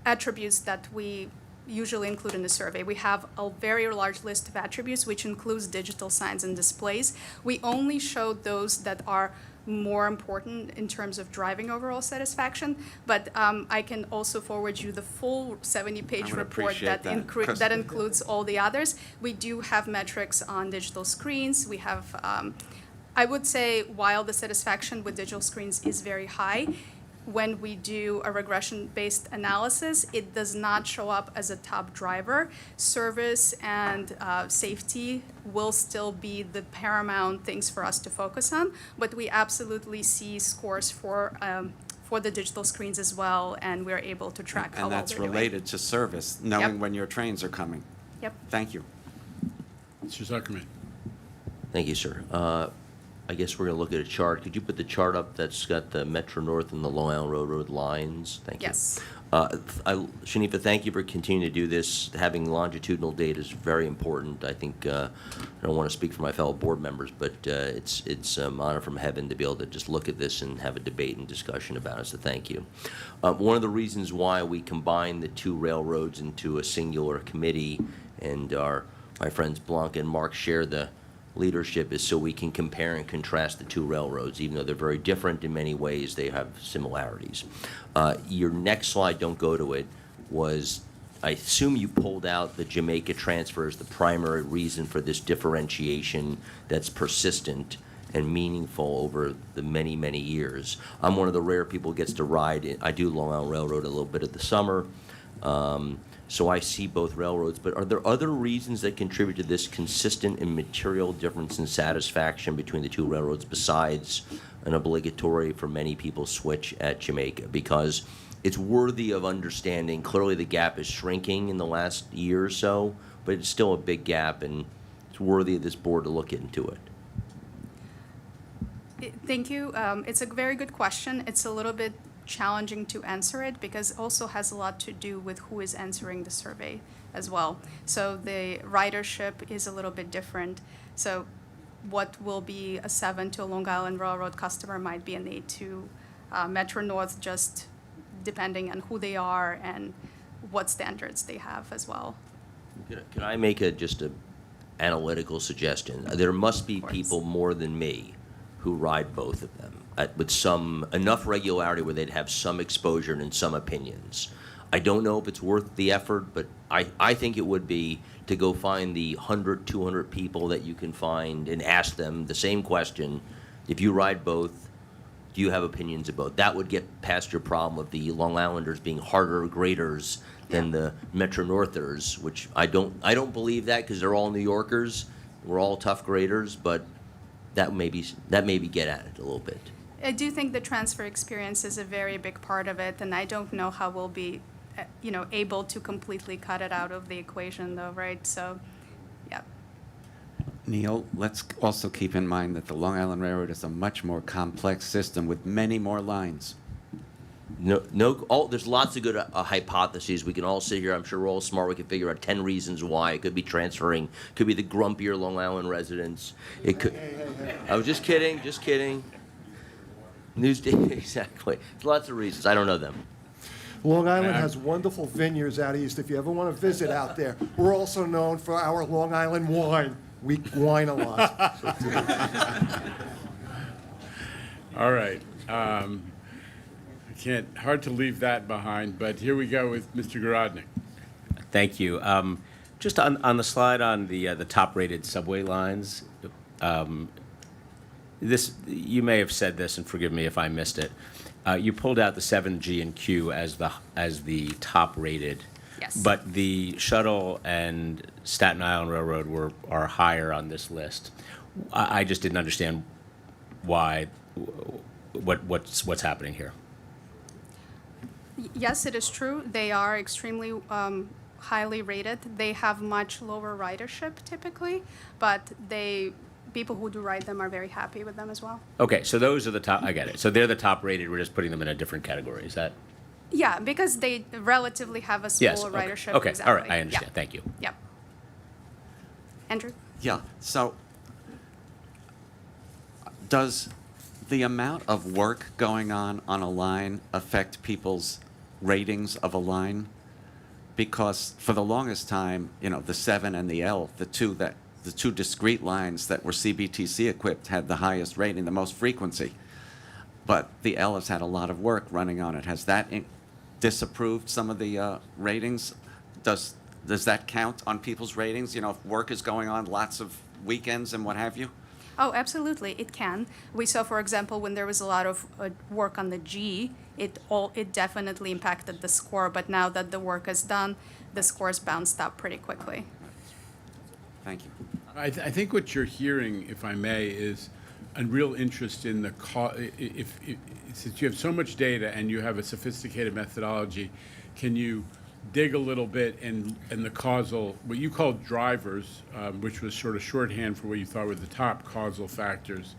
O: attributes that we usually include in the survey. We have a very large list of attributes, which includes digital signs and displays. We only showed those that are more important in terms of driving overall satisfaction, but I can also forward you the full 70-page report that includes all the others. We do have metrics on digital screens. We have, I would say, while the satisfaction with digital screens is very high, when we do a regression-based analysis, it does not show up as a top driver. Service and safety will still be the paramount things for us to focus on, but we absolutely see scores for the digital screens as well, and we're able to track how well
D: And that's related to service, knowing when your trains are coming.
O: Yep.
D: Thank you.
A: Mr. Zuckerman.
N: Thank you, sir. I guess we're going to look at a chart. Could you put the chart up that's got the Metro North and the Long Island Railroad lines? Thank you.
O: Yes.
N: Shanifa, thank you for continuing to do this. Having longitudinal data is very important. I think, I don't want to speak for my fellow board members, but it's honor from heaven to be able to just look at this and have a debate and discussion about it, so thank you. One of the reasons why we combined the two railroads into a singular committee, and my friends Blanca and Mark share the leadership, is so we can compare and contrast the two railroads. Even though they're very different in many ways, they have similarities. Your next slide, don't go to it, was, I assume you pulled out the Jamaica transfer as the primary reason for this differentiation that's persistent and meaningful over the many, many years. I'm one of the rare people who gets to ride. I do Long Island Railroad a little bit of the summer. So I see both railroads, but are there other reasons that contribute to this consistent and material difference in satisfaction between the two railroads besides an obligatory, for many people, switch at Jamaica? Because it's worthy of understanding. Clearly the gap is shrinking in the last year or so, but it's still a big gap, and it's worthy of this board to look into it.
O: Thank you. It's a very good question. It's a little bit challenging to answer it because it also has a lot to do with who is answering the survey as well. So the ridership is a little bit different. So what will be a 7 to a Long Island Railroad customer might be an 8 to Metro North, just depending on who they are and what standards they have as well.
N: Can I make just an analytical suggestion? There must be people more than me who ride both of them with some enough regularity where they'd have some exposure and some opinions. I don't know if it's worth the effort, but I think it would be to go find the 100, 200 people that you can find and ask them the same question. If you ride both, do you have opinions of both? That would get past your problem of the Long Islanders being harder graders than the Metro Northers, which I don't believe that because they're all New Yorkers. We're all tough graders, but that maybe get at it a little bit.
O: I do think the transfer experience is a very big part of it, and I don't know how we'll be, able to completely cut it out of the equation, though, right? So, yeah.
D: Neil, let's also keep in mind that the Long Island Railroad is a much more complex system with many more lines.
N: There's lots of good hypotheses. We can all sit here. I'm sure we're all smart. We can figure out 10 reasons why. It could be transferring. It could be the grumpier Long Island residents. It could. I was just kidding. Just kidding. Exactly. There's lots of reasons. I don't know them.
K: Long Island has wonderful vineyards out east if you ever want to visit out there. We're also known for our Long Island wine. We wine a lot.
A: All right. Hard to leave that behind, but here we go with Mr. Garodnick.
I: Thank you. Just on the slide on the top-rated subway lines, you may have said this, and forgive me if I missed it. You pulled out the 7G and Q as the top-rated.
O: Yes.
I: But the Shuttle and Staten Island Railroad are higher on this list. I just didn't understand why. What's happening here?
O: Yes, it is true. They are extremely highly rated. They have much lower ridership typically, but people who do ride them are very happy with them as well.
I: Okay, so those are the top. I get it. So they're the top-rated. We're just putting them in a different category. Is that?
O: Yeah, because they relatively have a smaller
I: Yes. Okay.
O: ridership.
I: Okay.
O: Exactly.
I: All right. I understand.
O: Yeah.
I: Thank you.
O: Yep. Andrew?
D: Yeah, so does the amount of work going on a line affect people's ratings of a line? Because for the longest time, the 7 and the L, the two discrete lines that were CBTC equipped had the highest rating, the most frequency. But the L has had a lot of work running on it. Has that disapproved some of the ratings? Does that count on people's ratings? If work is going on, lots of weekends and what have you?
O: Oh, absolutely, it can. We saw, for example, when there was a lot of work on the G, it definitely impacted the score. But now that the work is done, the scores bounced up pretty quickly.
D: Thank you.
A: I think what you're hearing, if I may, is a real interest in the since you have so much data and you have a sophisticated methodology, can you dig a little bit in the causal, what you call drivers, which was sort of shorthand for what you thought were the top causal factors.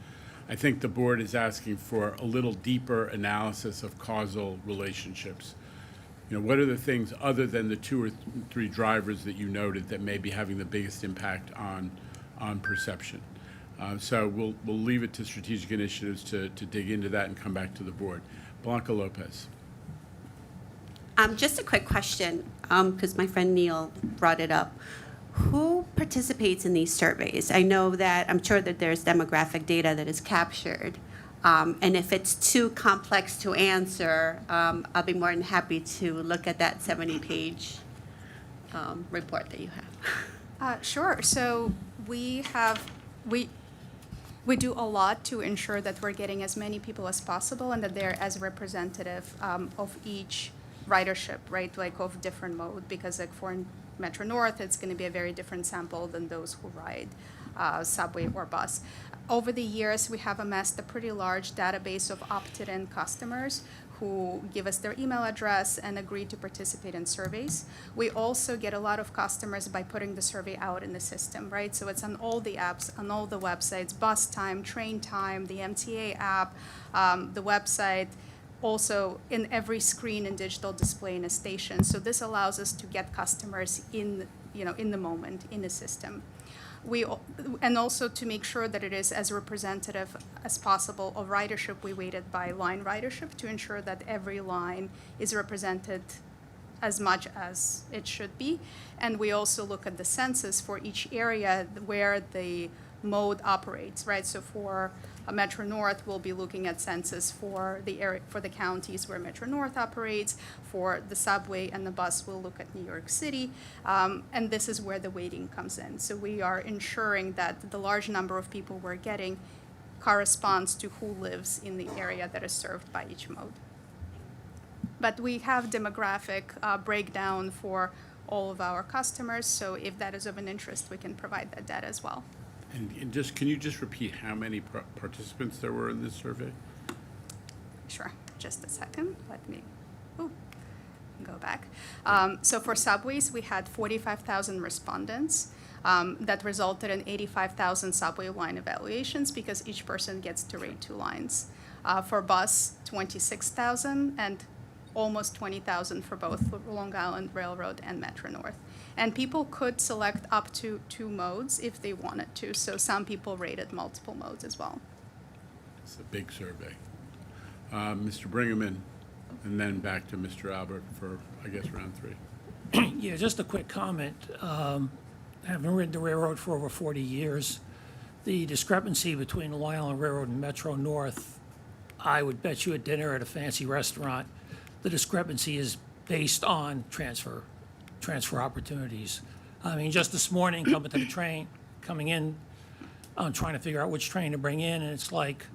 A: I think the board is asking for a little deeper analysis of causal relationships. What are the things other than the 2 or 3 drivers that you noted that may be having the biggest impact on perception? So we'll leave it to strategic initiatives to dig into that and come back to the board. Blanca Lopez.
L: Just a quick question, because my friend Neil brought it up. Who participates in these surveys? I'm sure that there's demographic data that is captured. And if it's too complex to answer, I'll be more than happy to look at that 70-page report that you have.
O: Sure. So we do a lot to ensure that we're getting as many people as possible and that they're as representative of each ridership, right? Like of different mode, because like for Metro North, it's going to be a very different sample than those who ride subway or bus. Over the years, we have amassed a pretty large database of opted-in customers who give us their email address and agree to participate in surveys. We also get a lot of customers by putting the survey out in the system, right? So it's on all the apps, on all the websites, bus time, train time, the MTA app, the website, also in every screen and digital display in a station. So this allows us to get customers in the moment, in the system. And also to make sure that it is as representative as possible of ridership, we weighted by line ridership to ensure that every line is represented as much as it should be. And we also look at the census for each area where the mode operates, right? So for Metro North will be looking at census for the area, for the counties where Metro North operates. For the subway and the bus, we'll look at New York City. And this is where the weighting comes in. So we are ensuring that the large number of people we're getting corresponds to who lives in the area that is served by each mode. But we have demographic breakdown for all of our customers, so if that is of an interest, we can provide that data as well.
A: And just, can you just repeat how many participants there were in this survey?
O: Sure, just a second, let me go back. So for subways, we had 45,000 respondents. That resulted in 85,000 subway line evaluations because each person gets to rate 2 lines. For bus, 26,000 and almost 20,000 for both Long Island Railroad and Metro North. And people could select up to 2 modes if they wanted to. So some people rated multiple modes as well.
A: It's a big survey. Mr. Bringerman, and then back to Mr. Albert for, I guess, round 3.
P: Yeah, just a quick comment. Having ridden the railroad for over 40 years, the discrepancy between the Long Island Railroad and Metro North, I would bet you a dinner at a fancy restaurant, the discrepancy is based on transfer opportunities. I mean, just this morning, coming in, I'm trying to figure out which train to bring in, and it's like,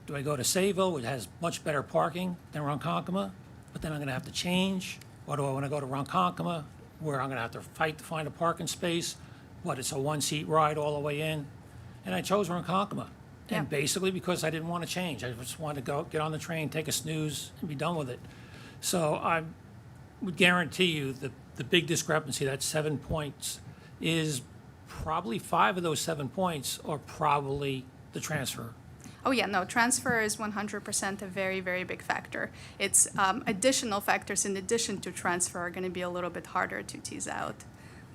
P: do I go to Sayville, which has much better parking than Ronkonkoma, but then I'm gonna have to change, or do I wanna go to Ronkonkoma, where I'm gonna have to fight to find a parking space, it's a 1-seat ride all the way in, and I chose Ronkonkoma.
O: Yeah.
P: And basically because I didn't want to change. I just wanted to go, get on the train, take a snooze, and be done with it. So I would guarantee you the big discrepancy, that 7 points, is probably 5 of those 7 points are probably the transfer.
O: Oh yeah, no, transfer is 100% a very, very big factor. It's additional factors in addition to transfer are going to be a little bit harder to tease out.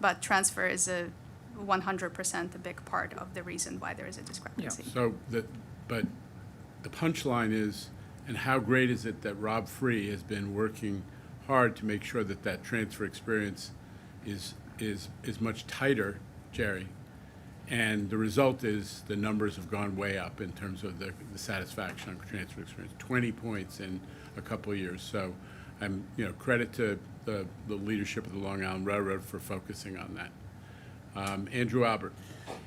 O: But transfer is a 100% a big part of the reason why there is a discrepancy.
A: So, but the punchline is, and how great is it that Rob Free has been working hard to make sure that that transfer experience is much tighter, Jerry. And the result is the numbers have gone way up in terms of the satisfaction on transfer experience, 20 points in a couple of years. So I'm, credit to the leadership of the Long Island Railroad for focusing on that. Andrew Albert.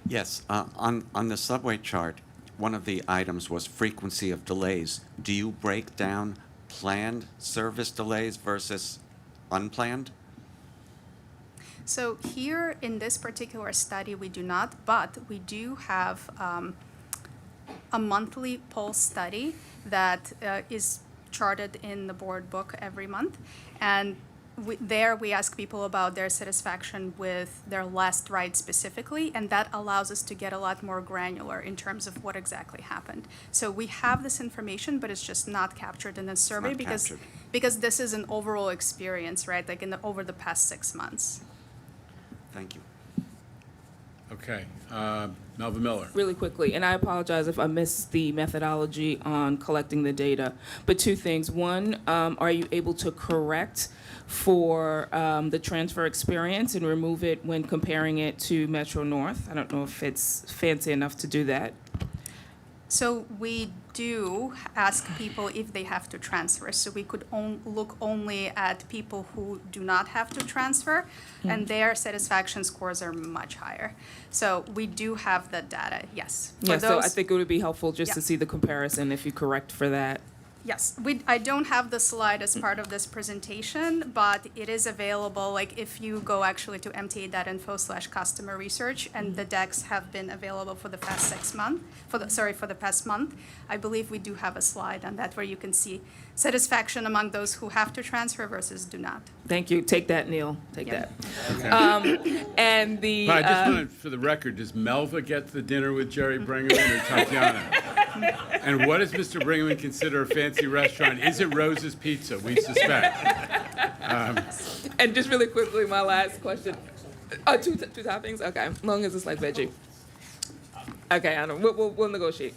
D: Yes, on the subway chart, one of the items was frequency of delays. Do you break down planned service delays versus unplanned?
O: So here in this particular study, we do not, but we do have a monthly pulse study that is charted in the board book every month. And there we ask people about their satisfaction with their last ride specifically, and that allows us to get a lot more granular in terms of what exactly happened. So we have this information, but it's just not captured in the survey because this is an overall experience, right? Like over the past 6 months.
D: Thank you.
A: Okay, Melvin Miller.
Q: Really quickly, and I apologize if I missed the methodology on collecting the data, but 2 things. One, are you able to correct for the transfer experience and remove it when comparing it to Metro North? I don't know if it's fancy enough to do that.
O: So we do ask people if they have to transfer. So we could look only at people who do not have to transfer, and their satisfaction scores are much higher. So we do have the data, yes.
Q: Yeah, so I think it would be helpful just to
O: Yeah.
Q: see the comparison if you correct for that.
O: Yes, I don't have the slide as part of this presentation, but it is available. Like if you go actually to mta.info/customer research, and the decks have been available for the past 6 months, for the past month. I believe we do have a slide on that where you can see satisfaction among those who have to transfer versus do not.
Q: Thank you. Take that, Neil. Take
O: Yep.
Q: that. And the.
A: But I just wanted, for the record, does Melva get the dinner with Jerry Bringerman or Tatiana? And what does Mr. Bringerman consider a fancy restaurant? Is it Rose's Pizza? We suspect.
Q: And just really quickly, my last question. Two toppings? Okay, as long as it's like veggie. Okay, I don't. We'll negotiate.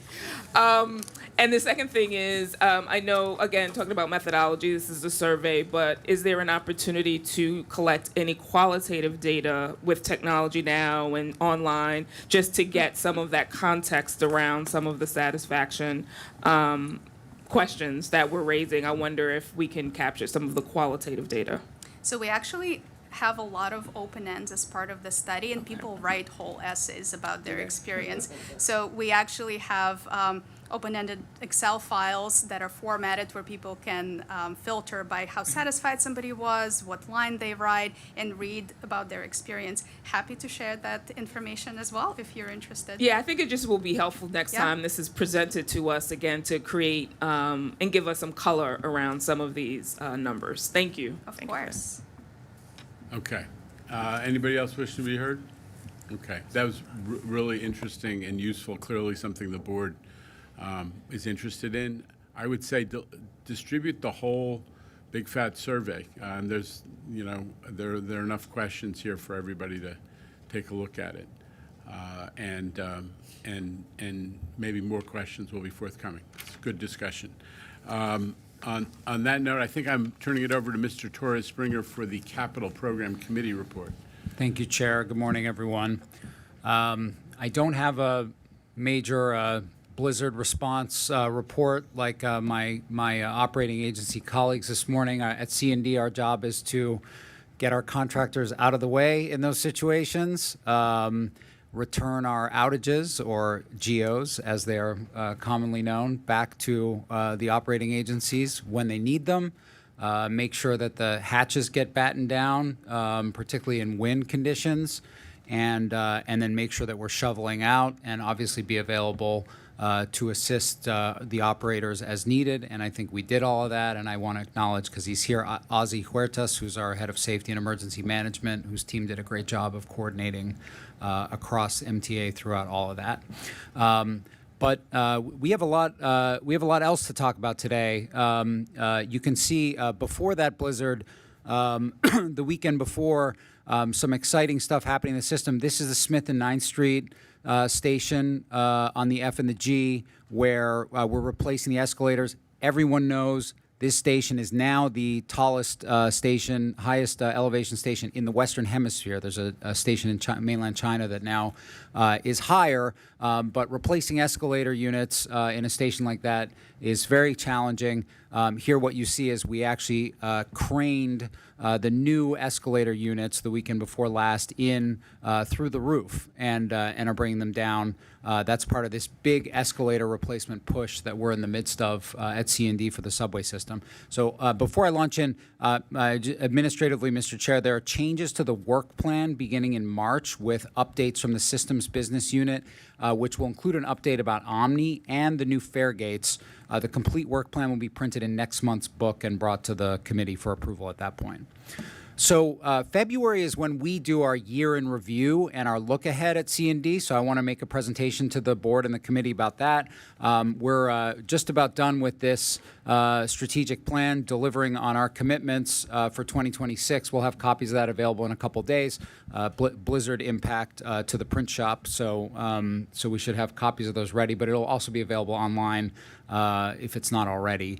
Q: And the second thing is, I know, again, talking about methodology, this is a survey, but is there an opportunity to collect any qualitative data with technology now and online, just to get some of that context around some of the satisfaction questions that we're raising? I wonder if we can capture some of the qualitative data.
O: So we actually have a lot of open ends as part of the study, and people write whole essays about their experience. So we actually have open-ended Excel files that are formatted where people can filter by how satisfied somebody was, what line they write, and read about their experience. Happy to share that information as well if you're interested.
Q: Yeah, I think it just will be helpful next time this is presented to us again to create and give us some color around some of these numbers. Thank you.
O: Of course.
A: Okay. Anybody else wish to be heard? Okay. That was really interesting and useful, clearly something the board is interested in. I would say distribute the whole big fat survey. There's, there are enough questions here for everybody to take a look at it. And maybe more questions will be forthcoming. It's a good discussion. On that note, I think I'm turning it over to Mr. Torres Springer for the Capital Program Committee report.
R: Thank you, Chair. Good morning, everyone. I don't have a major blizzard response report like my operating agency colleagues this morning. At C&D, our job is to get our contractors out of the way in those situations, return our outages, or GOs, as they are commonly known, back to the operating agencies when they need them, make sure that the hatches get battened down, particularly in wind conditions, and then make sure that we're shoveling out and obviously be available to assist the operators as needed. And I think we did all of that, and I want to acknowledge, because he's here, Ozzy Huertas, who's our head of safety and emergency management, whose team did a great job of coordinating across MTA throughout all of that. But we have a lot else to talk about today. You can see before that blizzard, the weekend before, some exciting stuff happening in the system. This is the Smith and 9th Street station on the F and the G, where we're replacing the escalators. Everyone knows this station is now the tallest station, highest elevation station in the Western Hemisphere. There's a station in mainland China that now is higher, but replacing escalator units in a station like that is very challenging. Here what you see is we actually craned the new escalator units the weekend before last in through the roof and are bringing them down. That's part of this big escalator replacement push that we're in the midst of at C&D for the subway system. So before I launch in, administratively, Mr. Chair, there are changes to the work plan beginning in March with updates from the Systems Business Unit, which will include an update about Omni and the new fare gates. The complete work plan will be printed in next month's book and brought to the committee for approval at that point. So February is when we do our year in review and our look ahead at C&D. So I want to make a presentation to the board and the committee about that. We're just about done with this strategic plan, delivering on our commitments for 2026. We'll have copies of that available in a couple days. Blizzard impact to the print shop, so we should have copies of those ready, but it'll also be available online if it's not already.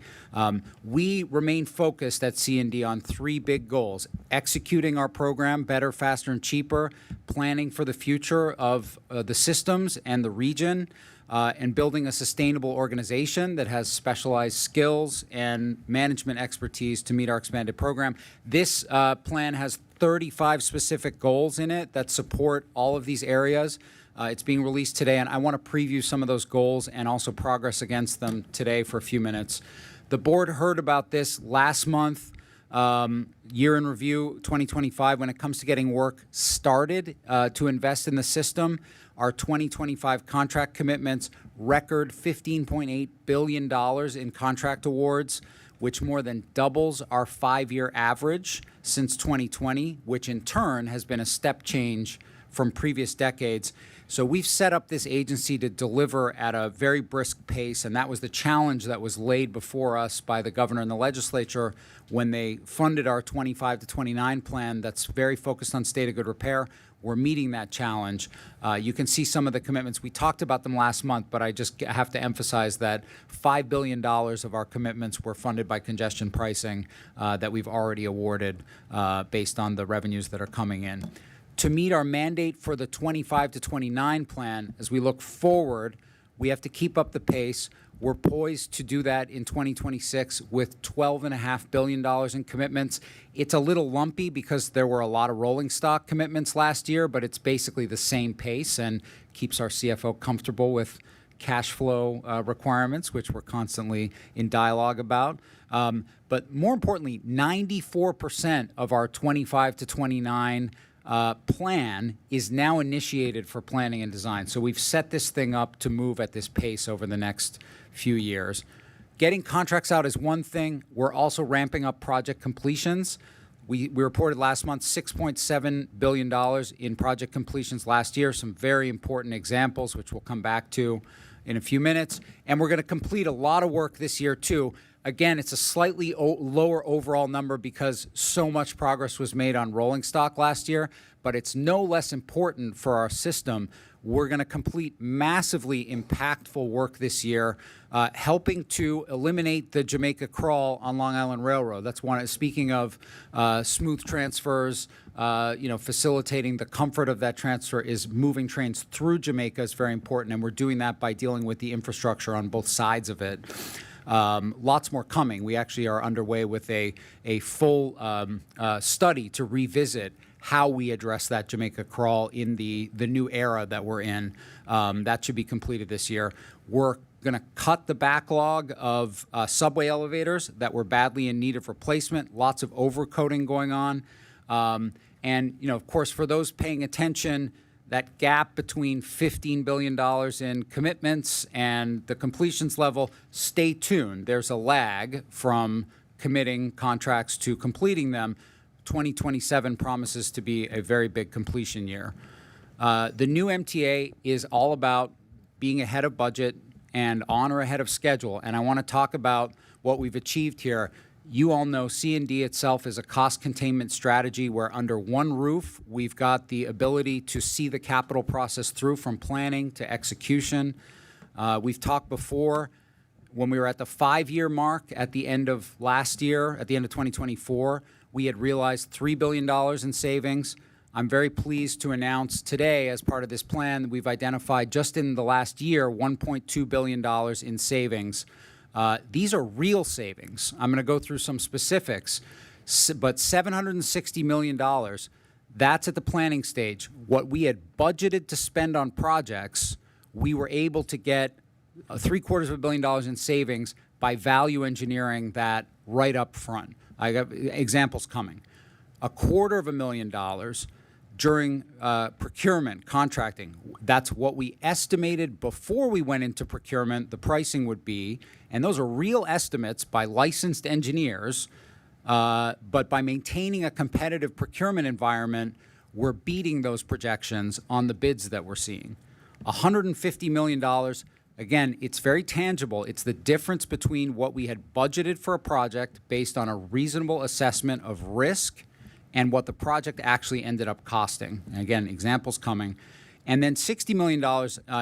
R: We remain focused at C&D on three big goals: executing our program better, faster, and cheaper, planning for the future of the systems and the region, and building a sustainable organization that has specialized skills and management expertise to meet our expanded program. This plan has 35 specific goals in it that support all of these areas. It's being released today, and I want to preview some of those goals and also progress against them today for a few minutes. The board heard about this last month, year in review 2025, when it comes to getting work started to invest in the system. Our 2025 contract commitments record $15.8 billion in contract awards, which more than doubles our 5-year average since 2020, which in turn has been a step change from previous decades. So we've set up this agency to deliver at a very brisk pace, and that was the challenge that was laid before us by the governor and the legislature when they funded our 25 to 29 plan that's very focused on state of good repair. We're meeting that challenge. You can see some of the commitments. We talked about them last month, but I just have to emphasize that $5 billion of our commitments were funded by congestion pricing that we've already awarded based on the revenues that are coming in. To meet our mandate for the 25 to 29 plan, as we look forward, we have to keep up the pace. We're poised to do that in 2026 with $12.5 billion in commitments. It's a little lumpy because there were a lot of rolling stock commitments last year, but it's basically the same pace and keeps our CFO comfortable with cash flow requirements, which we're constantly in dialogue about. But more importantly, 94% of our 25 to 29 plan is now initiated for planning and design. So we've set this thing up to move at this pace over the next few years. Getting contracts out is one thing. We're also ramping up project completions. We reported last month $6.7 billion in project completions last year, some very important examples, which we'll come back to in a few minutes. And we're going to complete a lot of work this year, too. Again, it's a slightly lower overall number because so much progress was made on rolling stock last year, but it's no less important for our system. We're going to complete massively impactful work this year, helping to eliminate the Jamaica crawl on Long Island Railroad. That's one. Speaking of smooth transfers, facilitating the comfort of that transfer is moving trains through Jamaica is very important, and we're doing that by dealing with the infrastructure on both sides of it. Lots more coming. We actually are underway with a full study to revisit how we address that Jamaica crawl in the new era that we're in. That should be completed this year. We're going to cut the backlog of subway elevators that were badly in need of replacement. Lots of overcoating going on. And, of course, for those paying attention, that gap between $15 billion in commitments and the completions level, stay tuned. There's a lag from committing contracts to completing them. 2027 promises to be a very big completion year. The new MTA is all about being ahead of budget and on or ahead of schedule. And I want to talk about what we've achieved here. You all know C&D itself is a cost containment strategy where under one roof, we've got the ability to see the capital process through from planning to execution. We've talked before when we were at the 5-year mark at the end of last year, at the end of 2024, we had realized $3 billion in savings. I'm very pleased to announce today, as part of this plan, that we've identified just in the last year $1.2 billion in savings. These are real savings. I'm going to go through some specifics, but $760 million, that's at the planning stage. What we had budgeted to spend on projects, we were able to get $750 million in savings by value engineering that right up front. I got examples coming. $250,000 during procurement, contracting. That's what we estimated before we went into procurement the pricing would be, and those are real estimates by licensed engineers, but by maintaining a competitive procurement environment, we're beating those projections on the bids that we're seeing. $150 million, again, it's very tangible. It's the difference between what we had budgeted for a project based on a reasonable assessment of risk and what the project actually ended up costing. And again, examples coming. And then $60 million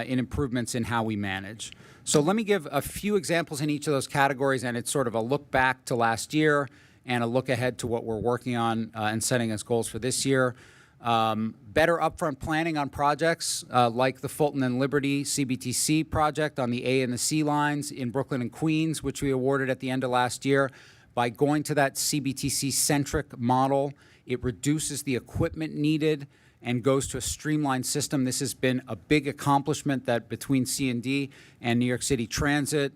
R: in improvements in how we manage. So let me give a few examples in each of those categories, and it's sort of a look back to last year and a look ahead to what we're working on and setting as goals for this year. Better upfront planning on projects like the Fulton and Liberty CBTC project on the A and the C lines in Brooklyn and Queens, which we awarded at the end of last year. By going to that CBTC-centric model, it reduces the equipment needed and goes to a streamlined system. This has been a big accomplishment that between C&D and New York City Transit,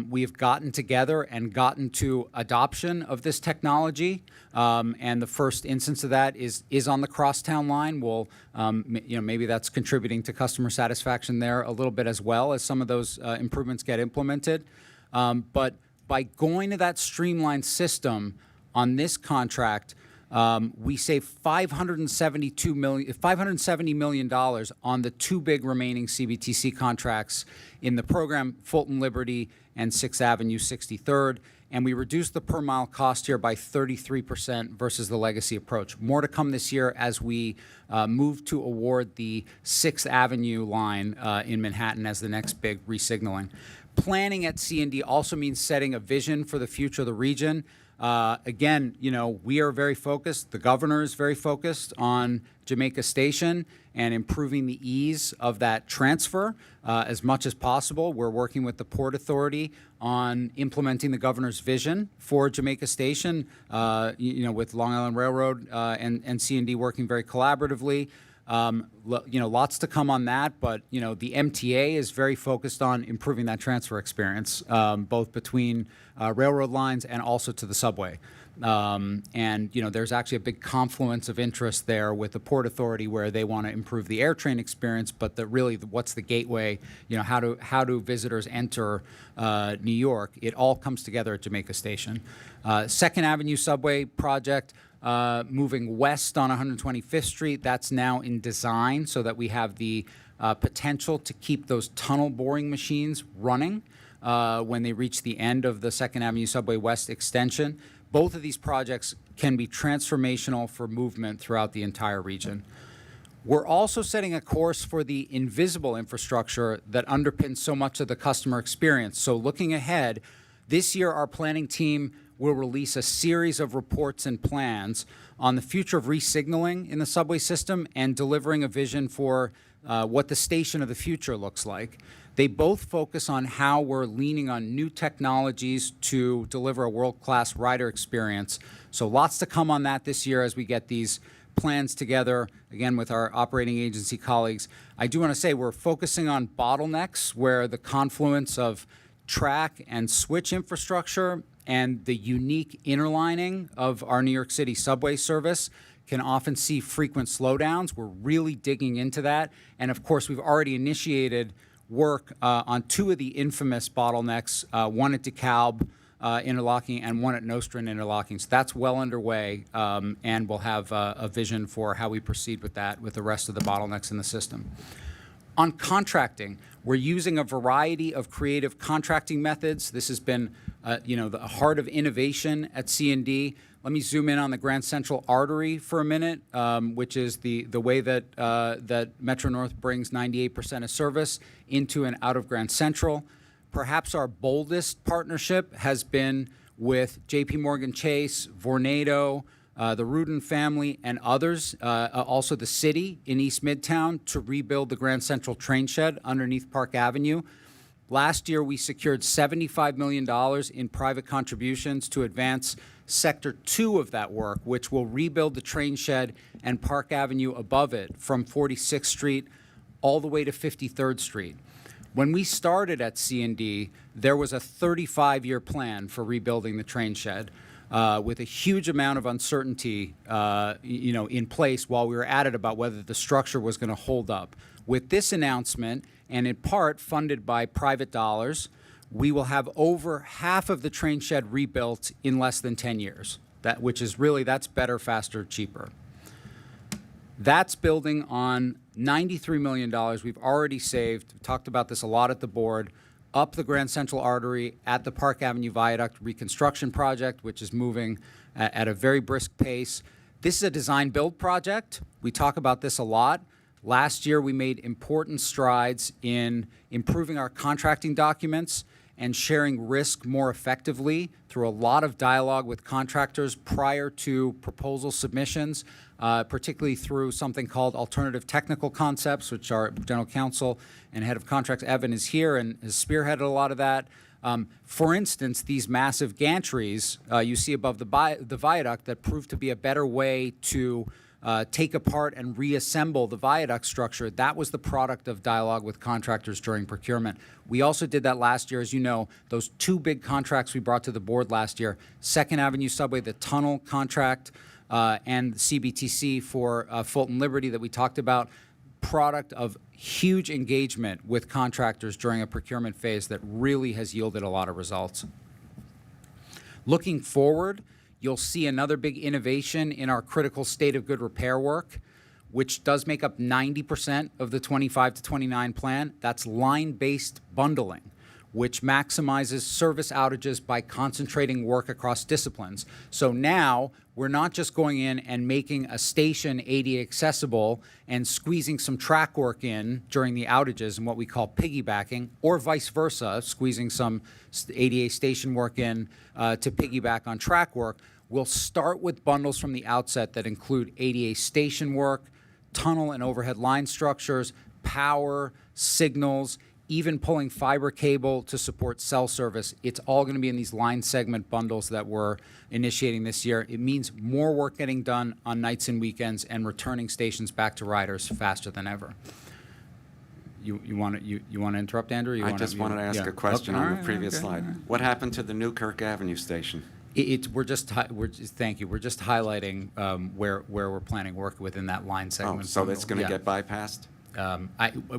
R: we have gotten together and gotten to adoption of this technology. And the first instance of that is on the crosstown line. We'll, maybe that's contributing to customer satisfaction there a little bit as well as some of those improvements get implemented. But by going to that streamlined system on this contract, We saved $570 million on the two big remaining CBTC contracts in the program, Fulton Liberty and 6th Avenue 63rd, and we reduced the per mile cost here by 33% versus the legacy approach. More to come this year as we move to award the 6th Avenue line in Manhattan as the next big resignaling. Planning at C&D also means setting a vision for the future of the region. Again, we are very focused, the governor is very focused on Jamaica Station and improving the ease of that transfer as much as possible. We're working with the Port Authority on implementing the governor's vision for Jamaica Station, with Long Island Railroad and C&D working very collaboratively. Lots to come on that, but, the MTA is very focused on improving that transfer experience, both between railroad lines and also to the subway. There's actually a big confluence of interest there with the Port Authority where they want to improve the air train experience, but what's the gateway, how do visitors enter New York? It all comes together at Jamaica Station. 2nd Avenue subway project, moving west on 125th Street, that's now in design so that we have the potential to keep those tunnel boring machines running when they reach the end of the 2nd Avenue Subway West extension. Both of these projects can be transformational for movement throughout the entire region. We're also setting a course for the invisible infrastructure that underpins so much of the customer experience. So looking ahead, this year our planning team will release a series of reports and plans on the future of resignaling in the subway system and delivering a vision for what the station of the future looks like. They both focus on how we're leaning on new technologies to deliver a world-class rider experience. So lots to come on that this year as we get these plans together, again, with our operating agency colleagues. I do want to say we're focusing on bottlenecks where the confluence of track and switch infrastructure and the unique interlining of our New York City subway service can often see frequent slowdowns. We're really digging into that. And of course, we've already initiated work on two of the infamous bottlenecks, one at DeKalb interlocking and one at Nostrand interlocking. So that's well underway, and we'll have a vision for how we proceed with that with the rest of the bottlenecks in the system. On contracting, we're using a variety of creative contracting methods. This has been the heart of innovation at C&D. Let me zoom in on the Grand Central Artery for a minute, which is the way that Metro North brings 98% of service into and out of Grand Central. Perhaps our boldest partnership has been with J.P. Morgan Chase, Vornado, the Rudin family, and others, also the city in East Midtown, to rebuild the Grand Central train shed underneath Park Avenue. Last year, we secured $75 million in private contributions to advance Sector 2 of that work, which will rebuild the train shed and Park Avenue above it from 46th Street all the way to 53rd Street. When we started at C&D, there was a 35-year plan for rebuilding the train shed with a huge amount of uncertainty in place while we were at it about whether the structure was going to hold up. With this announcement, and in part funded by private dollars, we will have over half of the train shed rebuilt in less than 10 years, that's better, faster, cheaper. That's building on $93 million we've already saved. We talked about this a lot at the board, up the Grand Central Artery at the Park Avenue Viaduct reconstruction project, which is moving at a very brisk pace. This is a design-build project. We talk about this a lot. Last year, we made important strides in improving our contracting documents and sharing risk more effectively through a lot of dialogue with contractors prior to proposal submissions, particularly through something called alternative technical concepts, which our general counsel and head of contracts, Evan, is here and has spearheaded a lot of that. For instance, these massive gantries you see above the viaduct that proved to be a better way to take apart and reassemble the viaduct structure, that was the product of dialogue with contractors during procurement. We also did that last year, as you know, those two big contracts we brought to the board last year, 2nd Avenue Subway, the tunnel contract, and the CBTC for Fulton Liberty that we talked about, product of huge engagement with contractors during a procurement phase that really has yielded a lot of results. Looking forward, you'll see another big innovation in our critical state of good repair work, which does make up 90% of the 25 to 29 plan. That's line-based bundling, which maximizes service outages by concentrating work across disciplines. So now we're not just going in and making a station ADA accessible and squeezing some track work in during the outages and what we call piggybacking, or vice versa, squeezing some ADA station work in to piggyback on track work. We'll start with bundles from the outset that include ADA station work, tunnel and overhead line structures, power, signals, even pulling fiber cable to support cell service. It's all going to be in these line segment bundles that we're initiating this year. It means more work getting done on nights and weekends and returning stations back to riders faster than ever. You want to interrupt, Andrew?
D: I just wanted to ask a question on the previous slide. What happened to the Newkirk Avenue station?
R: We're just thank you. We're just highlighting where we're planning work within that line segment.
D: Oh, so that's going to get bypassed?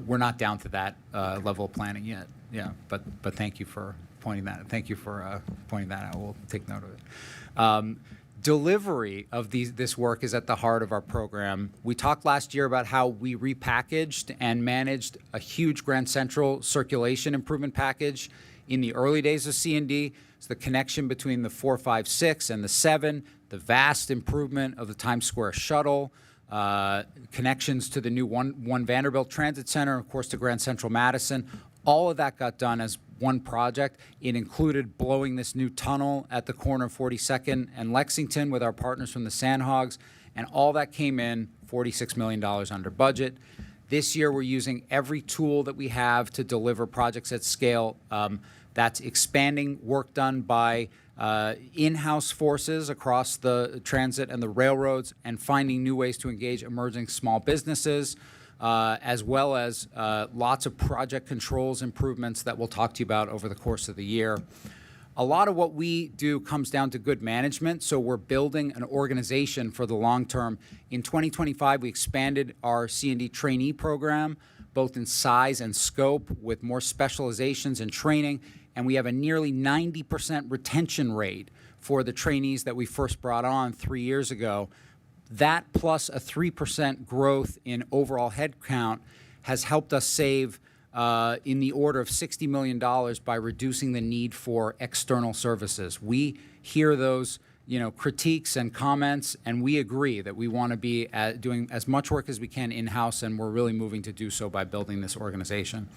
R: We're not down to that level of planning yet. Yeah, but thank you for pointing that. Thank you for pointing that out. We'll take note of it. Delivery of this work is at the heart of our program. We talked last year about how we repackaged and managed a huge Grand Central circulation improvement package in the early days of C&D. It's the connection between the 456 and the 7, the vast improvement of the Times Square shuttle, connections to the new one Vanderbilt Transit Center, of course, to Grand Central Madison. All of that got done as one project. It included blowing this new tunnel at the corner of 42nd and Lexington with our partners from the Sandhogs, and all that came in $46 million under budget. This year, we're using every tool that we have to deliver projects at scale. That's expanding work done by in-house forces across the transit and the railroads, and finding new ways to engage emerging small businesses, as well as lots of project controls improvements that we'll talk to you about over the course of the year. A lot of what we do comes down to good management, so we're building an organization for the long term. In 2025, we expanded our C&D trainee program, both in size and scope, with more specializations and training, and we have a nearly 90% retention rate for the trainees that we first brought on 3 years ago. That plus a 3% growth in overall headcount has helped us save in the order of $60 million by reducing the need for external services. We hear those critiques and comments, and we agree that we want to be doing as much work as we can in-house, and we're really moving to do so by building this organization.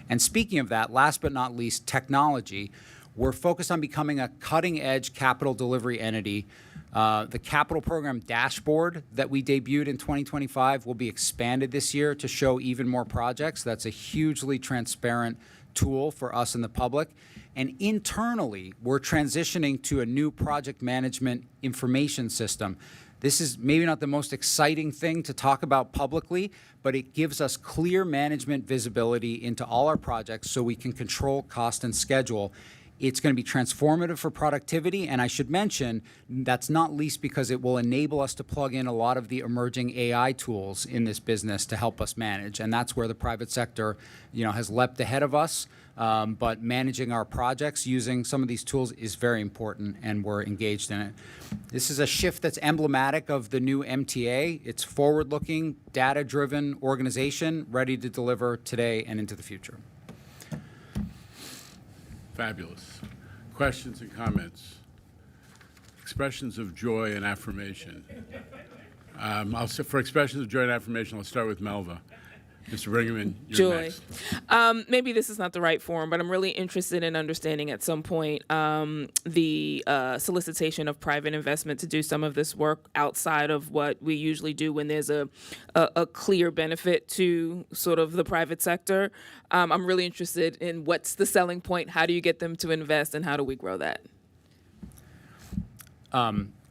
R: And speaking of that, last but not least, technology. We're focused on becoming a cutting-edge capital delivery entity. The capital program dashboard that we debuted in 2025 will be expanded this year to show even more projects. That's a hugely transparent tool for us and the public. And internally, we're transitioning to a new project management information system. This is maybe not the most exciting thing to talk about publicly, but it gives us clear management visibility into all our projects so we can control cost and schedule. It's going to be transformative for productivity, and I should mention that's not least because it will enable us to plug in a lot of the emerging AI tools in this business to help us manage, and that's where the private sector, has leapt ahead of us. But managing our projects using some of these tools is very important, and we're engaged in it. This is a shift that's emblematic of the new MTA. It's forward-looking, data-driven organization ready to deliver today and into the future.
A: Fabulous. Questions and comments? Expressions of joy and affirmation. For expressions of joy and affirmation, I'll start with Melva. Mr. Ringerman, you're
C: Joy.
A: next.
C: Maybe this is not the right forum, but I'm really interested in understanding at some point the solicitation of private investment to do some of this work outside of what we usually do when there's a clear benefit to sort of the private sector. I'm really interested in what's the selling point, how do you get them to invest, and how do we grow that?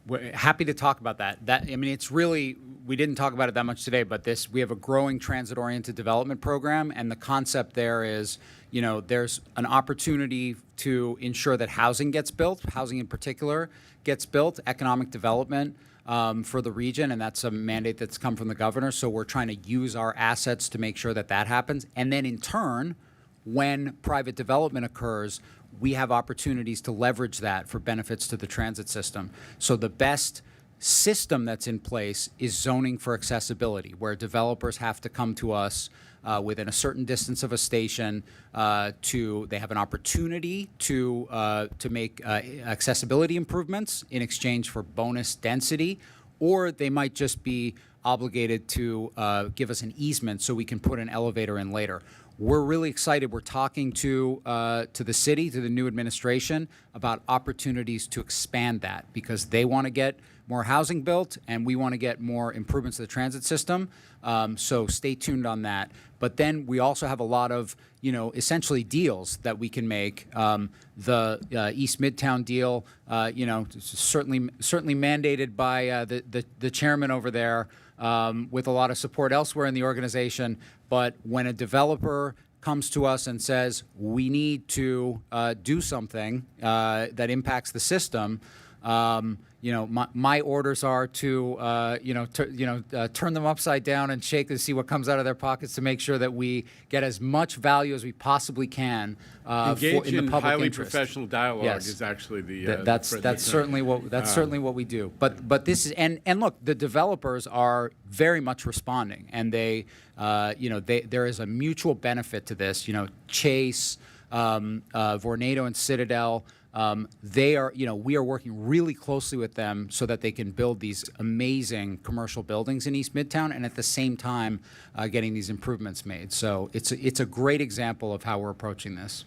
R: We're happy to talk about that. It's really, we didn't talk about it that much today, but we have a growing transit-oriented development program, and the concept there is, there's an opportunity to ensure that housing gets built, housing in particular gets built, economic development for the region, and that's a mandate that's come from the governor. So we're trying to use our assets to make sure that that happens. And then in turn, when private development occurs, we have opportunities to leverage that for benefits to the transit system. So the best system that's in place is zoning for accessibility, where developers have to come to us within a certain distance of a station they have an opportunity to make accessibility improvements in exchange for bonus density, or they might just be obligated to give us an easement so we can put an elevator in later. We're really excited. We're talking to the city, to the new administration, about opportunities to expand that, because they want to get more housing built and we want to get more improvements to the transit system. So stay tuned on that. But then we also have a lot of, essentially deals that we can make. The East Midtown deal, certainly mandated by the chairman over there, with a lot of support elsewhere in the organization. But when a developer comes to us and says, we need to do something that impacts the system, my orders are to turn them upside down and shake to see what comes out of their pockets to make sure that we get as much value as we possibly can
A: Engage
R: in the
A: in
R: public
A: highly
R: interest.
A: professional dialogue
R: Yes.
A: is actually the
R: that's certainly what we do. But this is and look, the developers are very much responding, and there is a mutual benefit to this. Chase, Vornado, and Citadel. We are working really closely with them so that they can build these amazing commercial buildings in East Midtown, and at the same time getting these improvements made. So it's a great example of how we're approaching this.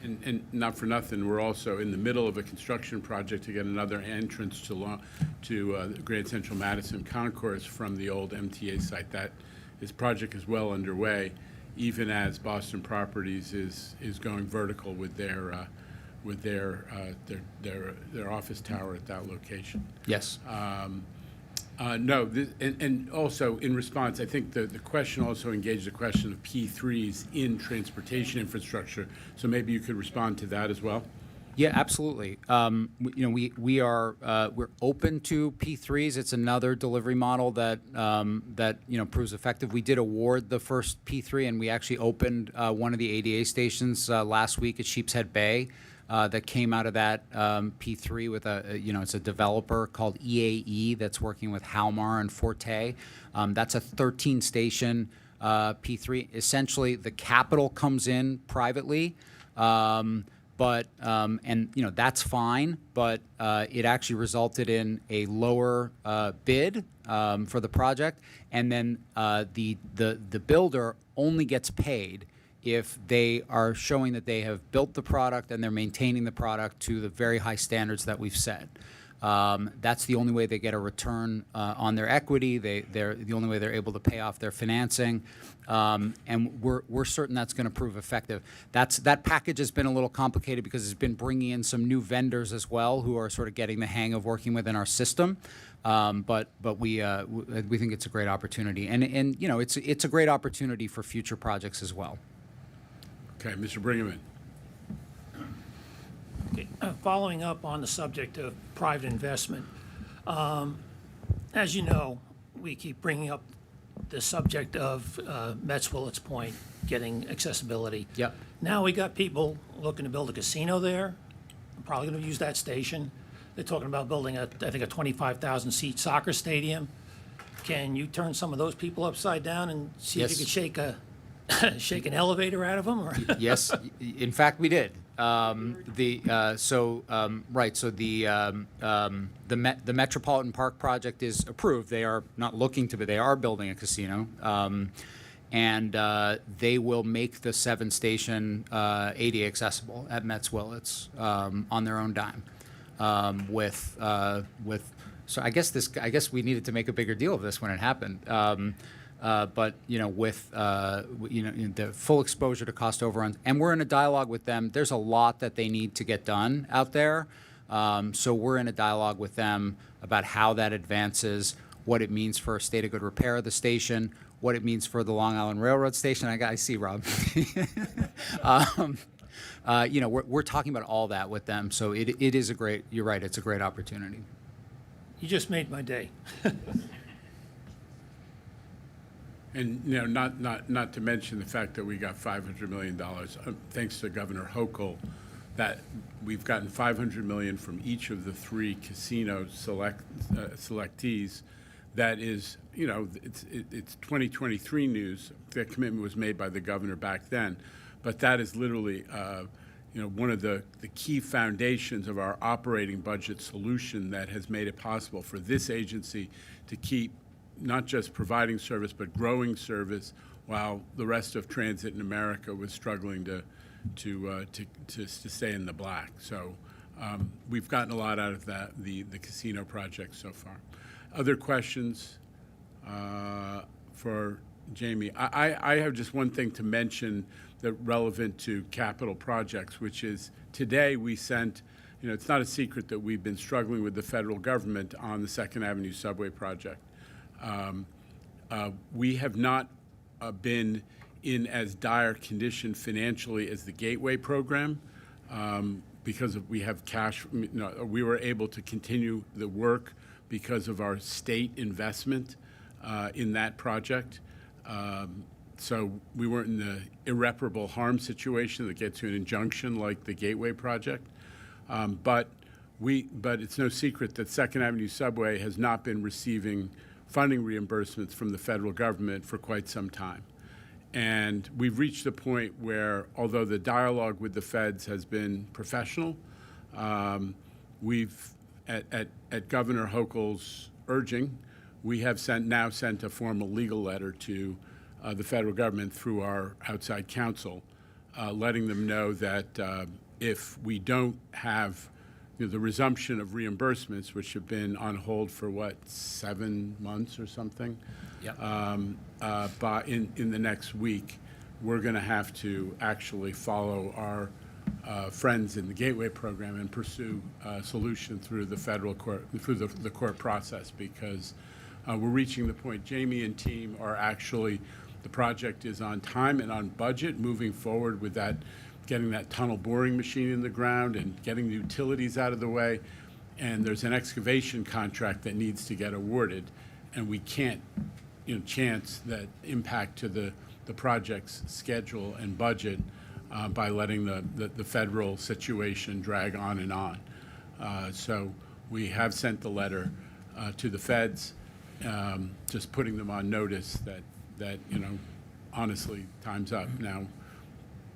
A: And not for nothing, we're also in the middle of a construction project to get another entrance to Grand Central Madison Concourse from the old MTA site. This project is well underway, even as Boston Properties is going vertical with their office tower at that location.
R: Yes.
A: And also in response, I think the question also engaged the question of P3s in transportation infrastructure. So maybe you could respond to that as well.
R: Yeah, absolutely. We're open to P3s. It's another delivery model that proves effective. We did award the first P3, and we actually opened one of the ADA stations last week at Sheepshead Bay. That came out of that P3 with it's a developer called EAE that's working with Halmar and Forte. That's a 13-station P3. Essentially, the capital comes in privately, that's fine. But it actually resulted in a lower bid for the project, and then the builder only gets paid if they are showing that they have built the product and they're maintaining the product to the very high standards that we've set. That's the only way they get a return on their equity. They're the only way they're able to pay off their financing, and we're certain that's going to prove effective. That package has been a little complicated because it's been bringing in some new vendors as well who are sort of getting the hang of working within our system. But we think it's a great opportunity, and it's a great opportunity for future projects as well.
A: Okay, Mr. Brinkman.
P: Okay, following up on the subject of private investment, as you know, we keep bringing up the subject of Metz Willets Point getting accessibility.
R: Yep.
P: Now we got people looking to build a casino there. I'm probably going to use that station. They're talking about building I think a 25,000-seat soccer stadium. Can you turn some of those people upside down and see if you could shake an elevator out of them? Or
R: Yes, in fact, we did. The Metropolitan Park project is approved. They are not looking to, but they are building a casino, and they will make the 7-station ADA accessible at Metz Willets on their own dime. So I guess we needed to make a bigger deal of this when it happened. But with the full exposure to cost overruns, and we're in a dialogue with them. There's a lot that they need to get done out there, so we're in a dialogue with them about how that advances, what it means for a state of good repair of the station, what it means for the Long Island Railroad station. I see Rob. We're talking about all that with them. So it is a great. You're right. It's a great opportunity.
P: you just made my day.
A: And, not to mention the fact that we got $500 million, thanks to Governor Hochul, that we've gotten $500 million from each of the three casino selectees. That is, it's 2023 news. That commitment was made by the governor back then. But that is literally, one of the key foundations of our operating budget solution that has made it possible for this agency to keep not just providing service, but growing service, while the rest of transit in America was struggling to stay in the black. So we've gotten a lot out of the casino project so far. Other questions for Jamie? I have just one thing to mention that relevant to capital projects, which is today we sent, it's not a secret that we've been struggling with the federal government on the Second Avenue subway project. We have not been in as dire condition financially as the Gateway program because we have cash. We were able to continue the work because of our state investment in that project. So we weren't in the irreparable harm situation that gets you an injunction like the Gateway project. But it's no secret that Second Avenue Subway has not been receiving funding reimbursements from the federal government for quite some time. And we've reached a point where, although the dialogue with the feds has been professional, we've, at Governor Hochul's urging, we have now sent a formal legal letter to the federal government through our outside counsel, letting them know that if we don't have the resumption of reimbursements, which have been on hold for 7 months or something, in the next week, we're going to have to actually follow our friends in the Gateway program and pursue a solution through the federal court, through the court process, because we're reaching the point. Jamie and team are actually, the project is on time and on budget, moving forward with that, getting that tunnel boring machine in the ground and getting the utilities out of the way. And there's an excavation contract that needs to get awarded, and we can't, chance that impact to the project's schedule and budget by letting the federal situation drag on and on. So we have sent the letter to the feds, just putting them on notice that honestly, time's up. Now,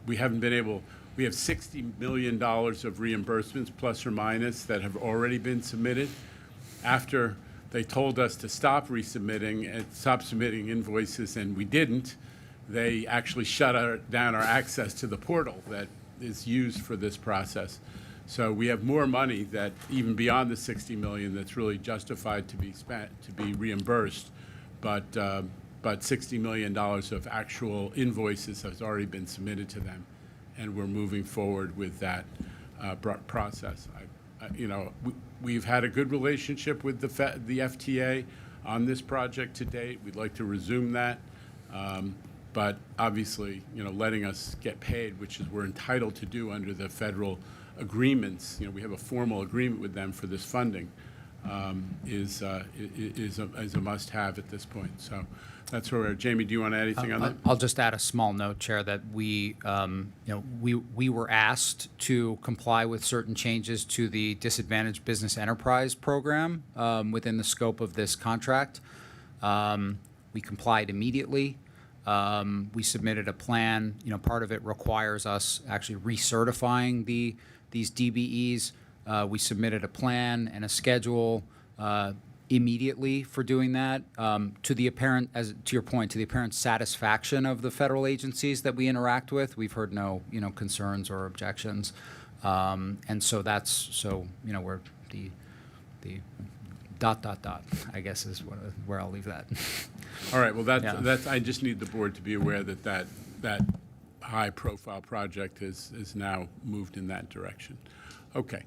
A: we haven't been able, we have $60 million of reimbursements, plus or minus, that have already been submitted. After they told us to stop resubmitting and stop submitting invoices, and we didn't, they actually shut down our access to the portal that is used for this process. So we have more money that, even beyond the $60 million, that's really justified to be spent, to be reimbursed, but $60 million of actual invoices has already been submitted to them, and we're moving forward with that process. We've had a good relationship with the FTA on this project to date. We'd like to resume that, but obviously, letting us get paid, which is we're entitled to do under the federal agreements. We have a formal agreement with them for this funding. Is a must-have at this point. So that's where we're. Jamie, do you want to add anything on that?
R: I'll just add a small note, Chair, that we were asked to comply with certain changes to the Disadvantaged Business Enterprise Program within the scope of this contract. We complied immediately. We submitted a plan. Part of it requires us actually recertifying these DBEs. We submitted a plan and a schedule immediately for doing that, to the apparent, as to your point, to the apparent satisfaction of the federal agencies that we interact with. We've heard no, concerns or objections, and so we're the ... I guess is where I'll leave that.
A: All right. Well, that's. I just need the board to be aware that high-profile project is now moved in that direction. Okay.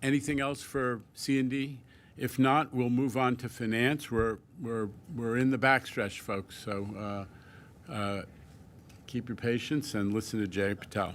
A: Anything else for C&D? If not, we'll move on to finance. We're in the backstretch, folks. So keep your patience and listen to Jay Patel.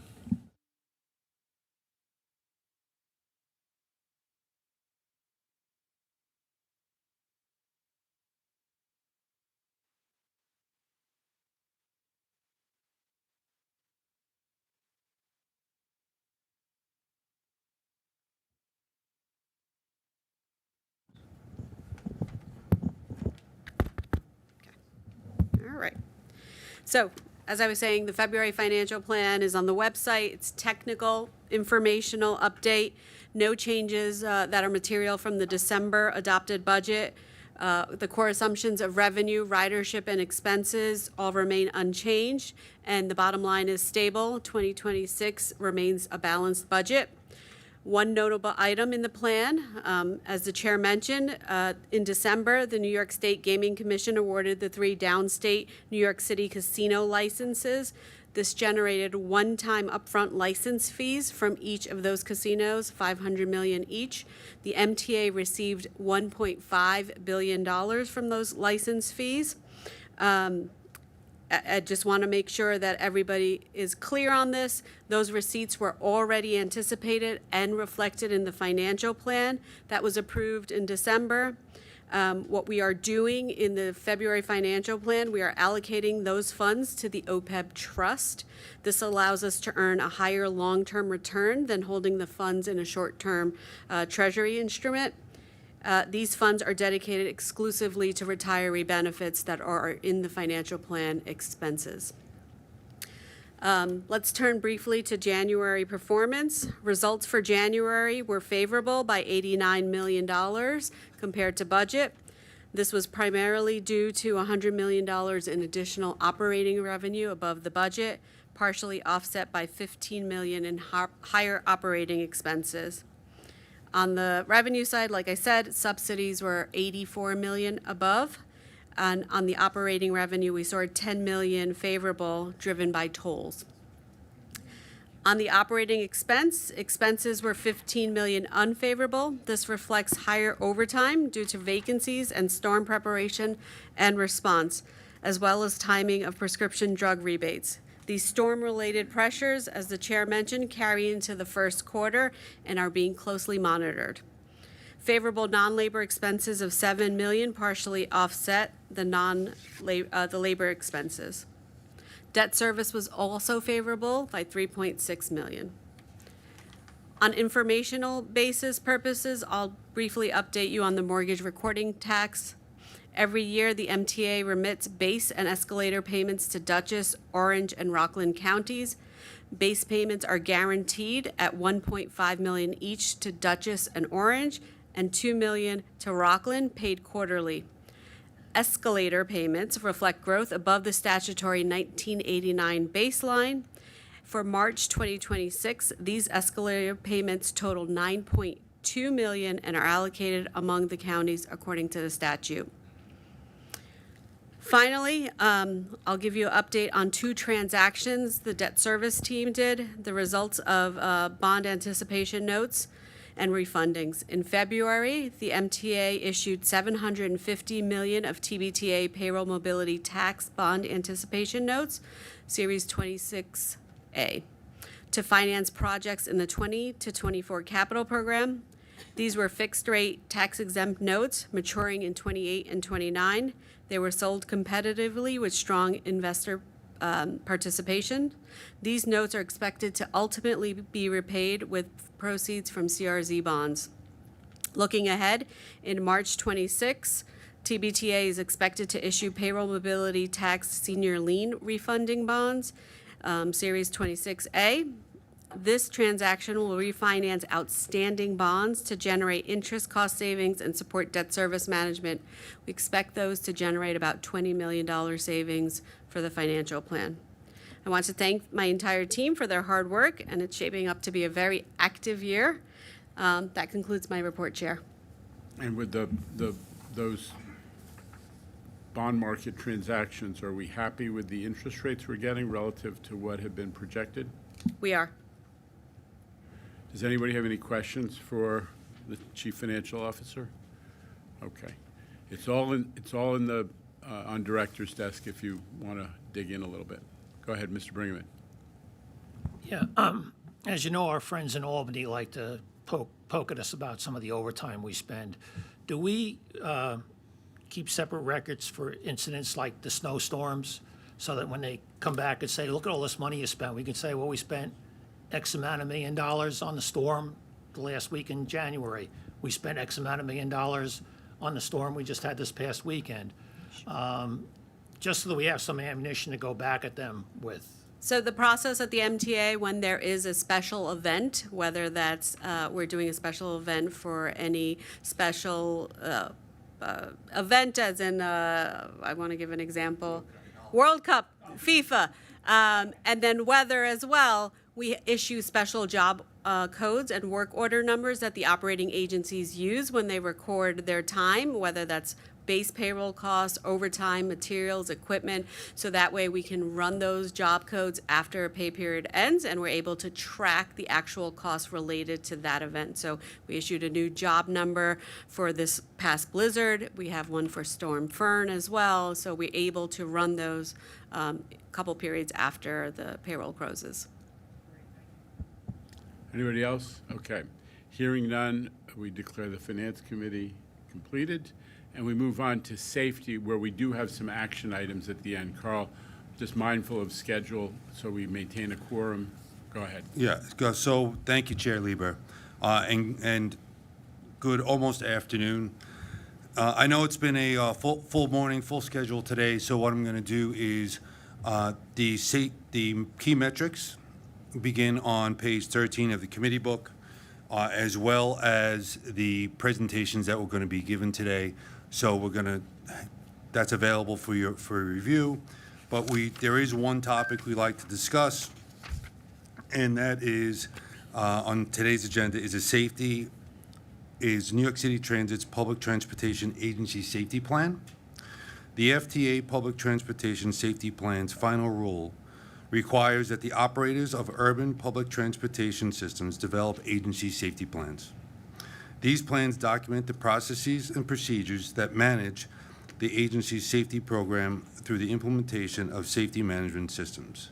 M: So, as I was saying, the February financial plan is on the website. It's technical, informational update. No changes that are material from the December adopted budget. The core assumptions of revenue, ridership, and expenses all remain unchanged, and the bottom line is stable. 2026 remains a balanced budget. One notable item in the plan, as the chair mentioned, in December, the New York State Gaming Commission awarded the 3 downstate New York City casino licenses. This generated one-time upfront license fees from each of those casinos, $500 million each. The MTA received $1.5 billion from those license fees. I just want to make sure that everybody is clear on this. Those receipts were already anticipated and reflected in the financial plan that was approved in December. What we are doing in the February financial plan, we are allocating those funds to the OPEB trust. This allows us to earn a higher long-term return than holding the funds in a short-term treasury instrument. These funds are dedicated exclusively to retiree benefits that are in the financial plan expenses. Let's turn briefly to January performance. Results for January were favorable by $89 million compared to budget. This was primarily due to $100 million in additional operating revenue above the budget, partially offset by $15 million in higher operating expenses. On the revenue side, like I said, subsidies were $84 million above. And on the operating revenue, we saw $10 million favorable, driven by tolls. On the operating expenses were $15 million unfavorable. This reflects higher overtime due to vacancies and storm preparation and response, as well as timing of prescription drug rebates. These storm-related pressures, as the chair mentioned, carry into the first quarter and are being closely monitored. Favorable non-labor expenses of $7 million partially offset the labor expenses. Debt service was also favorable by $3.6 million. On informational basis purposes, I'll briefly update you on the mortgage recording tax. Every year, the MTA remits base and escalator payments to Dutchess, Orange, and Rockland counties. Base payments are guaranteed at $1.5 million each to Dutchess and Orange, and $2 million to Rockland, paid quarterly. Escalator payments reflect growth above the statutory 1989 baseline. For March 2026, these escalator payments total $9.2 million and are allocated among the counties according to the statute. Finally, I'll give you an update on 2 transactions the debt service team did, the results of bond anticipation notes and refundings. In February, the MTA issued $750 million of TBTA payroll mobility tax bond anticipation notes, Series 26A, to finance projects in the 20 to 24 capital program. These were fixed-rate tax-exempt notes maturing in 28 and 29. They were sold competitively with strong investor participation. These notes are expected to ultimately be repaid with proceeds from CRZ bonds. Looking ahead, in March 26, TBTA is expected to issue payroll mobility tax senior lien refunding bonds, Series 26A. This transaction will refinance outstanding bonds to generate interest cost savings and support debt service management. We expect those to generate about $20 million savings for the financial plan. I want to thank my entire team for their hard work, and it's shaping up to be a very active year. That concludes my report, Chair.
A: And with those bond market transactions, are we happy with the interest rates we're getting relative to what had been projected?
M: We are.
A: Does anybody have any questions for the Chief Financial Officer? Okay. It's all in the on Director's desk if you want to dig in a little bit. Go ahead, Mr. Brinkman.
P: Yeah, as you know, our friends in Albany like to poke at us about some of the overtime we spend. Do we keep separate records for incidents like the snowstorms so that when they come back and say, look at all this money you spent, we can say, well, we spent X amount of $1 million on the storm the last week in January. We spent X amount of $1 million on the storm we just had this past weekend. just so that we have some ammunition to go back at them with.
M: So the process at the MTA, when there is a special event, whether that's, we're doing a special event for any special event, as in, I want to give an example, World Cup, FIFA, and then weather as well, we issue special job codes and work order numbers that the operating agencies use when they record their time, whether that's base payroll costs, overtime, materials, equipment, so that way we can run those job codes after a pay period ends, and we're able to track the actual costs related to that event. So we issued a new job number for this past blizzard. We have one for Storm Fern as well, so we're able to run those couple periods after the payroll closes.
A: Anybody else? Okay. Hearing none, we declare the Finance Committee completed, and we move on to safety, where we do have some action items at the end. Carl, just mindful of schedule, so we maintain a quorum. Go ahead.
B: Yeah, so thank you, Chair Lieber, and good almost afternoon. I know it's been a full morning, full schedule today, so what I'm going to do is the key metrics begin on page 13 of the committee book, as well as the presentations that we're going to be given today. So that's available for review. But there is one topic we like to discuss, and that is on today's agenda is New York City Transit's Public Transportation Agency Safety Plan. The FTA Public Transportation Safety Plan's final rule requires that the operators of urban public transportation systems develop agency safety plans. These plans document the processes and procedures that manage the agency's safety program through the implementation of safety management systems.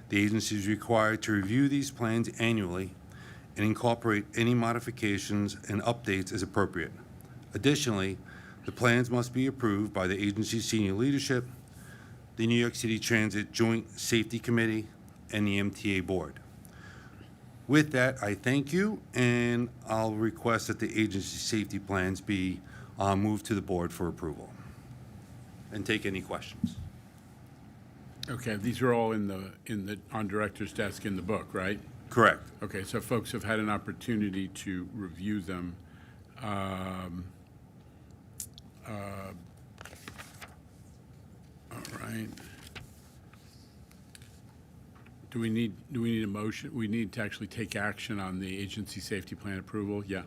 B: The agency is required to review these plans annually and incorporate any modifications and updates as appropriate. Additionally, the plans must be approved by the agency's senior leadership, the New York City Transit Joint Safety Committee, and the MTA Board. With that, I thank you, and I'll request that the agency safety plans be moved to the board for approval and take any questions.
A: Okay, these are all on director's desk in the book, right?
B: Correct.
A: Okay, so folks have had an opportunity to review them. All right. Do we need a motion? We need to actually take action on the agency safety plan approval? Yeah.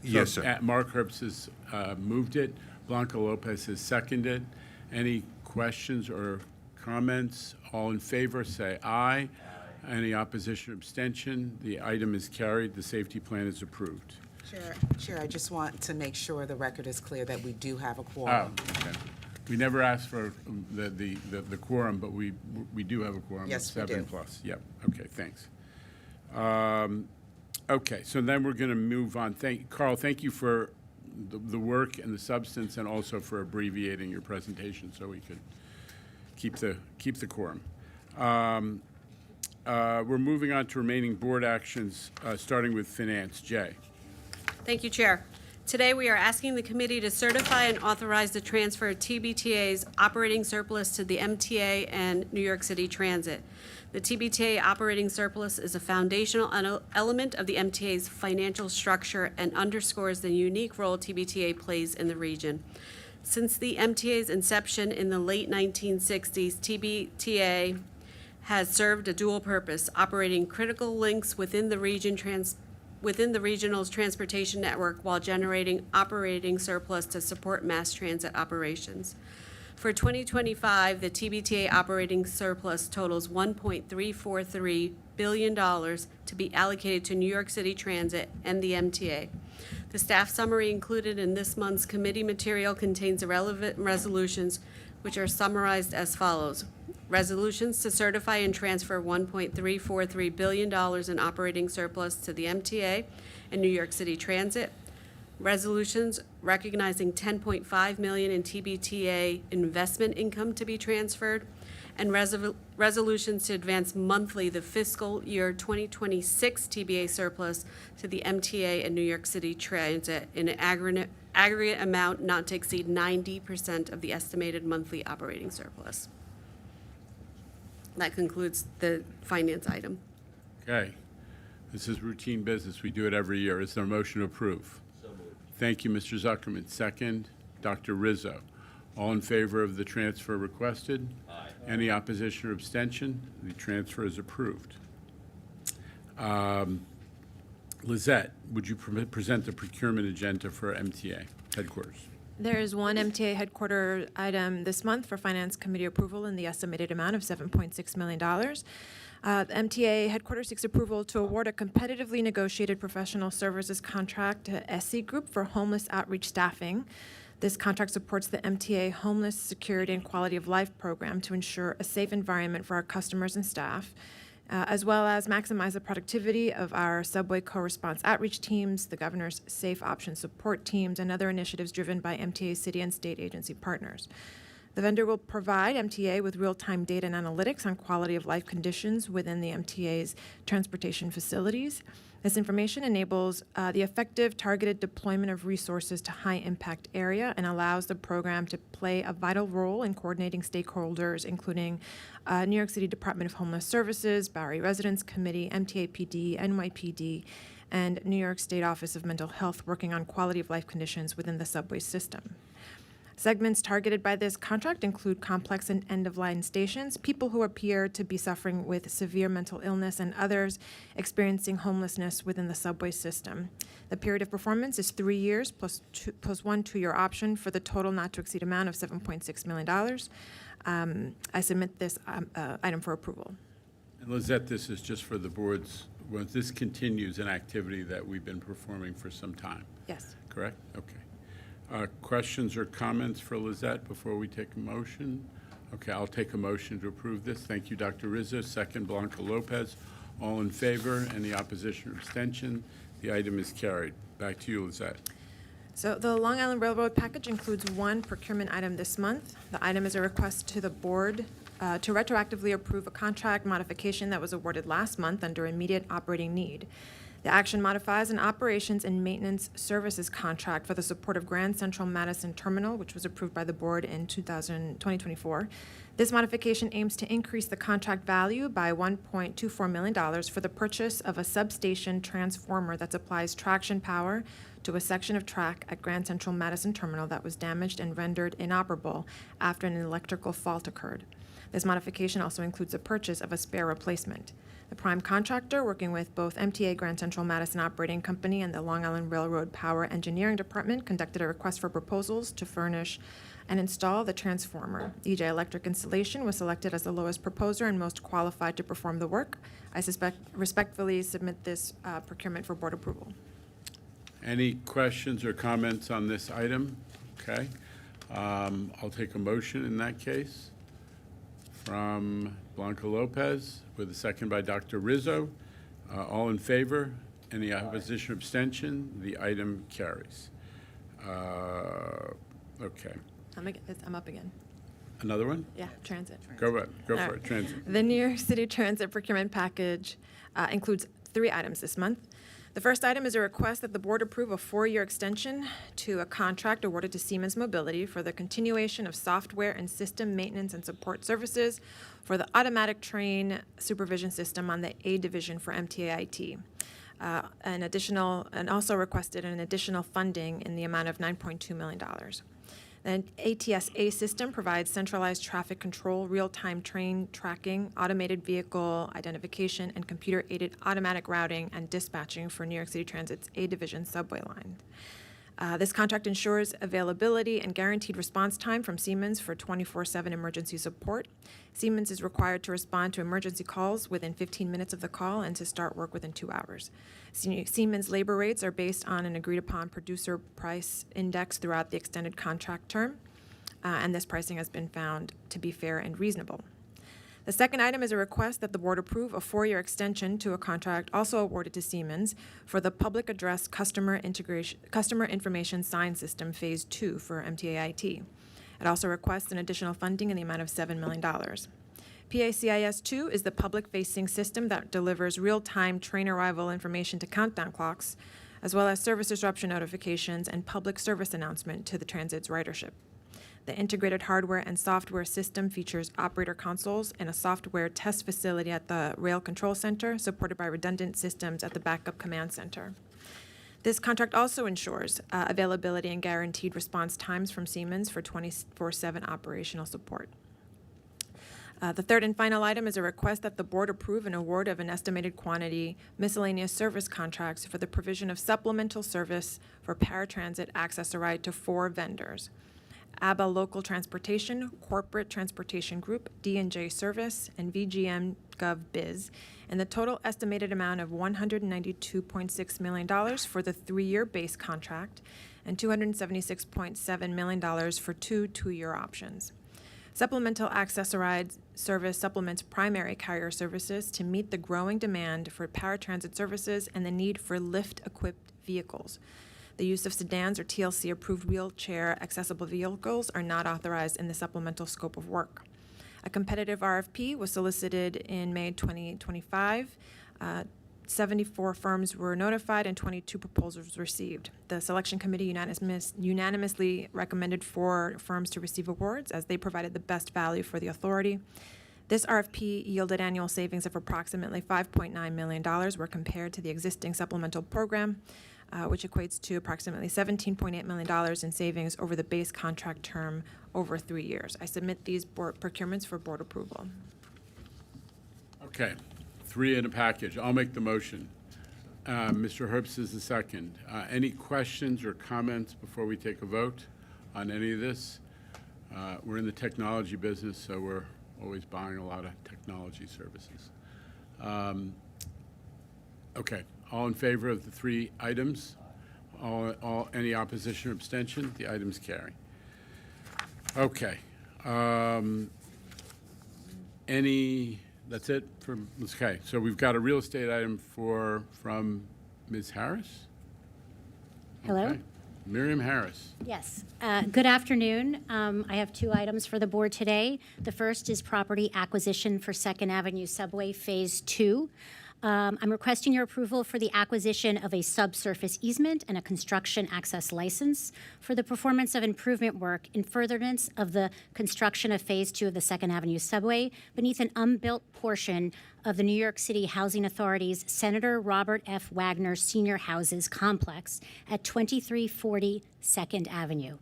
B: Yes,
A: So,
B: sir.
A: Mark Herbst has moved it. Blanca Lopez has seconded. Any questions or comments? All in favor, say aye. Any opposition or abstention? The item is carried. The safety plan is approved.
S: Chair, I just want to make sure the record is clear that we do have a
A: Oh,
S: quorum.
A: okay. We never asked for the quorum, but we do have a quorum.
S: Yes, we do.
A: 7 plus. Yep. Okay, thanks. Okay, so then we're going to move on. Carl, thank you for the work and the substance, and also for abbreviating your presentation so we could keep the quorum. We're moving on to remaining board actions, starting with finance. Jay.
M: Thank you, Chair. Today, we are asking the committee to certify and authorize the transfer of TBTA's operating surplus to the MTA and New York City Transit. The TBTA operating surplus is a foundational element of the MTA's financial structure and underscores the unique role TBTA plays in the region. Since the MTA's inception in the late 1960s, TBTA has served a dual purpose, operating critical links within the regional's transportation network while generating operating surplus to support mass transit operations. For 2025, the TBTA operating surplus totals $1.343 billion to be allocated to New York City Transit and the MTA. The staff summary included in this month's committee material contains the relevant resolutions, which are summarized as follows. Resolutions to certify and transfer $1.343 billion in operating surplus to the MTA and New York City Transit. Resolutions recognizing $10.5 million in TBTA investment income to be transferred, and resolutions to advance monthly the fiscal year 2026 TBA surplus to the MTA and New York City Transit in an aggregate amount not to exceed 90% of the estimated monthly operating surplus. That concludes the finance item.
A: Okay. This is routine business. We do it every year. Is there a motion to approve? So moved. Thank you, Mr. Zuckerman. Second, Dr. Rizzo. All in favor of the transfer requested? Aye. Any opposition or abstention? The transfer is approved. Lizette, would you present the procurement agenda for MTA headquarters?
E: There is one MTA headquarter item this month for Finance Committee approval in the estimated amount of $7.6 million. The MTA headquarters seeks approval to award a competitively negotiated professional services contract to SC Group for homeless outreach staffing. This contract supports the MTA Homeless Security and Quality of Life program to ensure a safe environment for our customers and staff, as well as maximize the productivity of our subway co-response outreach teams, the governor's safe option support teams, and other initiatives driven by MTA city and state agency partners. The vendor will provide MTA with real-time data and analytics on quality of life conditions within the MTA's transportation facilities. This information enables the effective targeted deployment of resources to high-impact area and allows the program to play a vital role in coordinating stakeholders, including New York City Department of Homeless Services, Bowery Residents Committee, MTA PD, NYPD, and New York State Office of Mental Health working on quality of life conditions within the subway system. Segments targeted by this contract include complex and end-of-line stations, people who appear to be suffering with severe mental illness, and others experiencing homelessness within the subway system. The period of performance is 3 years plus 1 2-year option for the total not to exceed amount of $7.6 million. I submit this item for approval.
A: And Lizette, this is just for the board's, well, this continues an activity that we've been performing for some time.
E: Yes.
A: Correct? Okay. Questions or comments for Lizette before we take a motion? Okay, I'll take a motion to approve this. Thank you, Dr. Rizzo. Second, Blanca Lopez. All in favor? Any opposition or abstention? The item is carried. Back to you, Lizette.
E: So the Long Island Railroad package includes one procurement item this month. The item is a request to the board to retroactively approve a contract modification that was awarded last month under immediate operating need. The action modifies an operations and maintenance services contract for the support of Grand Central Madison Terminal, which was approved by the board in 2024. This modification aims to increase the contract value by $1.24 million for the purchase of a substation transformer that supplies traction power to a section of track at Grand Central Madison Terminal that was damaged and rendered inoperable after an electrical fault occurred. This modification also includes the purchase of a spare replacement. The prime contractor, working with both MTA Grand Central Madison Operating Company and the Long Island Railroad Power Engineering Department, conducted a request for proposals to furnish and install the transformer. EJ Electric Installation was selected as the lowest proposer and most qualified to perform the work. I respectfully submit this procurement for board approval.
A: Any questions or comments on this item? Okay. I'll take a motion in that case from Blanca Lopez with a second by Dr. Rizzo. All in favor? Any opposition or abstention? The item carries. Okay.
E: I'm up again.
A: Another one?
E: Yeah, transit.
A: Go ahead. Go
E: All
A: for
E: right.
A: it. Transit.
E: The New York City Transit procurement package includes 3 items this month. The first item is a request that the board approve a 4-year extension to a contract awarded to Siemens Mobility for the continuation of software and system maintenance and support services for the automatic train supervision system on the A division for MTA IT. And also requested an additional funding in the amount of $9.2 million. The ATS-A system provides centralized traffic control, real-time train tracking, automated vehicle identification, and computer-aided automatic routing and dispatching for New York City Transit's A-Division subway line. This contract ensures availability and guaranteed response time from Siemens for 24/7 emergency support. Siemens is required to respond to emergency calls within 15 minutes of the call and to start work within 2 hours. Siemens labor rates are based on an agreed-upon producer price index throughout the extended contract term, and this pricing has been found to be fair and reasonable. The second item is a request that the board approve a 4-year extension to a contract also awarded to Siemens for the Public Address Customer Information Sign System Phase 2 for MTA IT. It also requests an additional funding in the amount of $7 million. PACIS-2 is the public-facing system that delivers real-time train arrival information to countdown clocks, as well as service disruption notifications and public service announcement to the transit's ridership. The integrated hardware and software system features operator consoles and a software test facility at the Rail Control Center, supported by redundant systems at the Backup Command Center. This contract also ensures availability and guaranteed response times from Siemens for 24/7 operational support. The third and final item is a request that the board approve an award of an estimated quantity miscellaneous service contracts for the provision of supplemental service for paratransit accessoride to 4 vendors: ABBA Local Transportation, Corporate Transportation Group, D&J Service, and VGM Gov Biz, and the total estimated amount of $192.6 million for the 3-year base contract and $276.7 million for 2 2-year options. Supplemental accessoride service supplements primary carrier services to meet the growing demand for paratransit services and the need for lift-equipped vehicles. The use of sedans or TLC-approved wheelchair accessible vehicles are not authorized in the supplemental scope of work. A competitive RFP was solicited in May 2025. 74 firms were notified and 22 proposals received. The selection committee unanimously recommended 4 firms to receive awards as they provided the best value for the authority. This RFP yielded annual savings of approximately $5.9 million were compared to the existing supplemental program, which equates to approximately $17.8 million in savings over the base contract term over 3 years. I submit these board procurements for board approval.
A: Okay, 3 in a package. I'll make the motion. Mr. Herbst is the second. Any questions or comments before we take a vote on any of this? We're in the technology business, so we're always buying a lot of technology services. Okay, all in favor of the 3 items? Any opposition or abstention? The items carry. Okay. That's it for, okay, so we've got a real estate item from Ms. Harris?
F: Hello?
A: Okay. Miriam Harris.
F: Yes. Good afternoon. I have 2 items for the board today. The first is property acquisition for 2nd Avenue Subway Phase 2. I'm requesting your approval for the acquisition of a subsurface easement and a construction access license for the performance of improvement work in furtherance of the construction of Phase 2 of the 2nd Avenue Subway beneath an unbuilt portion of the New York City Housing Authority's Senator Robert F. Wagner Senior Houses Complex at 2340 2nd Avenue.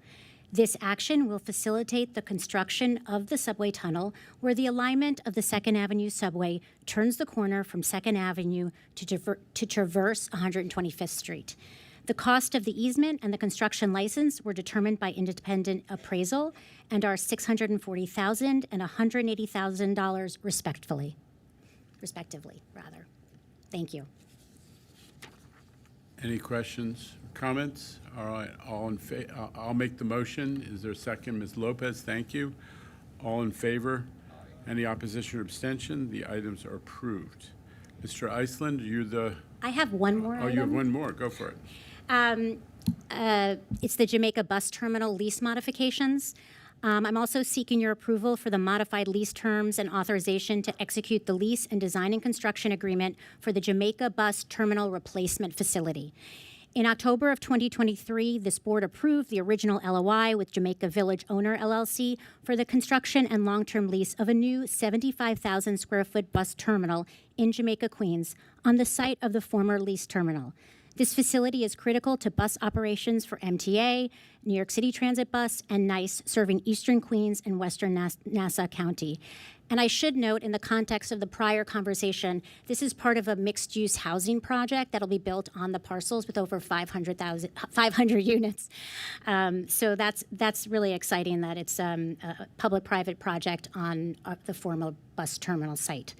F: This action will facilitate the construction of the subway tunnel where the alignment of the 2nd Avenue subway turns the corner from 2nd Avenue to traverse 125th Street. The cost of the easement and the construction license were determined by independent appraisal and are $640,000 and $180,000 respectively. Thank you.
A: Any questions, comments? All right, I'll make the motion. Is there a second? Ms. Lopez, thank you. All in favor? Any opposition or abstention? The items are approved. Mr. Iceland,
F: I have one more item.
A: Oh, you have one more. Go for it.
F: It's the Jamaica Bus Terminal lease modifications. I'm also seeking your approval for the modified lease terms and authorization to execute the lease and design and construction agreement for the Jamaica Bus Terminal Replacement Facility. In October of 2023, this board approved the original LOI with Jamaica Village Owner LLC for the construction and long-term lease of a new 75,000 square foot bus terminal in Jamaica, Queens, on the site of the former lease terminal. This facility is critical to bus operations for MTA, New York City Transit Bus, and NICE, serving Eastern Queens and Western Nassau County. And I should note, in the context of the prior conversation, this is part of a mixed-use housing project that'll be built on the parcels with over 500 units. So that's really exciting that it's a public-private project on the former bus terminal site.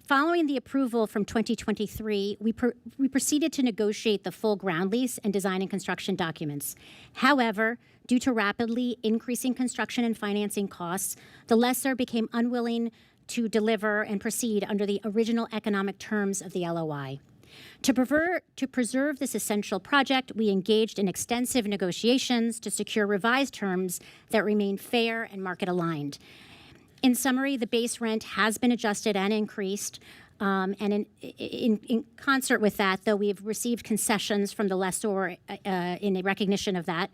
F: Following the approval from 2023, we proceeded to negotiate the full ground lease and design and construction documents. However, due to rapidly increasing construction and financing costs, the lessor became unwilling to deliver and proceed under the original economic terms of the LOI. To preserve this essential project, we engaged in extensive negotiations to secure revised terms that remain fair and market aligned. In summary, the base rent has been adjusted and increased. And in concert with that, though we have received concessions from the lessor in recognition of that,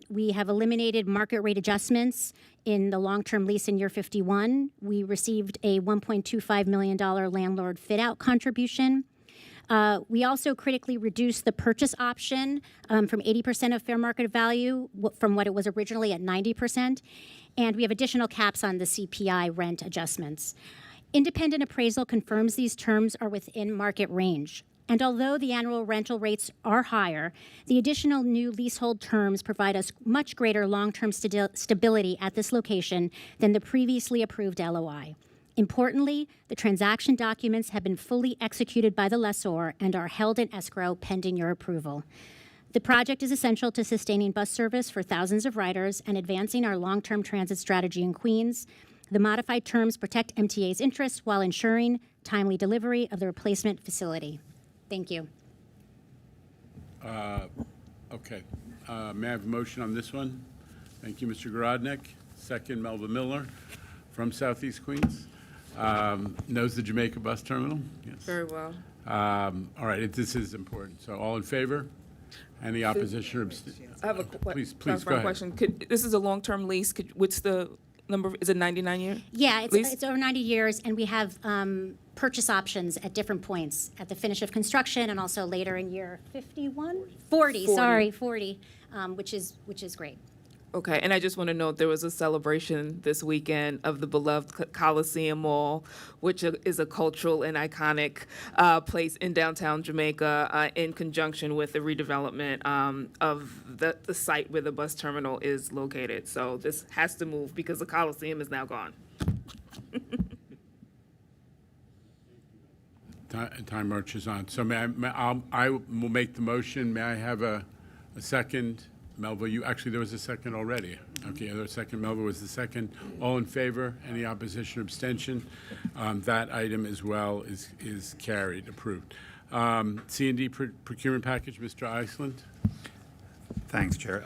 F: we have eliminated market rate adjustments in the long-term lease in year 51. We received a $1.25 million landlord fit-out contribution. We also critically reduced the purchase option from 80% of fair market value from what it was originally at 90%. And we have additional caps on the CPI rent adjustments. Independent appraisal confirms these terms are within market range. And although the annual rental rates are higher, the additional new leasehold terms provide us much greater long-term stability at this location than the previously approved LOI. Importantly, the transaction documents have been fully executed by the lessor and are held in escrow pending your approval. The project is essential to sustaining bus service for thousands of riders and advancing our long-term transit strategy in Queens. The modified terms protect MTA's interests while ensuring timely delivery of the replacement facility. Thank you.
A: Okay. May I have a motion on this one? Thank you, Mr. Garodnick. Second, Melba Miller from Southeast Queens. Knows the Jamaica bus terminal? Yes.
C: Very well.
A: All right, this is important. So all in favor? Any opposition or abstention?
C: I have a
A: Please go ahead.
C: question. This is a long-term lease. What's the number? Is it 99 years?
F: Yeah,
C: lease?
F: it's over 90 years, and we have purchase options at different points, at the finish of construction and also later in year 51? 40, sorry, 40, which is great.
C: Okay, and I just want to note there was a celebration this weekend of the beloved Coliseum Mall, which is a cultural and iconic place in downtown Jamaica in conjunction with the redevelopment of the site where the bus terminal is located. So this has to move because the Coliseum is now gone.
A: Time marches on. So I will make the motion. May I have a second? Melva, there was a second already. Okay, there's a second. Melva was the second. All in favor? Any opposition or abstention? That item as well is carried, approved. C&D procurement package, Mr. Iceland.
G: Thanks, Chair.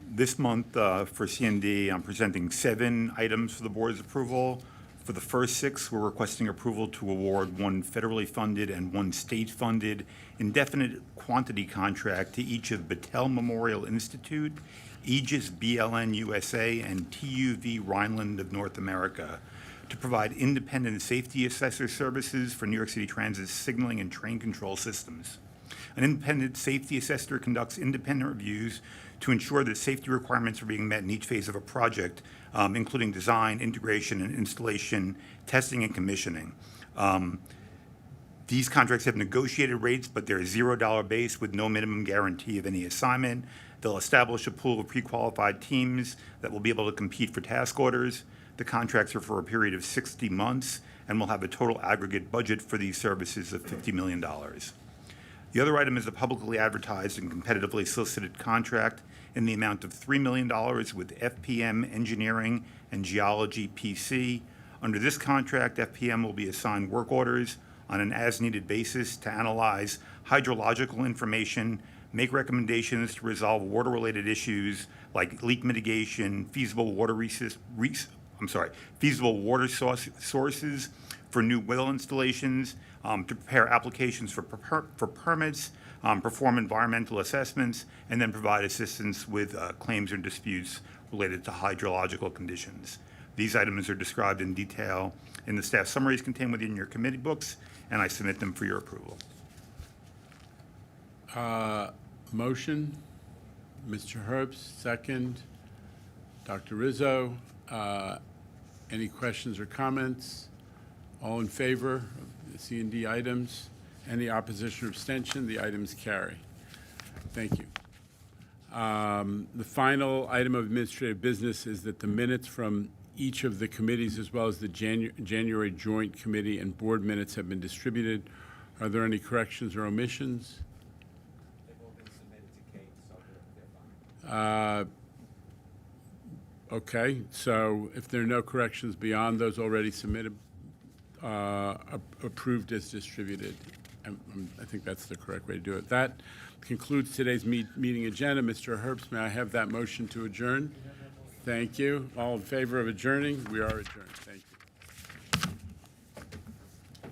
G: This month for C&D, I'm presenting 7 items for the board's approval. For the first 6, we're requesting approval to award 1 federally funded and 1 state-funded indefinite quantity contract to each of Battelle Memorial Institute, Aegis BLN USA, and TUV Rhineland of North America to provide independent safety assessor services for New York City Transit's signaling and train control systems. An independent safety assessor conducts independent reviews to ensure that safety requirements are being met in each phase of a project, including design, integration, and installation, testing, and commissioning. These contracts have negotiated rates, but they're $0 base with no minimum guarantee of any assignment. They'll establish a pool of pre-qualified teams that will be able to compete for task orders. The contracts are for a period of 60 months and will have a total aggregate budget for these services of $50 million. The other item is a publicly advertised and competitively solicited contract in the amount of $3 million with FPM Engineering and Geology PC. Under this contract, FPM will be assigned work orders on an as-needed basis to analyze hydrological information, make recommendations to resolve water-related issues like leak mitigation, feasible water sources for new well installations, to prepare applications for permits, perform environmental assessments, and then provide assistance with claims or disputes related to hydrological conditions. These items are described in detail in the staff summaries contained within your committee books, and I submit them for your approval.
A: Motion, Mr. Herbst, second. Dr. Rizzo, any questions or comments? All in favor of the C&D items? Any opposition or abstention? The items carry. Thank you. The final item of administrative business is that the minutes from each of the committees, as well as the January Joint Committee and Board minutes, have been distributed. Are there any corrections or omissions?
I: They've all been submitted to Kate, so they're fine.
A: Okay, so if there are no corrections beyond those already submitted, approved as distributed. I think that's the correct way to do it. That concludes today's meeting agenda. Mr. Herbst, may I have that motion to adjourn? Thank you. All in favor of adjourning? We are adjourned. Thank you.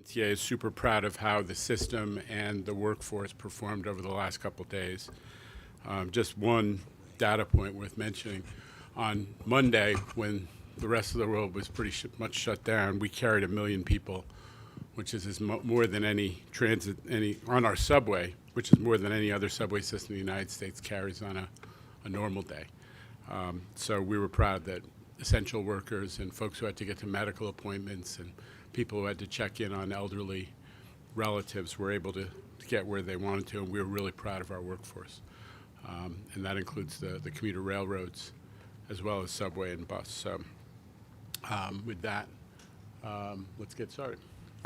A: MTA is super proud of how the system and the workforce performed over the last couple of days. Just one data point worth mentioning. On Monday, when the rest of the world was pretty much shut down, we carried 1 million people, which is more than any transit, on our subway, which is more than any other subway system in the United States carries on a normal day. So we were proud that essential workers and folks who had to get to medical appointments and people who had to check in on elderly relatives were able to get where they wanted to, and we were really proud of our workforce. And that includes the commuter railroads as well as subway and bus. So with that, let's get started.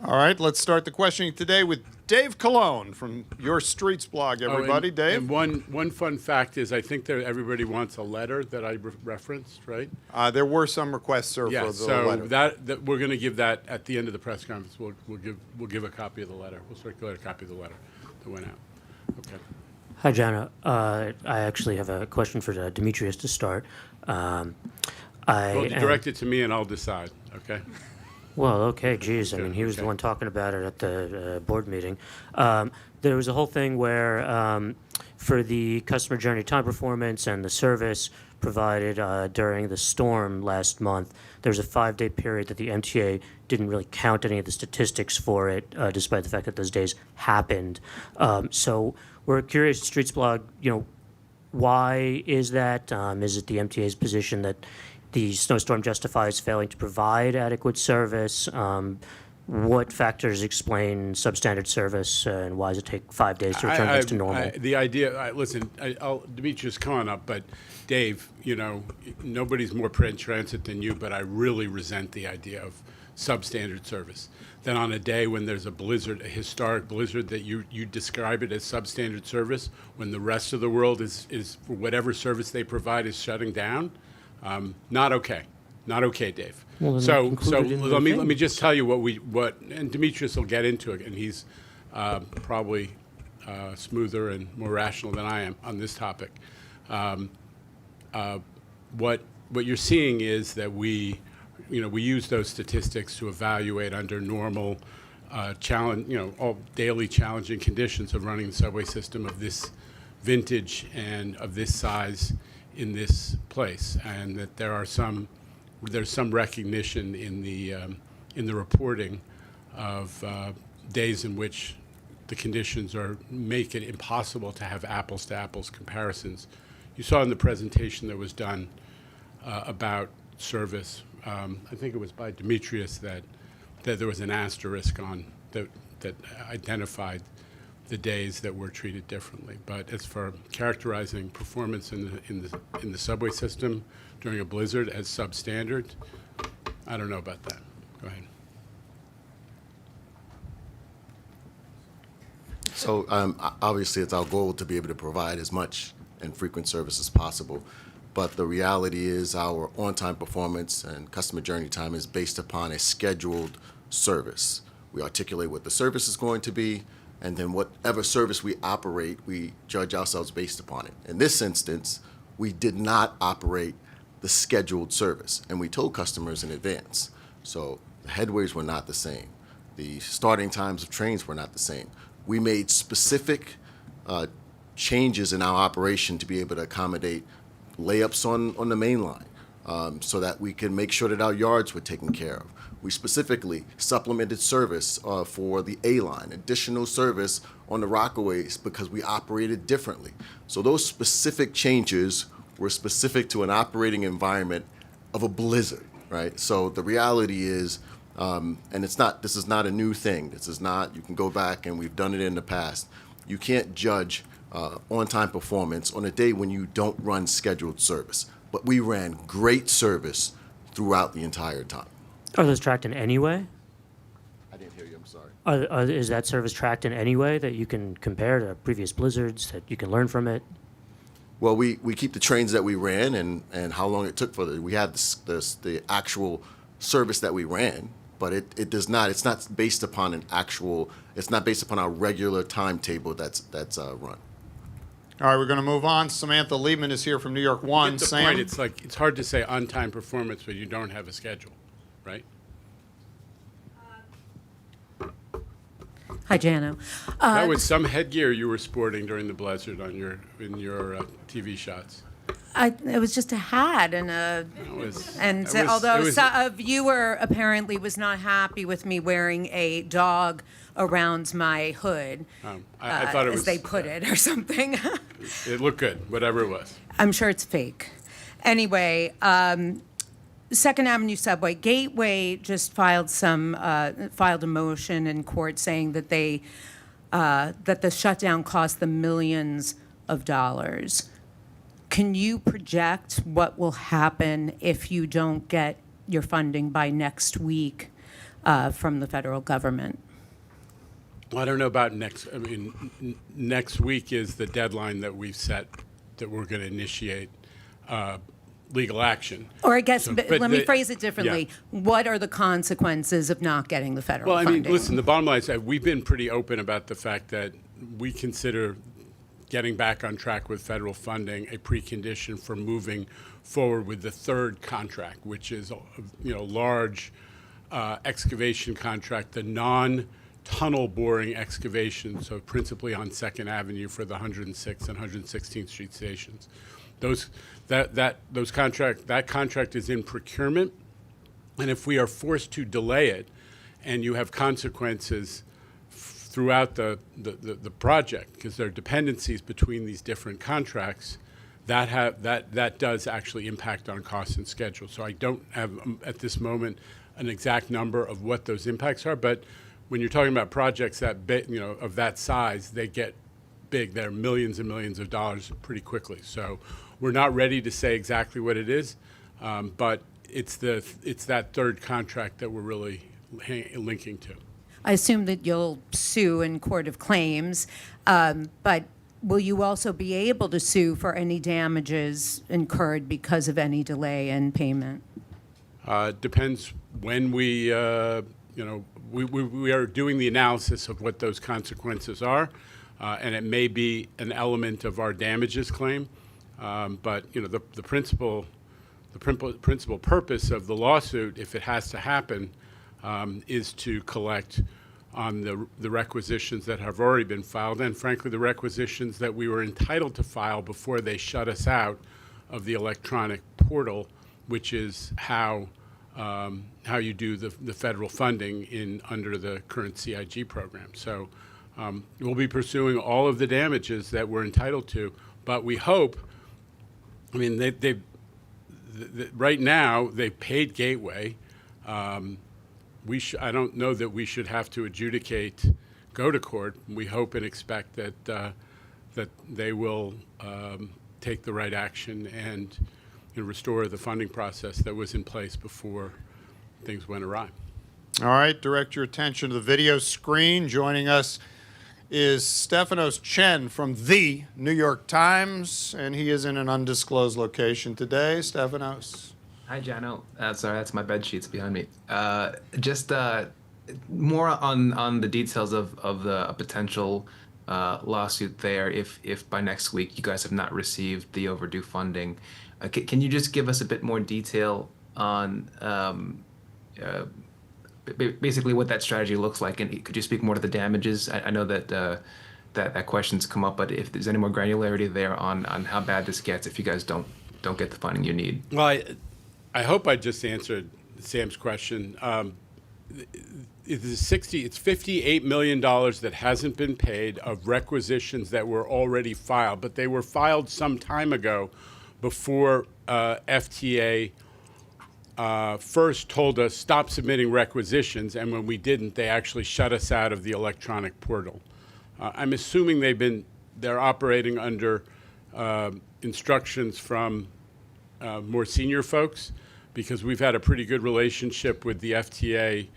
J: All right, let's start the questioning today with Dave Colon from Your Streets blog, everybody. Dave?
A: And one fun fact is I think that everybody wants a letter that I referenced, right?
J: There were some requests, sir,
A: Yeah,
J: for the
A: so
J: letter.
A: that we're going to give that at the end of the press conference. We'll give a copy of the letter. We'll circulate a copy of the letter that went out. Okay.
T: Hi, Jana. I actually have a question for Demetrius to start.
A: Well, direct it to me and I'll decide, okay?
T: Well, okay, geez. I mean, he was the one talking about it at the board meeting. There was a whole thing where for the customer journey time performance and the service provided during the storm last month, there was a 5-day period that the MTA didn't really count any of the statistics for it, despite the fact that those days happened. So we're curious, Streets blog, why is that? Is it the MTA's position that the snowstorm justifies failing to provide adequate service? What factors explain substandard service, and why does it take 5 days to return things to normal?
A: The idea, listen, Demetrius coming up, but Dave, nobody's more transit than you, but I really resent the idea of substandard service. Then on a day when there's a blizzard, a historic blizzard, that you describe it as substandard service, when the rest of the world is for whatever service they provide is shutting down. Not okay. Not okay, Dave.
T: Well,
A: so let me just tell you what and Demetrius will get into it, and he's probably smoother and more rational than I am on this topic. What you're seeing is that we use those statistics to evaluate under normal all daily challenging conditions of running the subway system of this vintage and of this size in this place, and that there's some recognition in the reporting of days in which the conditions make it impossible to have apples to apples comparisons. You saw in the presentation that was done about service, I think it was by Demetrius, that there was an asterisk on that identified the days that were treated differently. But as for characterizing performance in the subway system during a blizzard as substandard, I don't know about that. Go ahead.
U: So obviously it's our goal to be able to provide as much and frequent service as possible. But the reality is our on-time performance and customer journey time is based upon a scheduled service. We articulate what the service is going to be, and then whatever service we operate, we judge ourselves based upon it. In this instance, we did not operate the scheduled service, and we told customers in advance. So the headways were not the same. The starting times of trains were not the same. We made specific changes in our operation to be able to accommodate layups on the main line, so that we can make sure that our yards were taken care of. We specifically supplemented service for the A line, additional service on the Rockaways because we operated differently. So those specific changes were specific to an operating environment of a blizzard, right? So the reality is, and this is not a new thing. This is not, you can go back and we've done it in the past. You can't judge on-time performance on a day when you don't run scheduled service. But we ran great service throughout the entire time.
T: Are those tracked in any way?
U: I didn't hear you, I'm sorry.
T: Is that service tracked in any way that you can compare to previous blizzards, that you can learn from it?
U: Well, we keep the trains that we ran and how long it took we had the actual service that we ran, but it's not based upon it's not based upon our regular timetable that's run.
J: All right, we're going to move on. Samantha Liebman is here from New York One.
A: At the
J: Sam?
A: point, it's hard to say on-time performance when you don't have a schedule, right?
H: Hi, Jano.
A: That was some headgear you were sporting during the blizzard in your TV shots.
H: It was just a hat and a. Although a viewer apparently was not happy with me wearing a dog around my hood,
A: I thought it was,
H: as they put it, or something.
A: It looked good, whatever it was.
H: I'm sure it's fake. Anyway, Second Avenue Subway Gateway just filed a motion in court saying that that the shutdown cost them millions of dollars. Can you project what will happen if you don't get your funding by next week from the federal government?
A: Well, I don't know about next. I mean, next week is the deadline that we've set that we're going to initiate legal action.
H: Or I guess,
A: but
H: let me phrase it differently.
A: Yeah.
H: What are the consequences of not getting the federal funding?
A: Well, I mean, listen, the bottom line is that we've been pretty open about the fact that we consider getting back on track with federal funding a precondition for moving forward with the third contract, which is large excavation contract, the non-tunnel boring excavation, so principally on 2nd Avenue for the 106th and 116th Street stations. That contract is in procurement, and if we are forced to delay it, and you have consequences throughout the project, because there are dependencies between these different contracts, that does actually impact on cost and schedule. So I don't have at this moment an exact number of what those impacts are, but when you're talking about projects that of that size, they get big. They're millions and millions of dollars pretty quickly. So we're not ready to say exactly what it is, but it's that third contract that we're really linking to.
H: I assume that you'll sue in court of claims, but will you also be able to sue for any damages incurred because of any delay in payment?
A: Depends when we are doing the analysis of what those consequences are, and it may be an element of our damages claim. But the principal purpose of the lawsuit, if it has to happen, is to collect on the requisitions that have already been filed, and frankly, the requisitions that we were entitled to file before they shut us out of the electronic portal, which is how you do the federal funding under the current CIG program. So we'll be pursuing all of the damages that we're entitled to, but we hope. I mean, right now they've paid Gateway. I don't know that we should have to go to court. We hope and expect that they will take the right action and restore the funding process that was in place before things went awry.
J: All right, direct your attention to the video screen. Joining us is Stefanos Chen from The New York Times, and he is in an undisclosed location today. Stefanos.
V: Hi, Jano. Sorry, that's my bed sheets behind me. Just more on the details of the potential lawsuit there. If by next week you guys have not received the overdue funding, can you just give us a bit more detail on basically what that strategy looks like? And could you speak more to the damages? I know that that question's come up, but if there's any more granularity there on how bad this gets if you guys don't get the funding you need.
A: Well, I hope I just answered Sam's question. It's $58 million that hasn't been paid of requisitions that were already filed, but they were filed some time ago before FTA first told us stop submitting requisitions, and when we didn't, they actually shut us out of the electronic portal. I'm assuming they're operating under instructions from more senior folks, because we've had a pretty good relationship with the FTA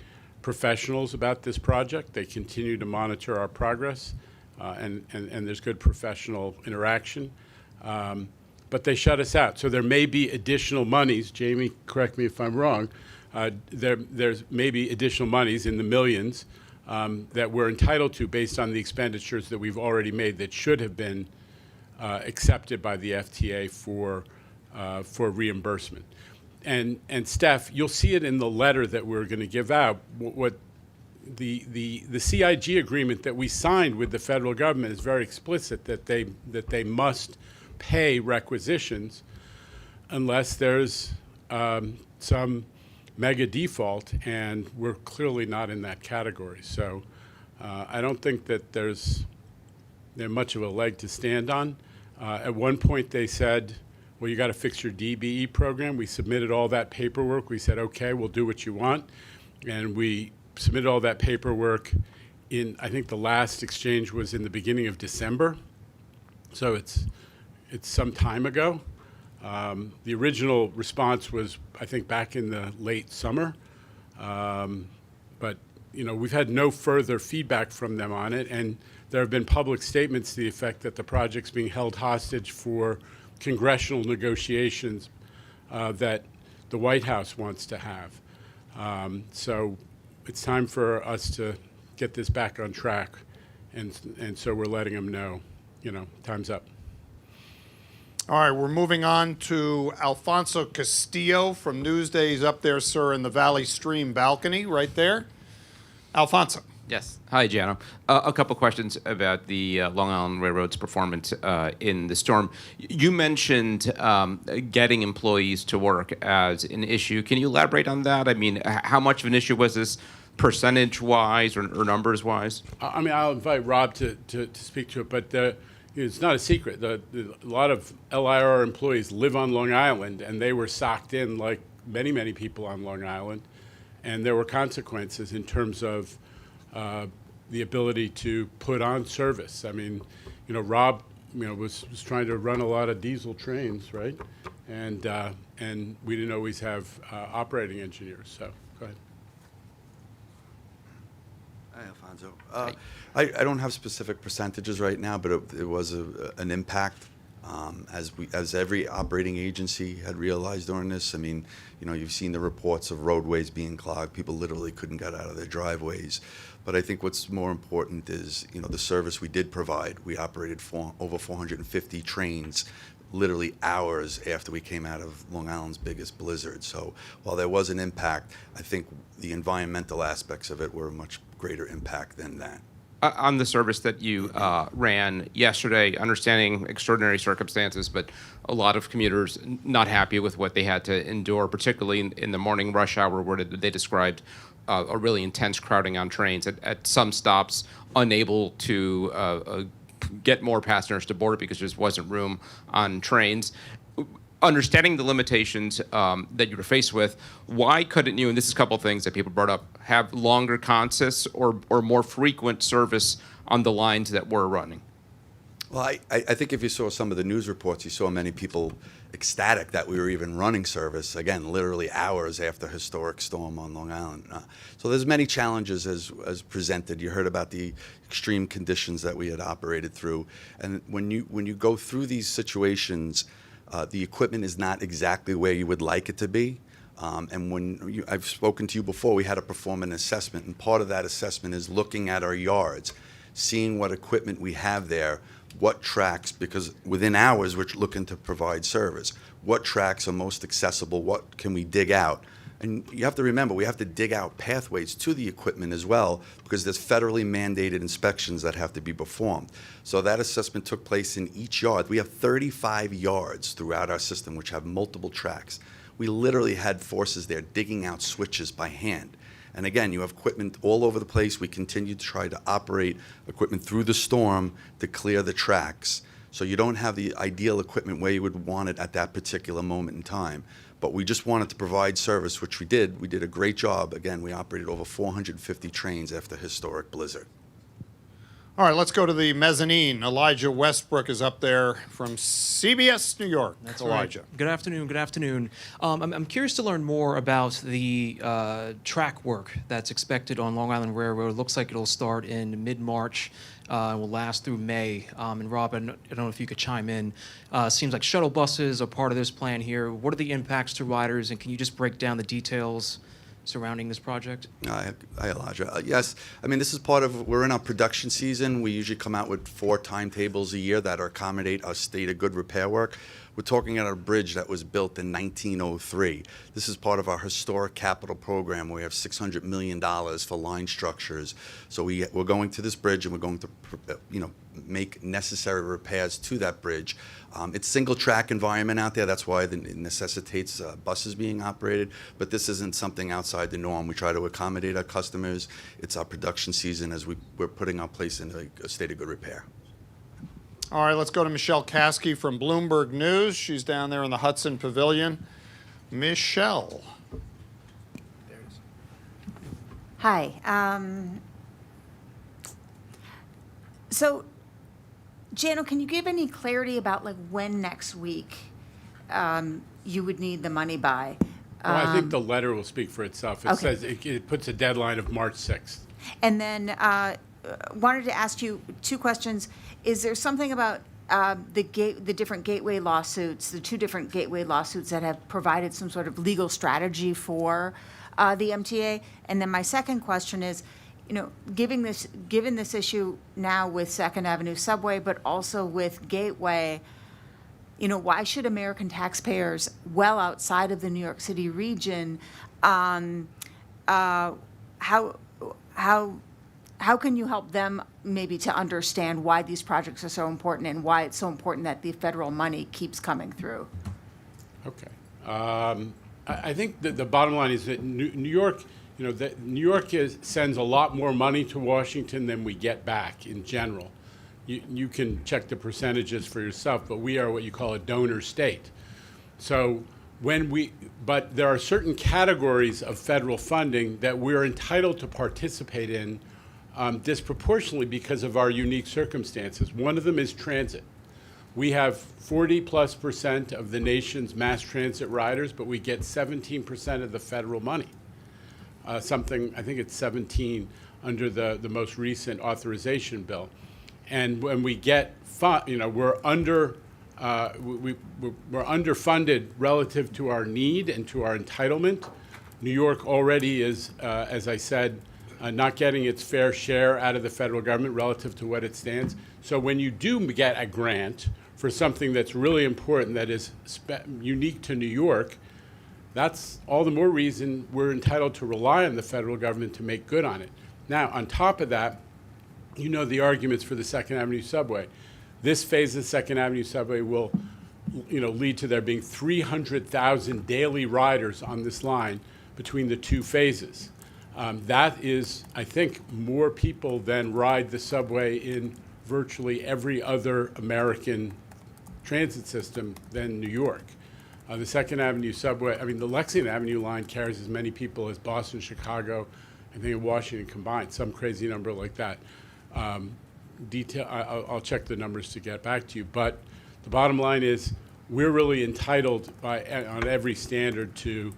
A: professionals about this project. They continue to monitor our progress, and there's good professional interaction. But they shut us out. So there may be additional monies. Jamie, correct me if I'm wrong. There's maybe additional monies in the millions that we're entitled to based on the expenditures that we've already made that should have been accepted by the FTA for reimbursement. And Steph, you'll see it in the letter that we're going to give out. What the CIG agreement that we signed with the federal government is very explicit that they must pay requisitions unless there's some mega default, and we're clearly not in that category. So I don't think that there's much of a leg to stand on. At one point they said, well, you got to fix your DBE program. We submitted all that paperwork. We said, okay, we'll do what you want. And we submitted all that paperwork in, I think the last exchange was in the beginning of December. So it's some time ago. The original response was, I think, back in the late summer. But, we've had no further feedback from them on it. And there have been public statements to the effect that the project's being held hostage for congressional negotiations that the White House wants to have. So it's time for us to get this back on track. And so we're letting them know, time's up.
J: All right, we're moving on to Alfonso Castillo from Newsday. He's up there, sir, in the Valley Stream balcony right there. Alfonso.
K: Yes. Hi, Gianno. A couple questions about the Long Island Railroad's performance in the storm. You mentioned getting employees to work as an issue. Can you elaborate on that? I mean, how much of an issue was this percentage-wise or numbers-wise?
A: I mean, I'll invite Rob to speak to it, but it's not a secret. A lot of LIR employees live on Long Island, and they were socked in like many, many people on Long Island. And there were consequences in terms of the ability to put on service. I mean, Rob, was trying to run a lot of diesel trains, right? And we didn't always have operating engineers. So go ahead.
N: Hi, Alfonso. I don't have specific percentages right now, but it was an impact. As every operating agency had realized during this. I mean, you've seen the reports of roadways being clogged. People literally couldn't get out of their driveways. But I think what's more important is, the service we did provide. We operated over 450 trains literally hours after we came out of Long Island's biggest blizzard. So while there was an impact, I think the environmental aspects of it were a much greater impact than that.
K: On the service that you ran yesterday, understanding extraordinary circumstances, but a lot of commuters not happy with what they had to endure, particularly in the morning rush hour where they described a really intense crowding on trains at some stops, unable to get more passengers to board because there just wasn't room on trains. Understanding the limitations that you were faced with, why couldn't you, and this is a couple of things that people brought up, have longer consists or more frequent service on the lines that were running?
N: Well, I think if you saw some of the news reports, you saw many people ecstatic that we were even running service, again, literally hours after a historic storm on Long Island. So there's many challenges as presented. You heard about the extreme conditions that we had operated through. And when you go through these situations, the equipment is not exactly where you would like it to be. And I've spoken to you before, we had to perform an assessment, and part of that assessment is looking at our yards, seeing what equipment we have there, what tracks, because within hours we're looking to provide service, what tracks are most accessible, what can we dig out. And you have to remember, we have to dig out pathways to the equipment as well, because there's federally mandated inspections that have to be performed. So that assessment took place in each yard. We have 35 yards throughout our system which have multiple tracks. We literally had forces there digging out switches by hand. And again, you have equipment all over the place. We continue to try to operate equipment through the storm to clear the tracks. So you don't have the ideal equipment where you would want it at that particular moment in time. But we just wanted to provide service, which we did. We did a great job. Again, we operated over 450 trains after a historic blizzard.
J: All right, let's go to the mezzanine. Elijah Westbrook is up there from CBS New York.
W: That's
J: Elijah.
W: Right. Good afternoon. Good afternoon. I'm curious to learn more about the track work that's expected on Long Island Railroad. It looks like it'll start in mid-March and will last through May. And Rob, I don't know if you could chime in. Seems like shuttle buses are part of this plan here. What are the impacts to riders, and can you just break down the details surrounding this project?
N: Hi, Elijah. Yes, I mean, this is part of, we're in our production season. We usually come out with 4 timetables a year that accommodate our state of good repair work. We're talking about a bridge that was built in 1903. This is part of our historic capital program. We have $600 million for line structures. So we're going to this bridge and we're going to, make necessary repairs to that bridge. It's single track environment out there. That's why it necessitates buses being operated. But this isn't something outside the norm. We try to accommodate our customers. It's our production season as we're putting our place in a state of good repair.
J: All right, let's go to Michelle Caskey from Bloomberg News. She's down there in the Hudson Pavilion. Michelle.
L: Hi. So, Jano, can you give any clarity about when next week you would need the money by?
A: Well, I think the letter will speak for itself. It
L: Okay.
A: says it puts a deadline of March 6th.
L: And then wanted to ask you two questions. Is there something about the different gateway lawsuits, the two different gateway lawsuits that have provided some sort of legal strategy for the MTA? And then my second question is, given this issue now with Second Avenue Subway, but also with Gateway, why should American taxpayers well outside of the New York City region, how can you help them maybe to understand why these projects are so important and why it's so important that the federal money keeps coming through?
A: Okay. I think that the bottom line is that New York, New York sends a lot more money to Washington than we get back in general. You can check the percentages for yourself, but we are what you call a donor state. So but there are certain categories of federal funding that we're entitled to participate in disproportionately because of our unique circumstances. One of them is transit. We have 40+% of the nation's mass transit riders, but we get 17% of the federal money. I think it's 17 under the most recent authorization bill. And when we get, we're underfunded relative to our need and to our entitlement. New York already is, as I said, not getting its fair share out of the federal government relative to what it stands. So when you do get a grant for something that's really important, that is unique to New York, that's all the more reason we're entitled to rely on the federal government to make good on it. Now, on top of that, the arguments for the Second Avenue Subway. This phase of the Second Avenue Subway will, lead to there being 300,000 daily riders on this line between the two phases. That is, I think, more people than ride the subway in virtually every other American transit system than New York. The Second Avenue Subway, the Lexington Avenue line carries as many people as Boston, Chicago, I think, and Washington combined, some crazy number like that. I'll check the numbers to get back to you. But the bottom line is we're really entitled on every standard to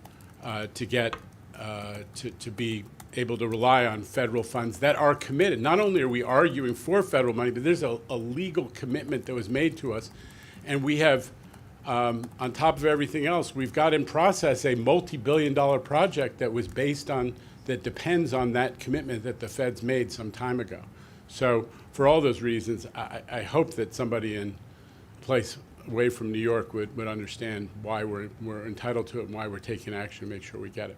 A: be able to rely on federal funds that are committed. Not only are we arguing for federal money, but there's a legal commitment that was made to us. And we have, on top of everything else, we've got in process a multi-billion-dollar project that depends on that commitment that the feds made some time ago. So for all those reasons, I hope that somebody in place away from New York would understand why we're entitled to it and why we're taking action to make sure we get it.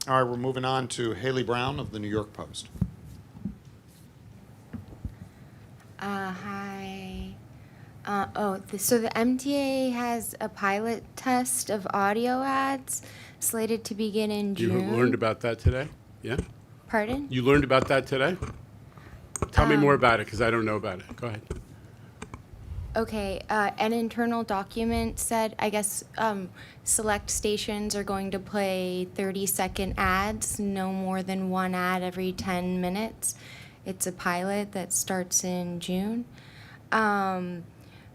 J: All right, we're moving on to Haley Brown of the New York Post.
O: Hi. So the MTA has a pilot test of audio ads slated to begin in June.
A: You learned about that today? Yeah?
O: Pardon?
A: You learned about that today? Tell me more about it, because I don't know about it. Go ahead.
O: Okay, an internal document said, I guess, select stations are going to play 30-second ads, no more than one ad every 10 minutes. It's a pilot that starts in June.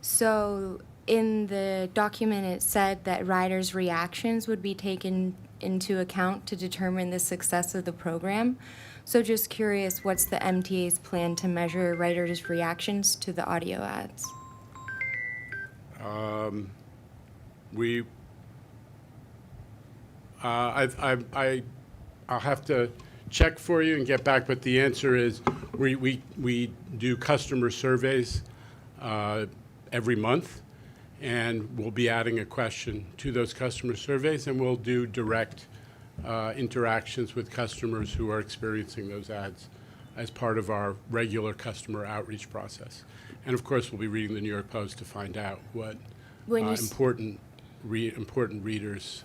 O: So in the document, it said that riders' reactions would be taken into account to determine the success of the program. So just curious, what's the MTA's plan to measure riders' reactions to the audio ads?
A: I'll have to check for you and get back, but the answer is we do customer surveys every month, And we'll be adding a question to those customer surveys, and we'll do direct interactions with customers who are experiencing those ads as part of our regular customer outreach process. And of course, we'll be reading the New York Post to find out what important readers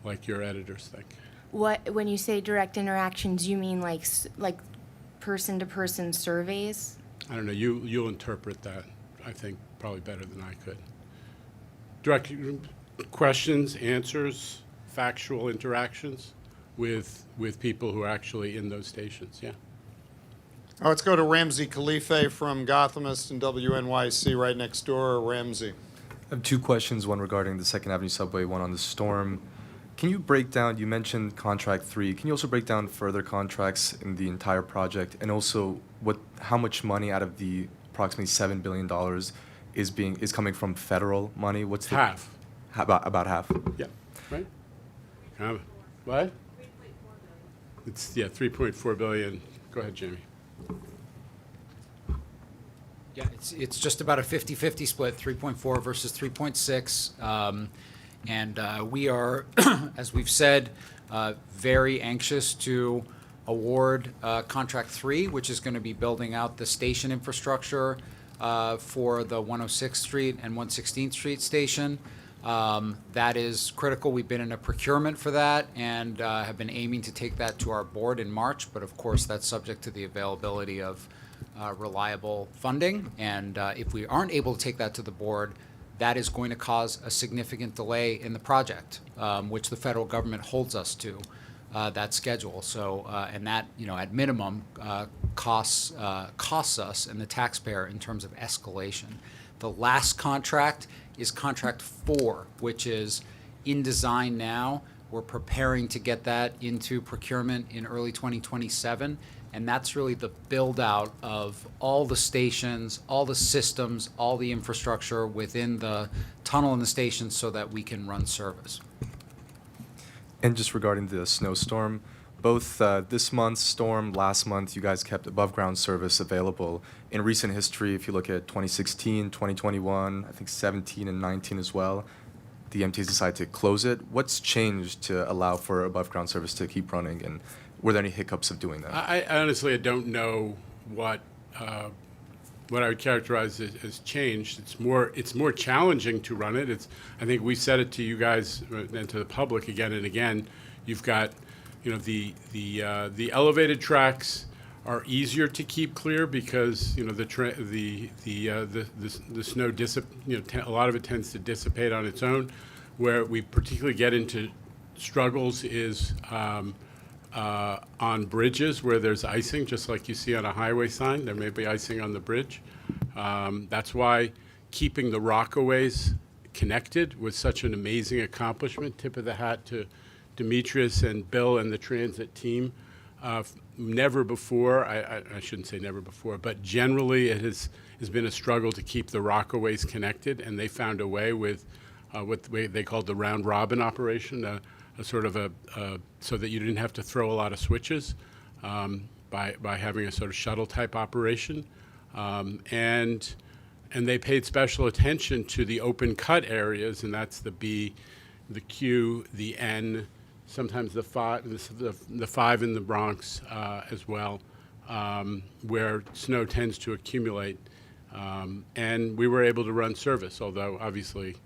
A: like your editors think.
O: When you say direct interactions, you mean like person-to-person surveys?
A: I don't know. You'll interpret that, I think, probably better than I could. Direct questions, answers, factual interactions with people who are actually in those stations. Yeah.
J: Let's go to Ramsey Khalife from Gothamist and WNYC right next door. Ramsey.
D: I have two questions, one regarding the 2nd Avenue subway, one on the storm. Can you break down, you mentioned contract 3, can you also break down further contracts in the entire project, and also how much money out of the approximately $7 billion is coming from federal money? What's the
A: half?
D: About half?
A: Yeah. Right. What? It's 3.4 billion. Go ahead, Jamie.
Q: Yeah, it's just about a 50-50 split, 3.4 versus 3.6. And we are, as we've said, very anxious to award Contract 3, which is going to be building out the station infrastructure for the 106th Street and 116th Street station. That is critical. We've been in a procurement for that and have been aiming to take that to our board in March, but of course that's subject to the availability of reliable funding. And if we aren't able to take that to the board, that is going to cause a significant delay in the project, which the federal government holds us to, that schedule. So, and that, at minimum, costs us and the taxpayer in terms of escalation. The last contract is Contract 4, which is in design now. We're preparing to get that into procurement in early 2027. And that's really the build out of all the stations, all the systems, all the infrastructure within the tunnel and the station so that we can run service.
D: And just regarding the snowstorm, both this month's storm, last month, you guys kept above ground service available. In recent history, if you look at 2016, 2021, I think 17 and 19 as well, the MTA decided to close it. What's changed to allow for above ground service to keep running, and were there any hiccups of doing that?
A: I honestly don't know what I would characterize as changed. It's more challenging to run it. I think we said it to you guys and to the public again and again. You've got, the elevated tracks are easier to keep clear because the snow a lot of it tends to dissipate on its own. Where we particularly get into struggles is on bridges where there's icing, just like you see on a highway sign. There may be icing on the bridge. That's why keeping the Rockaways connected was such an amazing accomplishment. Tip of the hat to Demetrius and Bill and the transit team. Never before, I shouldn't say never before, but generally it has been a struggle to keep the Rockaways connected, and they found a way with what they called the round robin operation, a sort of so that you didn't have to throw a lot of switches by having a sort of shuttle type operation. And they paid special attention to the open cut areas, and that's the B, the Q, the N, sometimes the 5 in the Bronx as well, where snow tends to accumulate. And we were able to run service, although obviously,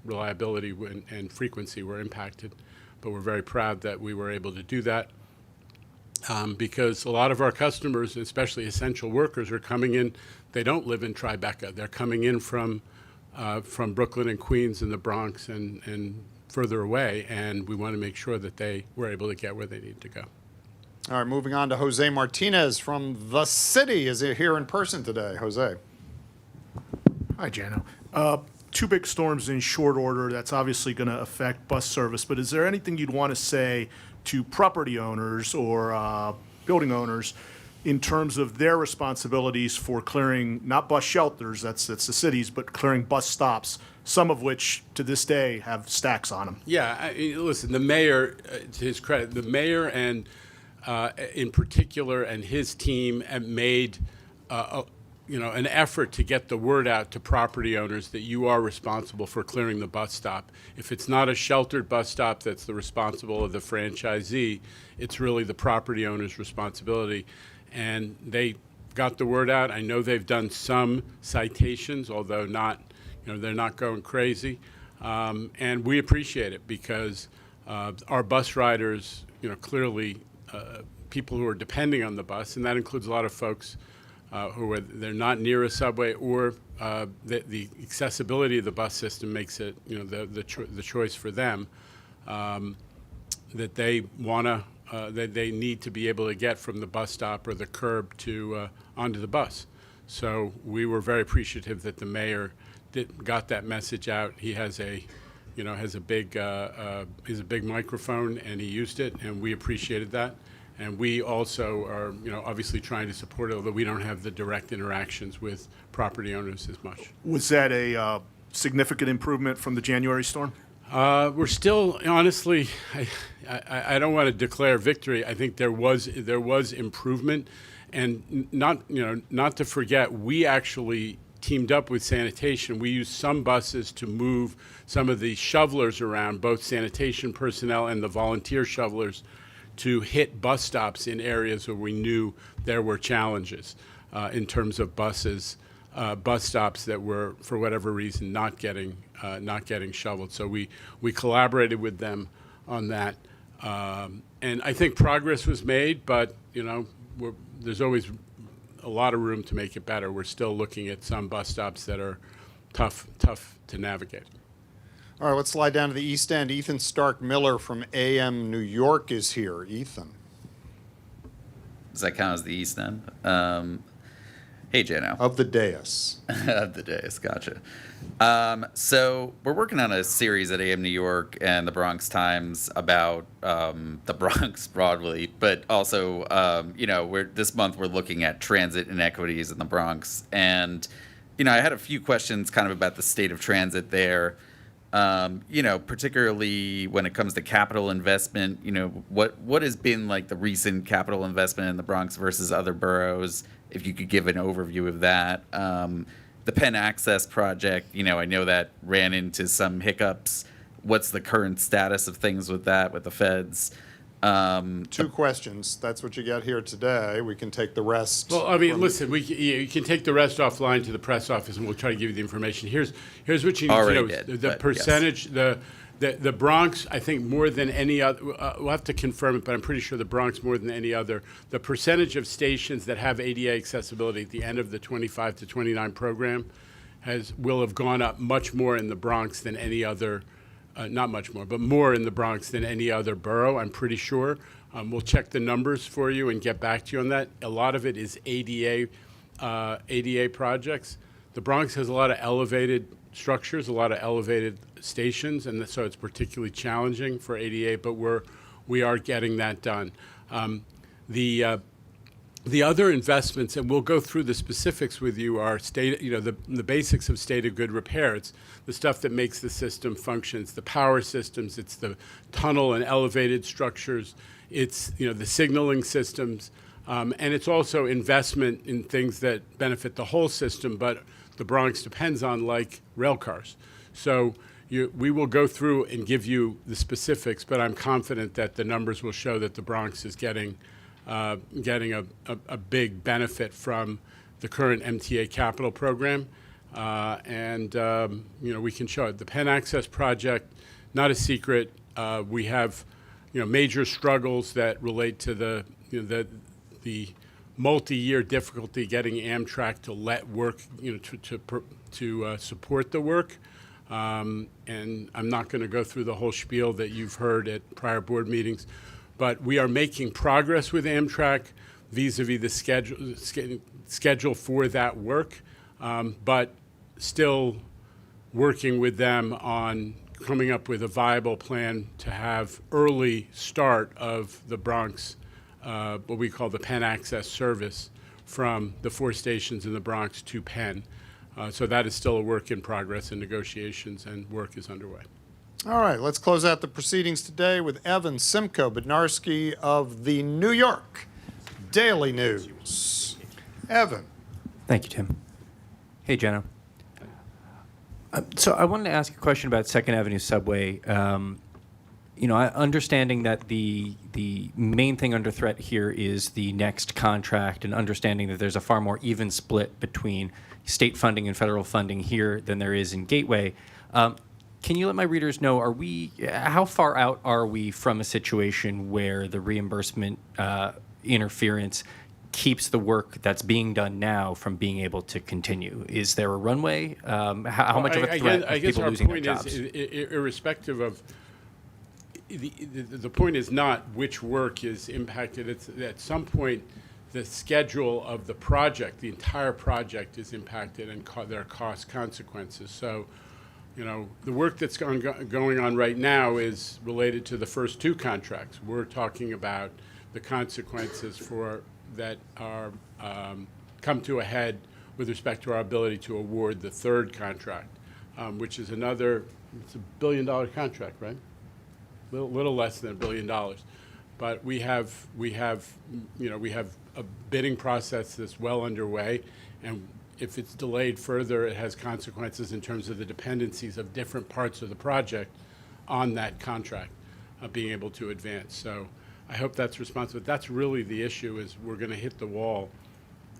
A: reliability and frequency were impacted. But we're very proud that we were able to do that because a lot of our customers, especially essential workers, are coming in. They don't live in Tribeca. They're coming in from Brooklyn and Queens and the Bronx and further away, and we want to make sure that they were able to get where they need to go.
J: All right, moving on to Jose Martinez from the city. Is he here in person today? Jose.
R: Hi, Jano. Two big storms in short order. That's obviously going to affect bus service, but is there anything you'd want to say to property owners or building owners in terms of their responsibilities for clearing, not bus shelters, that's the cities, but clearing bus stops, some of which to this day have stacks on them?
A: Yeah, listen, the mayor, to his credit, the mayor and in particular and his team have made an effort to get the word out to property owners that you are responsible for clearing the bus stop. If it's not a sheltered bus stop that's the responsible of the franchisee, it's really the property owner's responsibility. And they got the word out. I know they've done some citations, although not, they're not going crazy. And we appreciate it because our bus riders, clearly people who are depending on the bus, and that includes a lot of folks they're not near a subway, or the accessibility of the bus system makes it, the choice for them, that they that they need to be able to get from the bus stop or the curb to onto the bus. So we were very appreciative that the mayor got that message out. He has a big microphone, and he used it, and we appreciated that. And we also are, obviously trying to support it, although we don't have the direct interactions with property owners as much.
R: Was that a significant improvement from the January storm?
A: We're still, honestly, I don't want to declare victory. I think there was improvement, and not to forget, we actually teamed up with sanitation. We used some buses to move some of the shovelers around, both sanitation personnel and the volunteer shovelers, to hit bus stops in areas where we knew there were challenges in terms of bus stops that were, for whatever reason, not getting shoveled. So we collaborated with them on that, and I think progress was made. But there's always a lot of room to make it better. We're still looking at some bus stops that are tough to navigate.
J: All right, let's slide down to the East End. Ethan Stark Miller from AM New York is here. Ethan.
B: Does that count as the East End? Hey, Jano.
J: Of the dais.
B: Of the dais, gotcha. So we're working on a series at AM New York and the Bronx Times about the Bronx broadly, but also, this month we're looking at transit inequities in the Bronx. And, I had a few questions kind of about the state of transit there. Particularly when it comes to capital investment, what has been like the recent capital investment in the Bronx versus other boroughs? If you could give an overview of that. The Penn Access project, I know that ran into some hiccups. What's the current status of things with that, with the feds?
J: Two questions. That's what you got here today. We can take the rest.
A: Well, I mean, listen, you can take the rest offline to the press office, and we'll try to give you the information. Here's what you need to know. The percentage, yes. The Bronx, I think more than any other, we'll have to confirm it, but I'm pretty sure the Bronx more than any other, the percentage of stations that have ADA accessibility at the end of the 25 to 29 program will have gone up much more in the Bronx than any other. Not much more, but more in the Bronx than any other borough, I'm pretty sure. We'll check the numbers for you and get back to you on that. A lot of it is ADA projects. The Bronx has a lot of elevated structures, a lot of elevated stations, and so it's particularly challenging for ADA, but we are getting that done. The other investments, and we'll go through the specifics with you, are the basics of state of good repair. It's the stuff that makes the system function. It's the power systems. It's the tunnel and elevated structures. It's the signaling systems, and it's also investment in things that benefit the whole system, but the Bronx depends on, like rail cars. So we will go through and give you the specifics, but I'm confident that the numbers will show that the Bronx is getting a big benefit from the current MTA capital program, and we can show it. The Penn Access project, not a secret. We have major struggles that relate to the multi-year difficulty getting Amtrak to let work to support the work. And I'm not going to go through the whole spiel that you've heard at prior board meetings. But we are making progress with Amtrak vis-a-vis the schedule for that work, but still working with them on coming up with a viable plan to have early start of the Bronx, what we call the Penn Access service from the 4 stations in the Bronx to Penn. So that is still a work in progress, and negotiations and work is underway.
J: All right, let's close out the proceedings today with Evan Simcoe Bednarski of the New York Daily News. Evan.
M: Thank you, Tim. Hey, Jenna. So I wanted to ask a question about Second Avenue Subway. Understanding that the main thing under threat here is the next contract, and understanding that there's a far more even split between state funding and federal funding here than there is in Gateway. Can you let my readers know, how far out are we from a situation where the reimbursement interference keeps the work that's being done now from being able to continue? Is there a runway? How much of a threat are people losing their jobs?
A: I guess our point is, irrespective of, the point is not which work is impacted. It's at some point the schedule of the project, the entire project is impacted, and there are cost consequences. So, the work that's going on right now is related to the first two contracts. We're talking about the consequences that are come to a head with respect to our ability to award the third contract, which is it's a $1 billion contract, right? Little less than $1 billion. But we have a bidding process that's well underway, and if it's delayed further, it has consequences in terms of the dependencies of different parts of the project on that contract being able to advance. So I hope that's responsive. That's really the issue, is we're going to hit the wall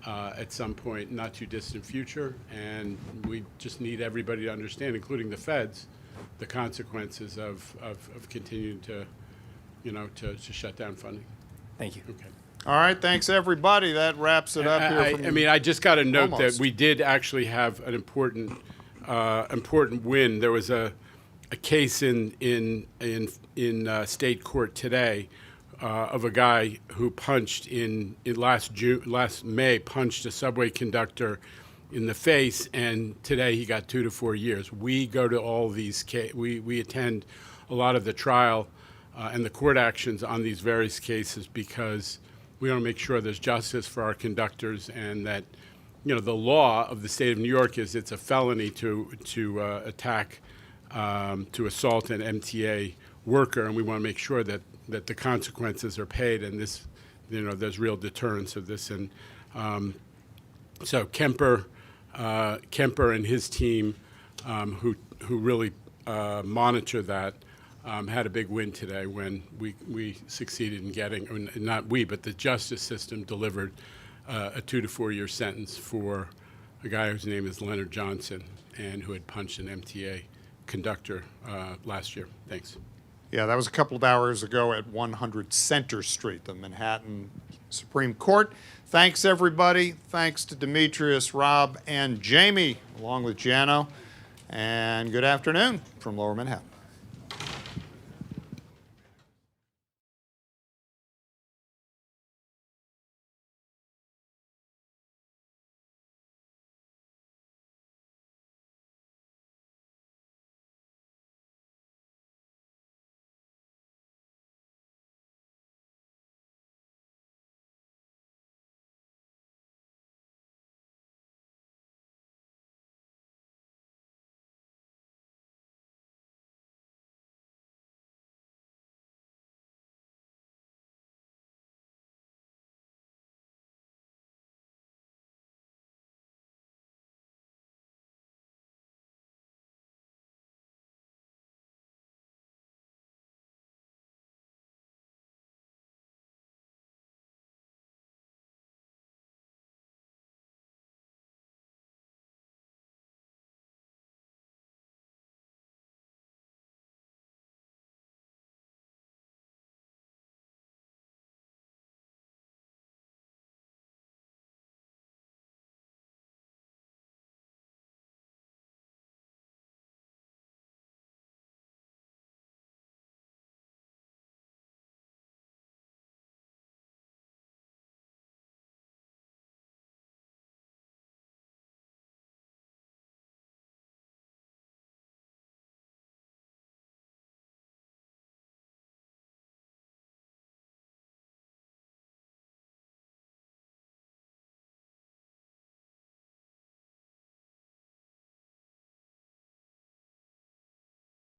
A: at some point, not too distant future, and we just need everybody to understand, including the feds, the consequences of continuing to shut down funding.
M: Thank you.
A: Okay.
J: All right, thanks, everybody. That wraps it up here.
A: I just got to note
J: Almost.
A: that we did actually have an important win. There was a case in state court today of a guy who punched last May punched a subway conductor in the face, and today he got 2 to 4 years. We go to all these we attend a lot of the trial and the court actions on these various cases because we want to make sure there's justice for our conductors, and that the law of the state of New York is it's a felony to attack, to assault an MTA worker, and we want to make sure that the consequences are paid, and this, there's real deterrence of this. And so Kemper and his team, who really monitor that, had a big win today when we succeeded in getting, not we, but the justice system delivered a 2 to 4 year sentence for a guy whose name is Leonard Johnson and who had punched an MTA conductor last year. Thanks.
J: Yeah, that was a couple of hours ago at 100 Center Street, the Manhattan Supreme Court. Thanks, everybody. Thanks to Demetrius, Rob, and Jamie, along with Jano. And good afternoon from Lower Manhattan.